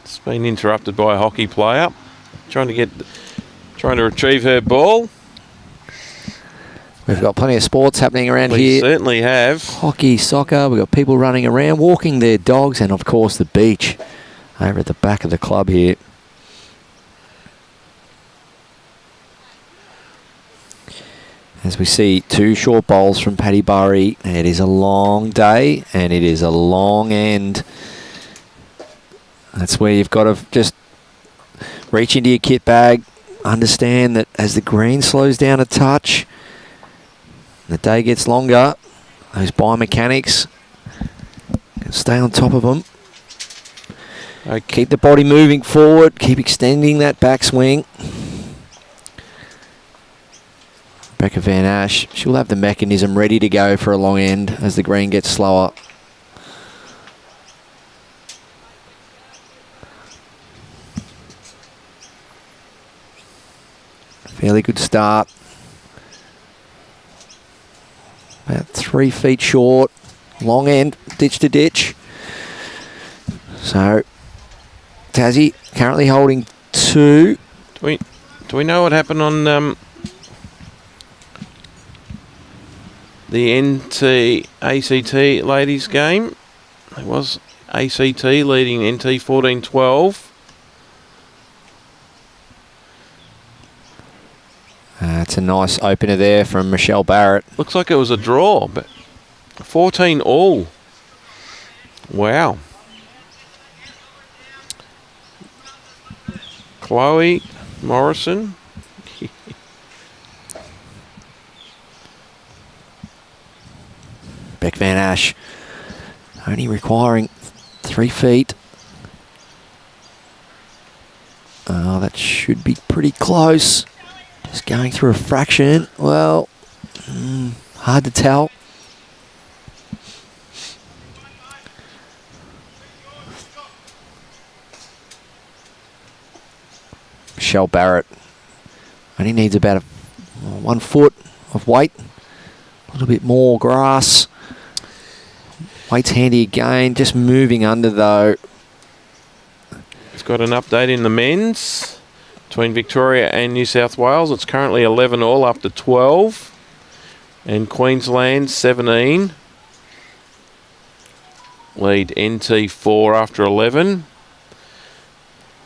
It's been interrupted by a hockey player trying to retrieve her ball. We've got plenty of sports happening around We here. certainly have. Hockey, soccer, we've got people running around, walking their dogs, and of course the beach over at the back of the club here. As we see 2 short bowls from Pattey Burry. It is a long day and it is a long end. That's where you've got to just reach into your kit bag, understand that as the green slows down a touch, the day gets longer, those biomechanics, stay on top of them. Keep the body moving forward, keep extending that backswing. Rebecca Van Asch, she'll have the mechanism ready to go for a long end as the green gets slower. Fairly good start. About 3 feet short. Long end, ditch to ditch. So, Tassie currently holding 2. Do we know what happened on the NT ACT ladies game? It was ACT leading NT 14-12. It's a nice opener there from Michelle Barrett. Looks like it was a draw, but 14 all. Wow. Chloe Morrison. Beck Van Asch only requiring 3 feet. Oh, that should be pretty close. Just going through a fraction. Well, hard to tell. Michelle Barrett only needs about 1 foot of weight. A little bit more grass. Weight's handy again. Just moving under though. We've got an update in the men's between Victoria and New South Wales. It's currently 11 all after 12. And Queensland 17. Lead NT 4 after 11.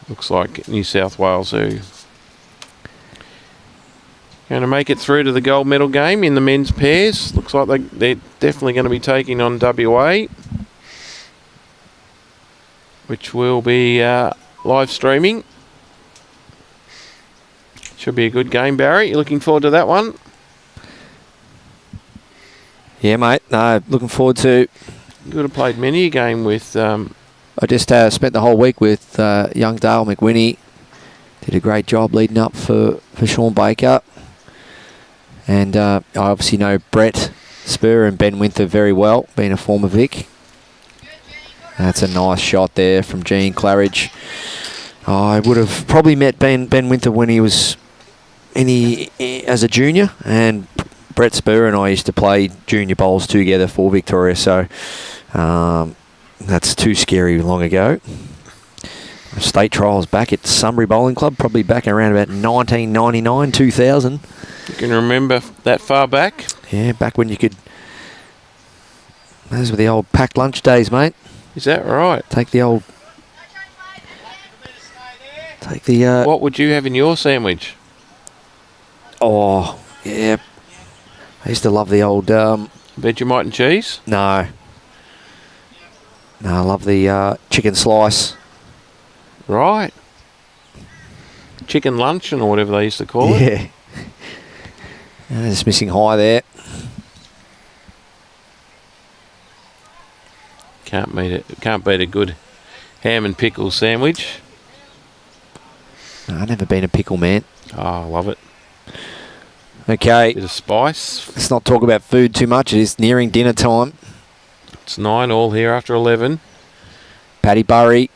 Looks like New South Wales are going to make it through to the gold medal game in the men's pairs. Looks like they're definitely going to be taking on WA, which will be live streaming. Should be a good game, Barry. You looking forward to that one? Yeah, mate. No, looking forward to. You would have played many a game with. I just spent the whole week with young Dale McWhinney. Did a great job leading up for Sean Baker. And I obviously know Brett Spur and Ben Winther very well, being a former Vic. That's a nice shot there from Gene Claridge. I would have probably met Ben Winther when he was as a junior, and Brett Spur and I used to play junior bowls together for Victoria, so that's too scary long ago. State trials back at Sunbury Bowling Club, probably back around about 1999, 2000. You can remember that far back? Yeah, back when you could... Those were the old packed lunch days, mate. Is that right? Take the... What would you have in your sandwich? Oh, yeah. I used to love the old... Vegemite and cheese? No. No, I love the chicken slice. Right. Chicken luncheon or whatever they used to call it. Yeah. Just missing high there. Can't beat it. Can't beat a good ham and pickle sandwich. No, I've never been a pickle man. Oh, I love it. Okay. Bit of spice. Let's not talk about food too much. It is nearing dinner time. It's 9 all here after 11. Paddy Burry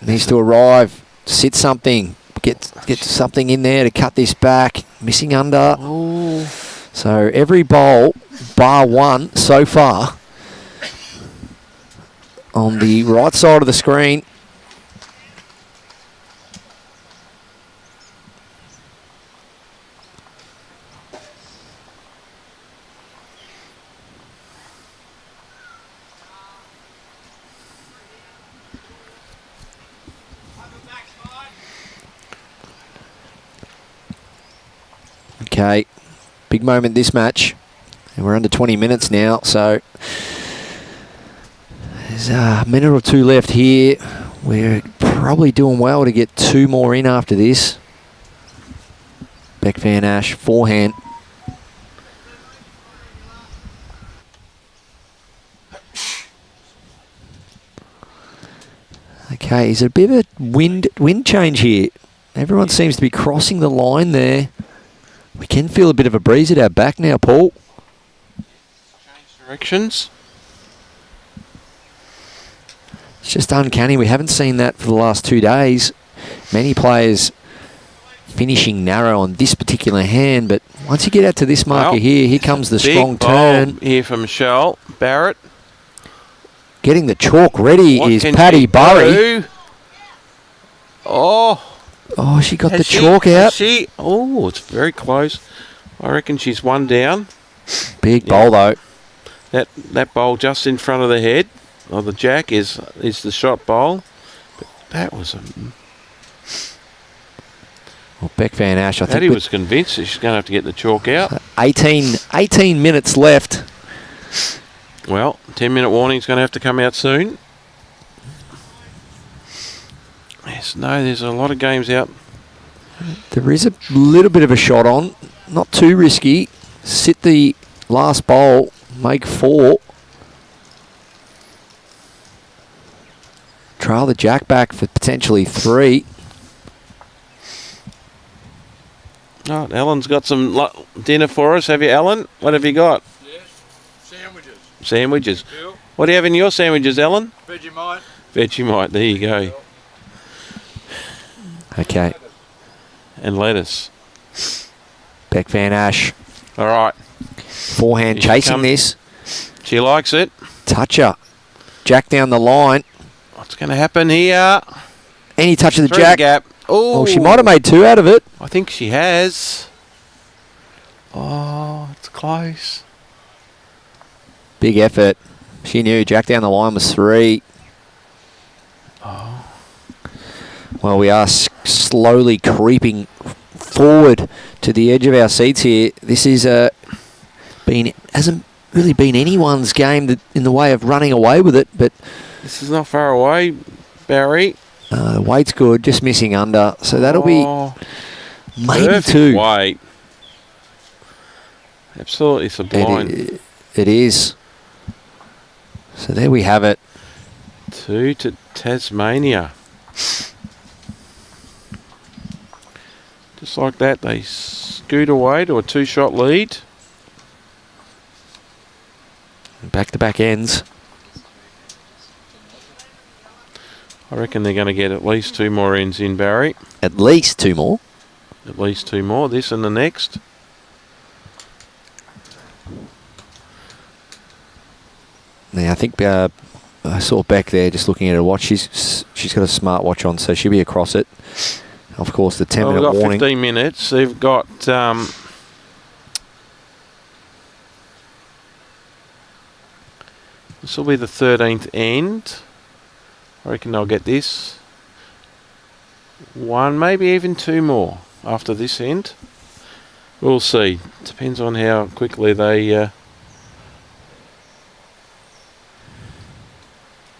needs to arrive. Sit something. Get something in there to cut this back. Missing under. Oh. So every bowl, bar one so far, on the right side of the screen. Okay, big moment this match, and we're under 20 minutes now, so there's a minute or two left here. We're probably doing well to get 2 more in after this. Beck Van Asch, forehand. Okay, is it a bit of a wind change here? Everyone seems to be crossing the line there. We can feel a bit of a breeze at our back now, Paul. Change directions. It's just uncanny. We haven't seen that for the last 2 days. Many players finishing narrow on this particular hand, but once you get out to this marker here comes the strong turn. Here from Michelle Barrett. Getting the chalk ready is Paddy Burry. Oh, she got the chalk out. Oh, it's very close. I reckon she's one down. Big bowl though. That bowl just in front of the head of the jack is the shot bowl. But that was a... Well, Beck Van Asch, I think... Paddy was convinced that she's going to have to get the chalk out. 18 minutes left. Well, 10-minute warning's going to have to come out soon. There's a lot of games out. There is a little bit of a shot on. Not too risky. Sit the last bowl. Make 4. Trail the jack back for potentially 3. Oh, Ellen's got some dinner for us. Have you, Ellen? What have you got? Yes, sandwiches. Sandwiches. Yeah. What do you have in your sandwiches, Ellen? Vegemite. Vegemite. There you go. Okay. And lettuce. Beck Van Asch. All right. Forehand Here she chasing comes. this. She likes it. Toucher. Jack down the line. What's going to happen here? Any touch of the Through jack. gap. Oh, she might have made 2 out of it. I think she has. Oh, it's close. Big effort. She knew Jack down the line was 3. Oh. Well, we are slowly creeping forward to the edge of our seats here. This is hasn't really been anyone's game in the way of running away with it, but This is not far away, Barry. the weight's good, just missing under, so that'll be maybe perfect 2. weight. Absolutely sublime. It is. So there we have it. 2 to Tasmania. Just like that, they scoot away to a 2-shot lead. Back-to-back ends. I reckon they're going to get at least 2 more ends in, Barry. At least 2 more. At least 2 more, this and the next. Now, I think I saw Beck there just looking at her watch. She's got a smart watch on, so she'll be across it. Of course, the 10-minute we've got warning. 15 minutes. They've got... this will be the 13th end. I reckon they'll get this. 1, maybe even 2 more after this end. We'll see. Depends on how quickly they...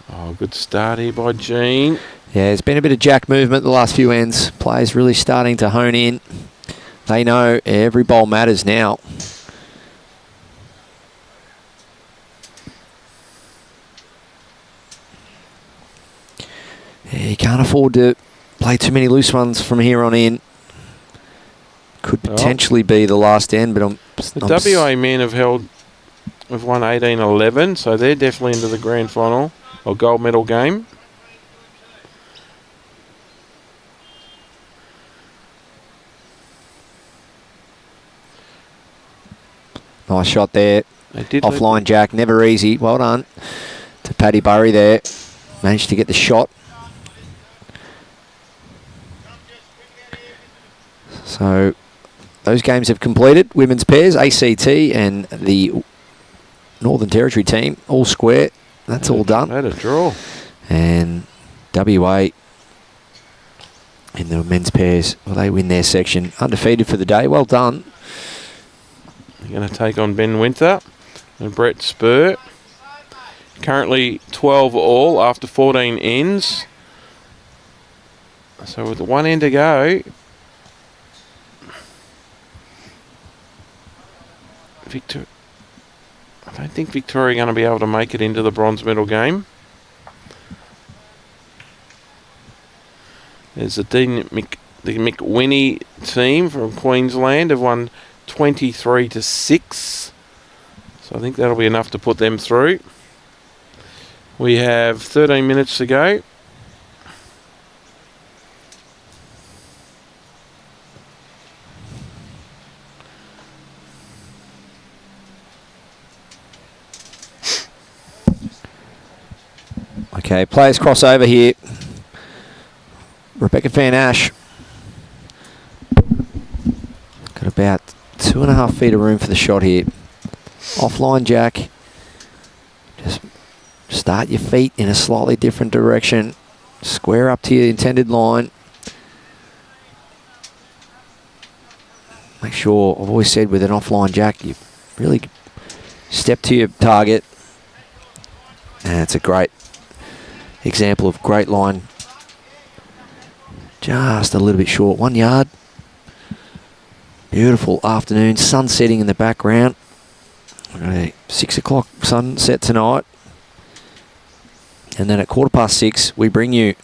Oh, good start here by Jean. Yeah, there's been a bit of jack movement the last few ends. Players really starting to hone in. They know every bowl matters now. Yeah, you can't afford to play too many loose ones from here on in. Could potentially be the last end, but the WA men have won 18-11, so they're definitely into the grand final or gold medal game. Nice shot there. They did Offline jack, never easy. Well done to Pattey Burry there. Managed to get the shot. So those games have completed. Women's pairs, ACT and the Northern Territory team, all square. That's all done. Had a draw. And WA in the men's pairs, well, they win their section. Undefeated for the day. Well done. They're going to take on Ben Winter and Brett Spur. Currently 12 all after 14 ends. So with 1 end to go, I don't think Victoria are going to be able to make it into the bronze medal game. There's the McWhinney team from Queensland have won 23-6. So I think that'll be enough to put them through. We have 13 minutes to go. Okay, players cross over here. Rebecca Van Asch. Got about 2.5 feet of room for the shot here. Offline jack. Just start your feet in a slightly different direction. Square up to your intended line. Make sure, I've always said with an offline jack, you really step to your target. And it's a great example of great line. Just a little bit short, 1 yard. Beautiful afternoon, sun setting in the background. 6 o'clock sunset tonight. And then at 6:15, we bring you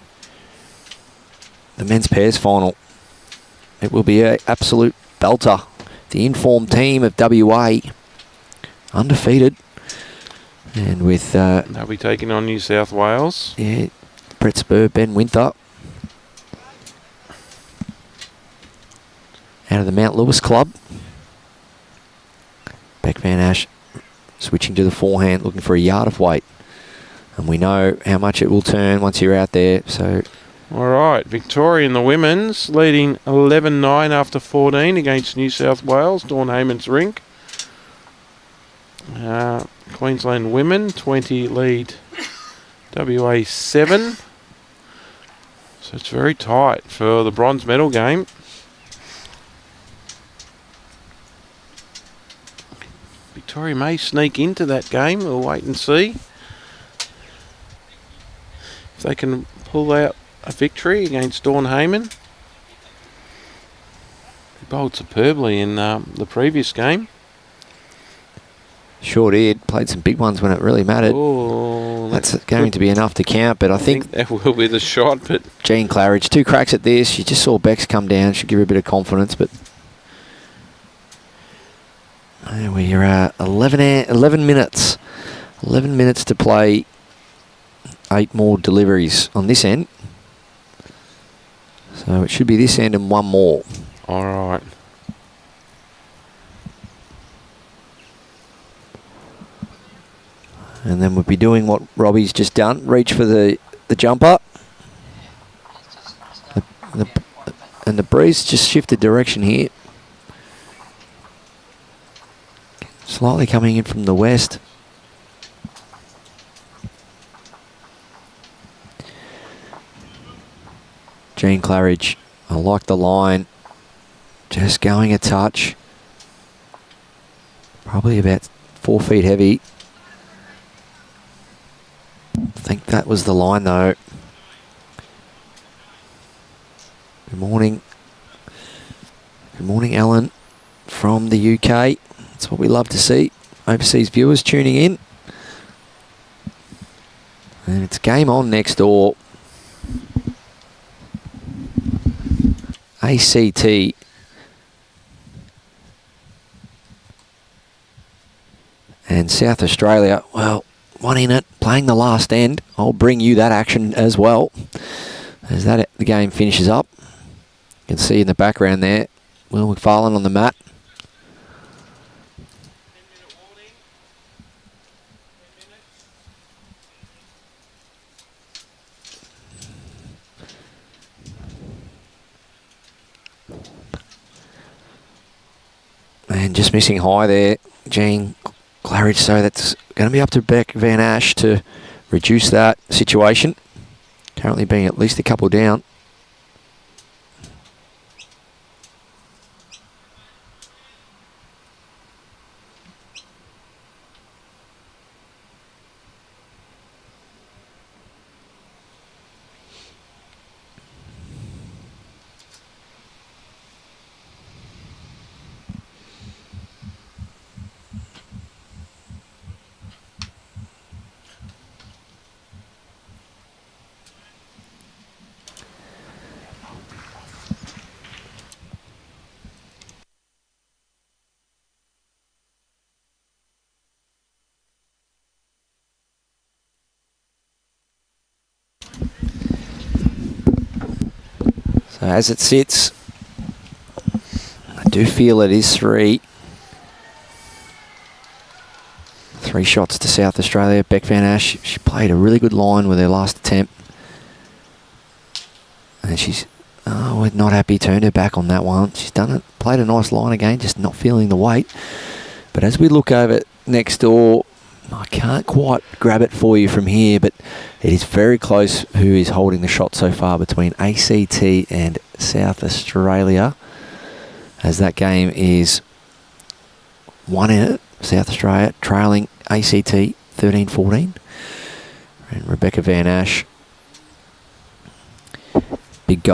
the men's pairs final. It will be an absolute belter. The informed team of WA, undefeated. And with... they'll be taking on New South Wales. Yeah, Brett Spur, Ben Winter. Out of the Mount Lewis club. Beck Van Asch switching to the forehand, looking for a yard of weight. And we know how much it will turn once you're out there. So, all right, Victoria in the women's leading 11-9 after 14 against New South Wales, Dawn Heyman's rink. Queensland women 20 lead WA 7. So it's very tight for the bronze medal game. Victoria may sneak into that game. We'll wait and see if they can pull out a victory against Dawn Heyman. He bowled superbly in the previous game. sure did. Played some big ones when it really mattered. Oh, that's going to be enough to count, but I think that will be the shot. But Jean Claridge, 2 cracks at this. You just saw Bex come down. Should give her a bit of confidence, but we're 11 minutes 11 minutes to play. 8 more deliveries on this end. So it should be this end and 1 more. All right. And then we'll be doing what Robbie's just done. Reach for the jumper. And the breeze just shifted direction here. Slightly coming in from the west. Jean Claridge, I like the line. Just going a touch. Probably about 4 feet heavy. I think that was the line though. Good morning. Good morning, Alan from the UK. That's what we love to see. Overseas viewers tuning in. And it's game on next door. ACT. And South Australia, well, one in it, playing the last end. I'll bring you that action as well. As the game finishes up. You can see in the background there, Will McFarlane on the mat. And just missing high there, Jean Claridge. So that's going to be up to Beck Van Asch to reduce that situation. Currently being at least a couple down. So as it sits, I do feel it is 3. 3 shots to South Australia. Beck Van Asch, she played a really good line with her last attempt. And she's not happy, turned her back on that one. She's done it, played a nice line again, just not feeling the weight. But as we look over next door, I can't quite grab it for you from here, but it is very close who is holding the shot so far between ACT and South Australia, as that game is 1 in it. South Australia trailing ACT 13-14. And Rebecca Van Asch, big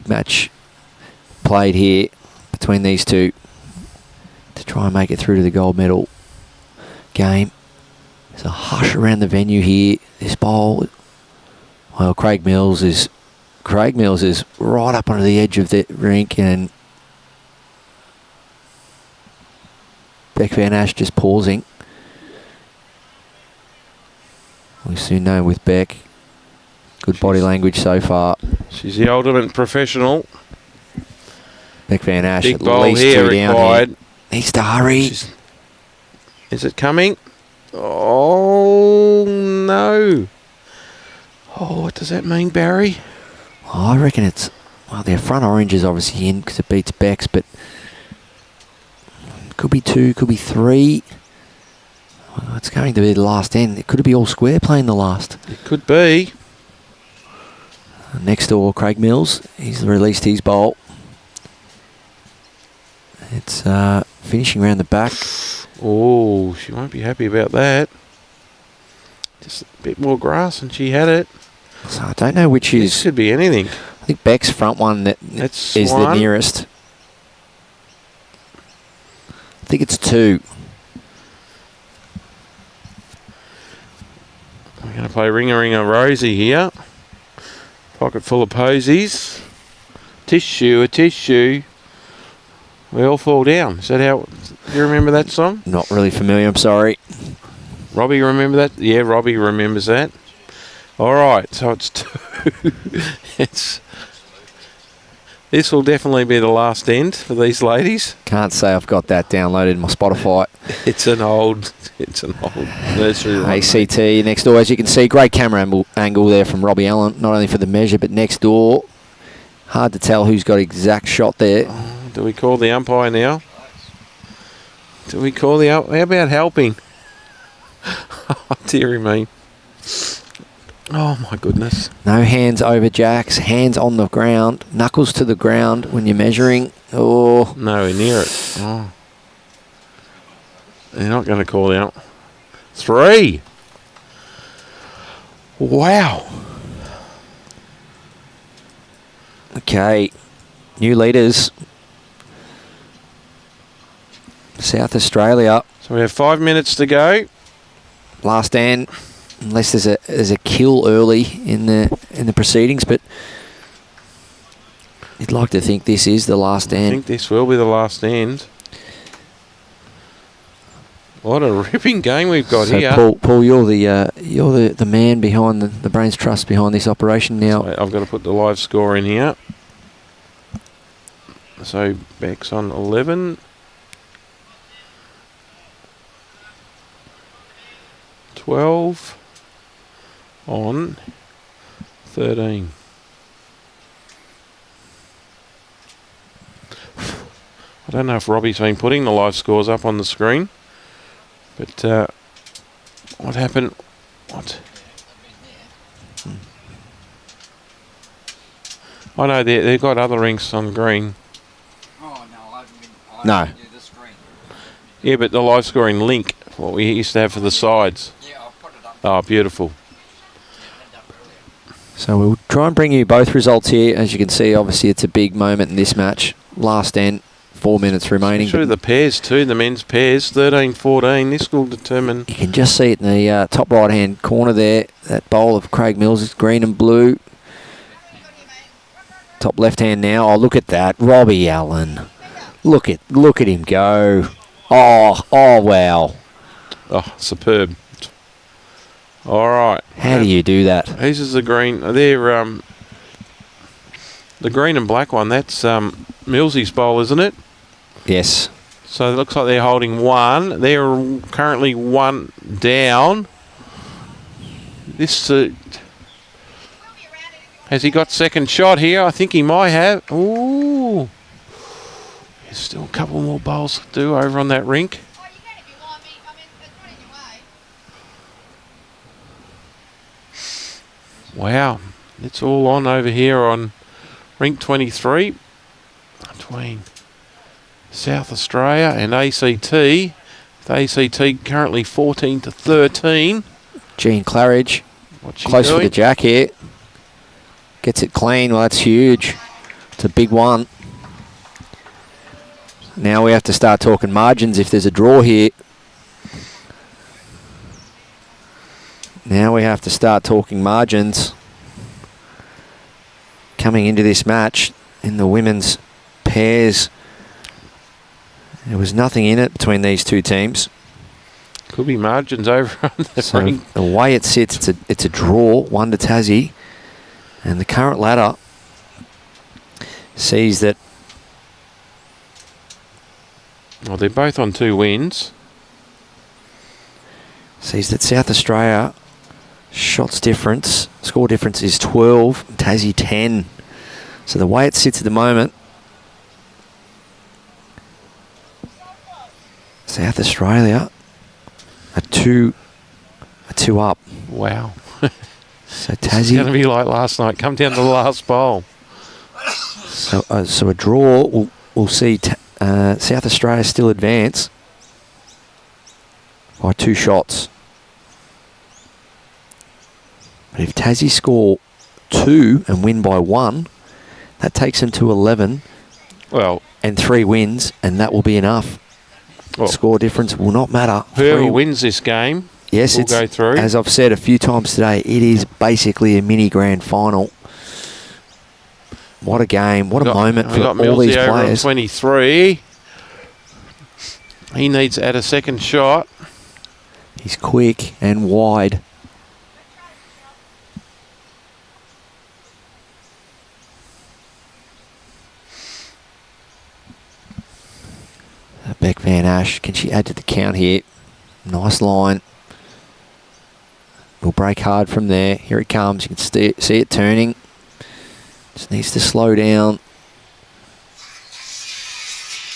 match played here between these two to try and make it through to the gold medal game. There's a hush around the venue here. This bowl, well, Craig Mills is right up onto the edge of the rink, and Beck Van Asch just pausing. We soon know with Beck. Good body language so far. She's the ultimate professional. Beck Van Asch Big at bowl least here 2 down required. here. Needs to hurry. Is it coming? Oh, no. Oh, what does that mean, Barry? Oh, I reckon it's... Well, their front orange is obviously in because it beats Beck's, but... Could be 2, could be 3. Well, it's going to be the last end. It could be all square playing the last. It could be. Next door, Craig Mills. He's released his bowl. It's finishing around the back. Oh, she won't be happy about that. Just a bit more grass and she had it. So I don't know which This is... could be anything. I think Beck's front one That's is the one. nearest. I think it's 2. We're going to play Ring-a-Ring-a Rosie here. Pocket full of posies. Tissue, a tissue. We all fall down. Is that how... Do you remember that song? Not really familiar, I'm sorry. Robbie, remember that? Yeah, Robbie remembers that. All right, so it's 2. This will definitely be the last end for these ladies. Can't say I've got that downloaded in my Spotify. It's an old nursery one, ACT next door, as you can see, great camera angle there from Robbie Allen, not only for the measure but next door. Hard to tell who's got exact shot there. Do we call the umpire now? Do we call the umpire? How about helping? Oh, dearie me. Oh, my goodness. No hands over jacks, hands on the ground, knuckles to the ground when you're measuring. Oh. Nowhere near it. Oh. They're not going to call out. 3. Wow. Okay, new leaders. South Australia. So we have 5 minutes to go. Last stand, unless there's a kill early in the proceedings, but you'd like to think this is the last I stand. think this will be the last end. What a ripping game we've got So here. Paul, you're the man behind the brains trust behind this operation now. So I've got to put the live score in here. So Beck's on 11. 12 on 13. I don't know if Robbie's been putting the live scores up on the screen, but what happened? What? I know they've got other rinks on green. Oh, no, I haven't been. No. I haven't do the screen. Yeah, but the live scoring link, what we used to have for the sides. Yeah, I'll put it up. Oh, beautiful. Yeah, up earlier. So we'll try and bring you both results here. As you can see, obviously it's a big moment in this match. Last end, 4 minutes remaining. Especially the pairs too, the men's pairs, 13-14. This will determine. You can just see it in the top right-hand corner there. That bowl of Craig Mills is green and blue. Top left-hand now. Oh, look at that, Robbie Allen. Look at him go. Oh, wow. Oh, superb. All right. How do you do that? Whose is the green? They're the green and black one. That's Millsy's bowl, isn't it? Yes. So it looks like they're holding one. They're currently 1 down. This has he got second shot here? I think he might have. Ooh. There's still a couple more bowls to do over on that rink. Oh, you can if you want me. I mean, it's not in your way. Wow. It's all on over here on rink 23 between South Australia and ACT. With ACT currently 14-13. Jean Claridge. What's she Close doing? for the jack here. Gets it clean. Well, that's huge. It's a big one. Now we have to start talking margins if there's a draw here. Now we have to start talking margins. Coming into this match in the women's pairs, there was nothing in it between these two teams. Could be margins over on the So rink. the way it sits, it's a draw, 1 to Tassie. And the current ladder sees that. Well, they're both on 2 wins. Sees that South Australia shots difference, score difference is 12, Tassie 10. So the way it sits at the moment, South Australia are two up. Wow. So It's going to Tassie, be like last night. Come down to the last bowl. so a draw will see South Australia still advance by 2 shots. But if Tassie score 2 and win by 1, that takes them to 11 Well, and 3 wins, and that will be enough. Well, Score difference will not matter. whoever 3 wins this game yes, will it's, go through. as I've said a few times today, it is basically a mini grand final. What a game. What a moment we for got all these Millsy over on players. 23. He needs to add a second shot. He's quick and wide. Beck Van Asch, can she add to the count here? Nice line. Will break hard from there. Here it comes. You can see it turning. Just needs to slow down.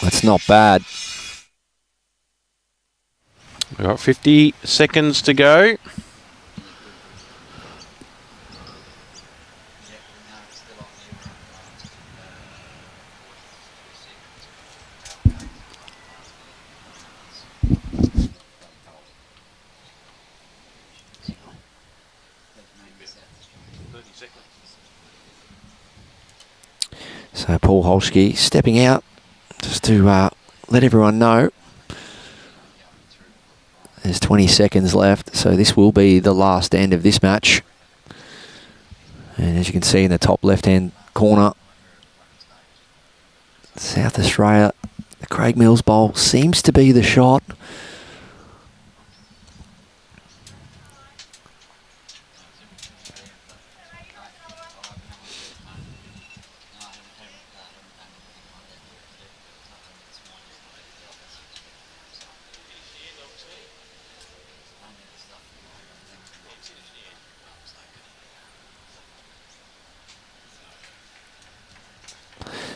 That's not bad. We've got 50 seconds to go. So Paul Holsky stepping out just to let everyone know. There's 20 seconds left, so this will be the last end of this match. And as you can see in the top left-hand corner, South Australia, the Craig Mills Bowl seems to be the shot.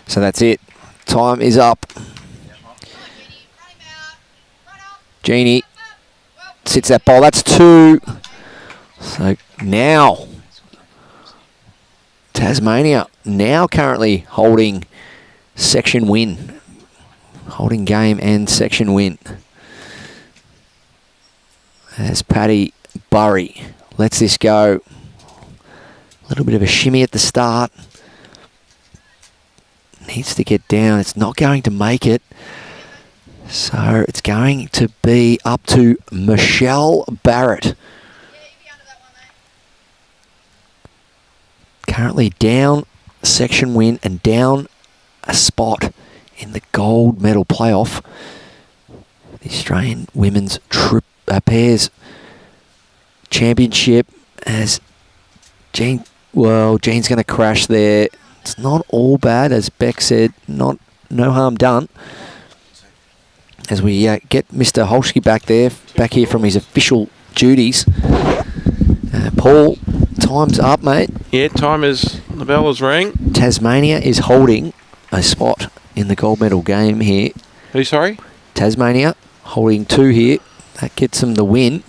So that's it. Time is up. Jeannie sits that ball. That's 2. So now Tasmania now currently holding section win. Holding game and section win. As Pattey Burry lets this go. A little bit of a shimmy at the start. Needs to get down. It's not going to make it. So it's going to be up to Michelle Barrett. Currently down section win and down a spot in the gold medal playoff. The Australian Women's Pairs Championship as Jean's going to crash there. It's not all bad, as Beck said, no harm done. As we get Mr. Holsky back here from his official duties. Paul, time's up, mate. Yeah, the bell has rang. Tasmania is holding a spot in the gold medal game here. Who, sorry? Tasmania holding 2 here. That gets them the win.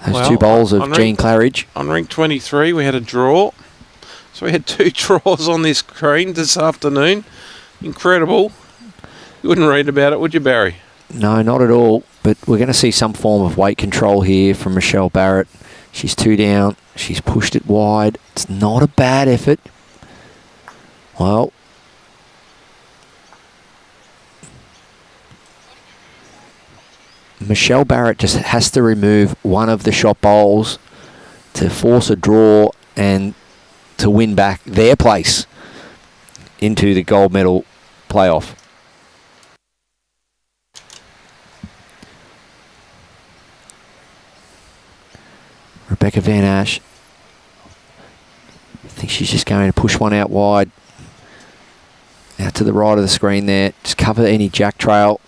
Those 2 bowls of Jean Claridge. On rank 23, we had a draw. So we had 2 draws on this screen this afternoon. Incredible. You wouldn't read about it, would you, Barry? No, not at all. But we're going to see some form of weight control here from Michelle Barrett. She's 2 down. She's pushed it wide. It's not a bad effort. Well, Michelle Barrett just has to remove one of the shot bowls to force a draw and to win back their place into the gold medal playoff. Rebecca Van Asch. I think she's just going to push one out wide. Out to the right of the screen there. Just cover any jack trail.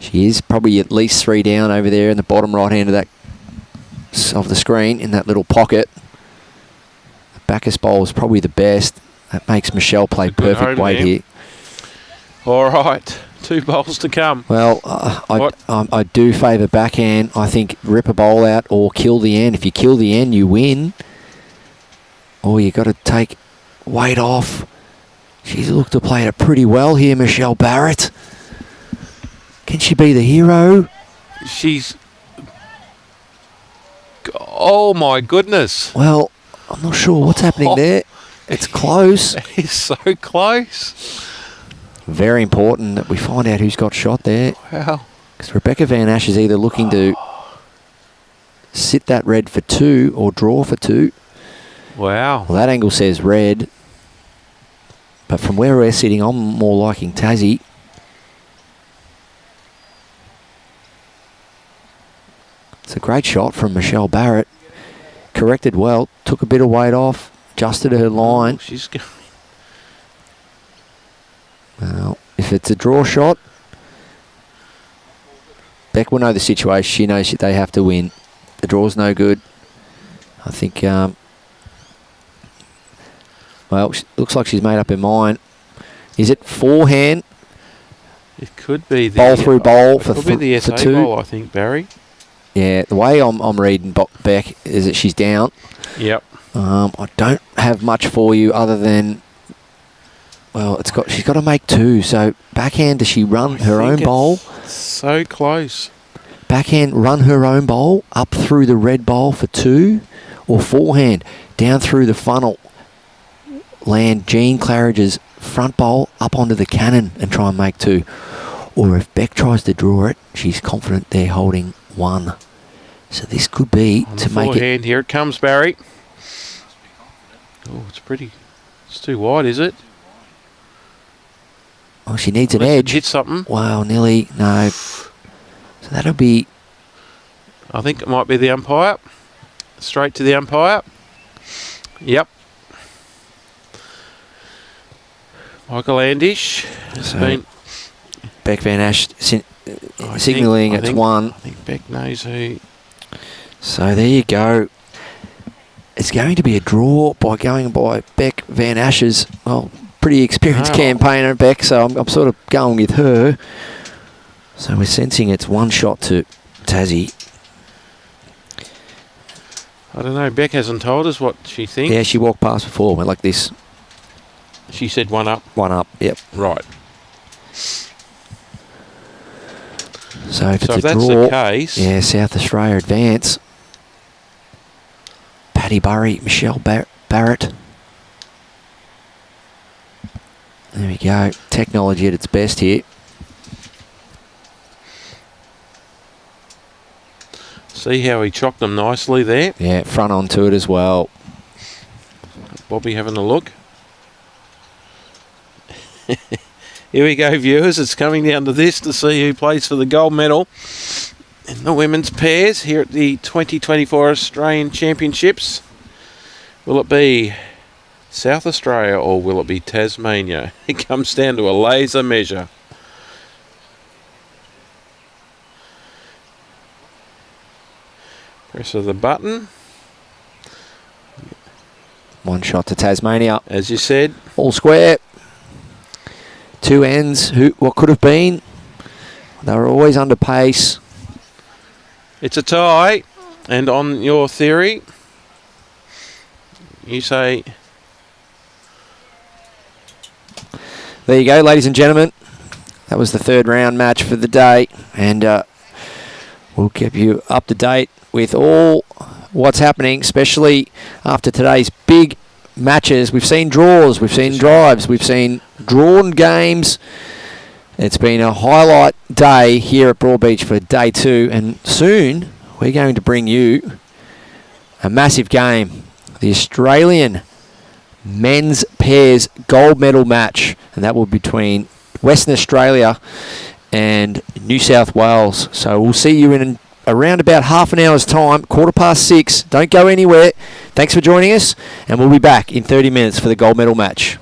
She is probably at least 3 down over there in the bottom right hand of the screen in that little pocket. The Bacchus bowl is probably the best. That makes Michelle play perfect weight here. All right, 2 bowls to come. Well, I do favour backhand. I think rip a bowl out or kill the end. If you kill the end, you win. Or you got to take weight off. She's looked to play it pretty well here, Michelle Barrett. Can she be the hero? Oh my goodness. Well, I'm not sure what's happening there. It's close. It's so close. Very important that we find out who's got shot there. Wow. Because Rebecca Van Asch is either looking to sit that red for 2 or draw for 2. Wow. Well, that angle says red. But from where we're sitting, I'm more liking Tassie. It's a great shot from Michelle Barrett. Corrected well, took a bit of weight off, adjusted her line. She's going. Well, if it's a draw shot, Beck will know the situation. She knows they have to win. The draw's no good. I think, well, looks like she's made up her mind. Is it forehand? It could be the Bowl through bowl it for could be the for SA two. bowl, I think, Barry. Yeah, the way I'm reading Beck is that she's down. Yep. I don't have much for you other than, well, she's got to make two. So backhand, does she run her own bowl? So close. Backhand, run her own bowl up through the red bowl for two, or forehand down through the funnel, land Jean Claridge's front bowl up onto the cannon and try and make two. Or if Beck tries to draw it, she's confident they're holding one. So this could be On to the make it. forehand, here it comes, Barry. Oh, it's too wide, is it? Oh, she needs an Unless it edge. hit something. Wow, nearly. No. So that'll be. I think it might be the umpire. Straight to the umpire. Yep. Michael Andish has So been Beck Van Asch I signalling it's one. I think Beck knows who. So there you go. It's going to be a draw by going by Beck Van Asch's, well, pretty experienced Oh. campaigner, Beck, so I'm sort of going with her. So we're sensing it's one shot to Tassie. I don't know. Beck hasn't told us what she thinks. Yeah, she walked past before, went like this. She said one up. One up, yep. Right. So if So it's if a that's draw, the case, yeah, South Australia advance. Pattey, Burry, Michelle Barrett. There we go. Technology at its best here. see how he chocked them nicely there. Yeah, front onto it as well. Bobby having a look. Here we go, viewers. It's coming down to this to see who plays for the gold medal in the women's pairs here at the 2024 Australian Championships. Will it be South Australia or will it be Tasmania? It comes down to a laser measure. Press of the button. One shot to Tasmania. As you said, All square. Two ends. What could have been? They were always under pace. it's a tie. And on your theory, you say... There you go, ladies and gentlemen. That was the third round match for the day. And we'll keep you up to date with all what's happening, especially after today's big matches. We've seen draws, we've seen drives, we've seen drawn games. It's been a highlight day here at Broadbeach for day two, and soon we're going to bring you a massive game, the Australian men's pairs gold medal match, and that will be between Western Australia and New South Wales. So we'll see you in around about half an hour's time, 6:15. Don't go anywhere. Thanks for joining us, and we'll be back in 30 minutes for the gold medal match.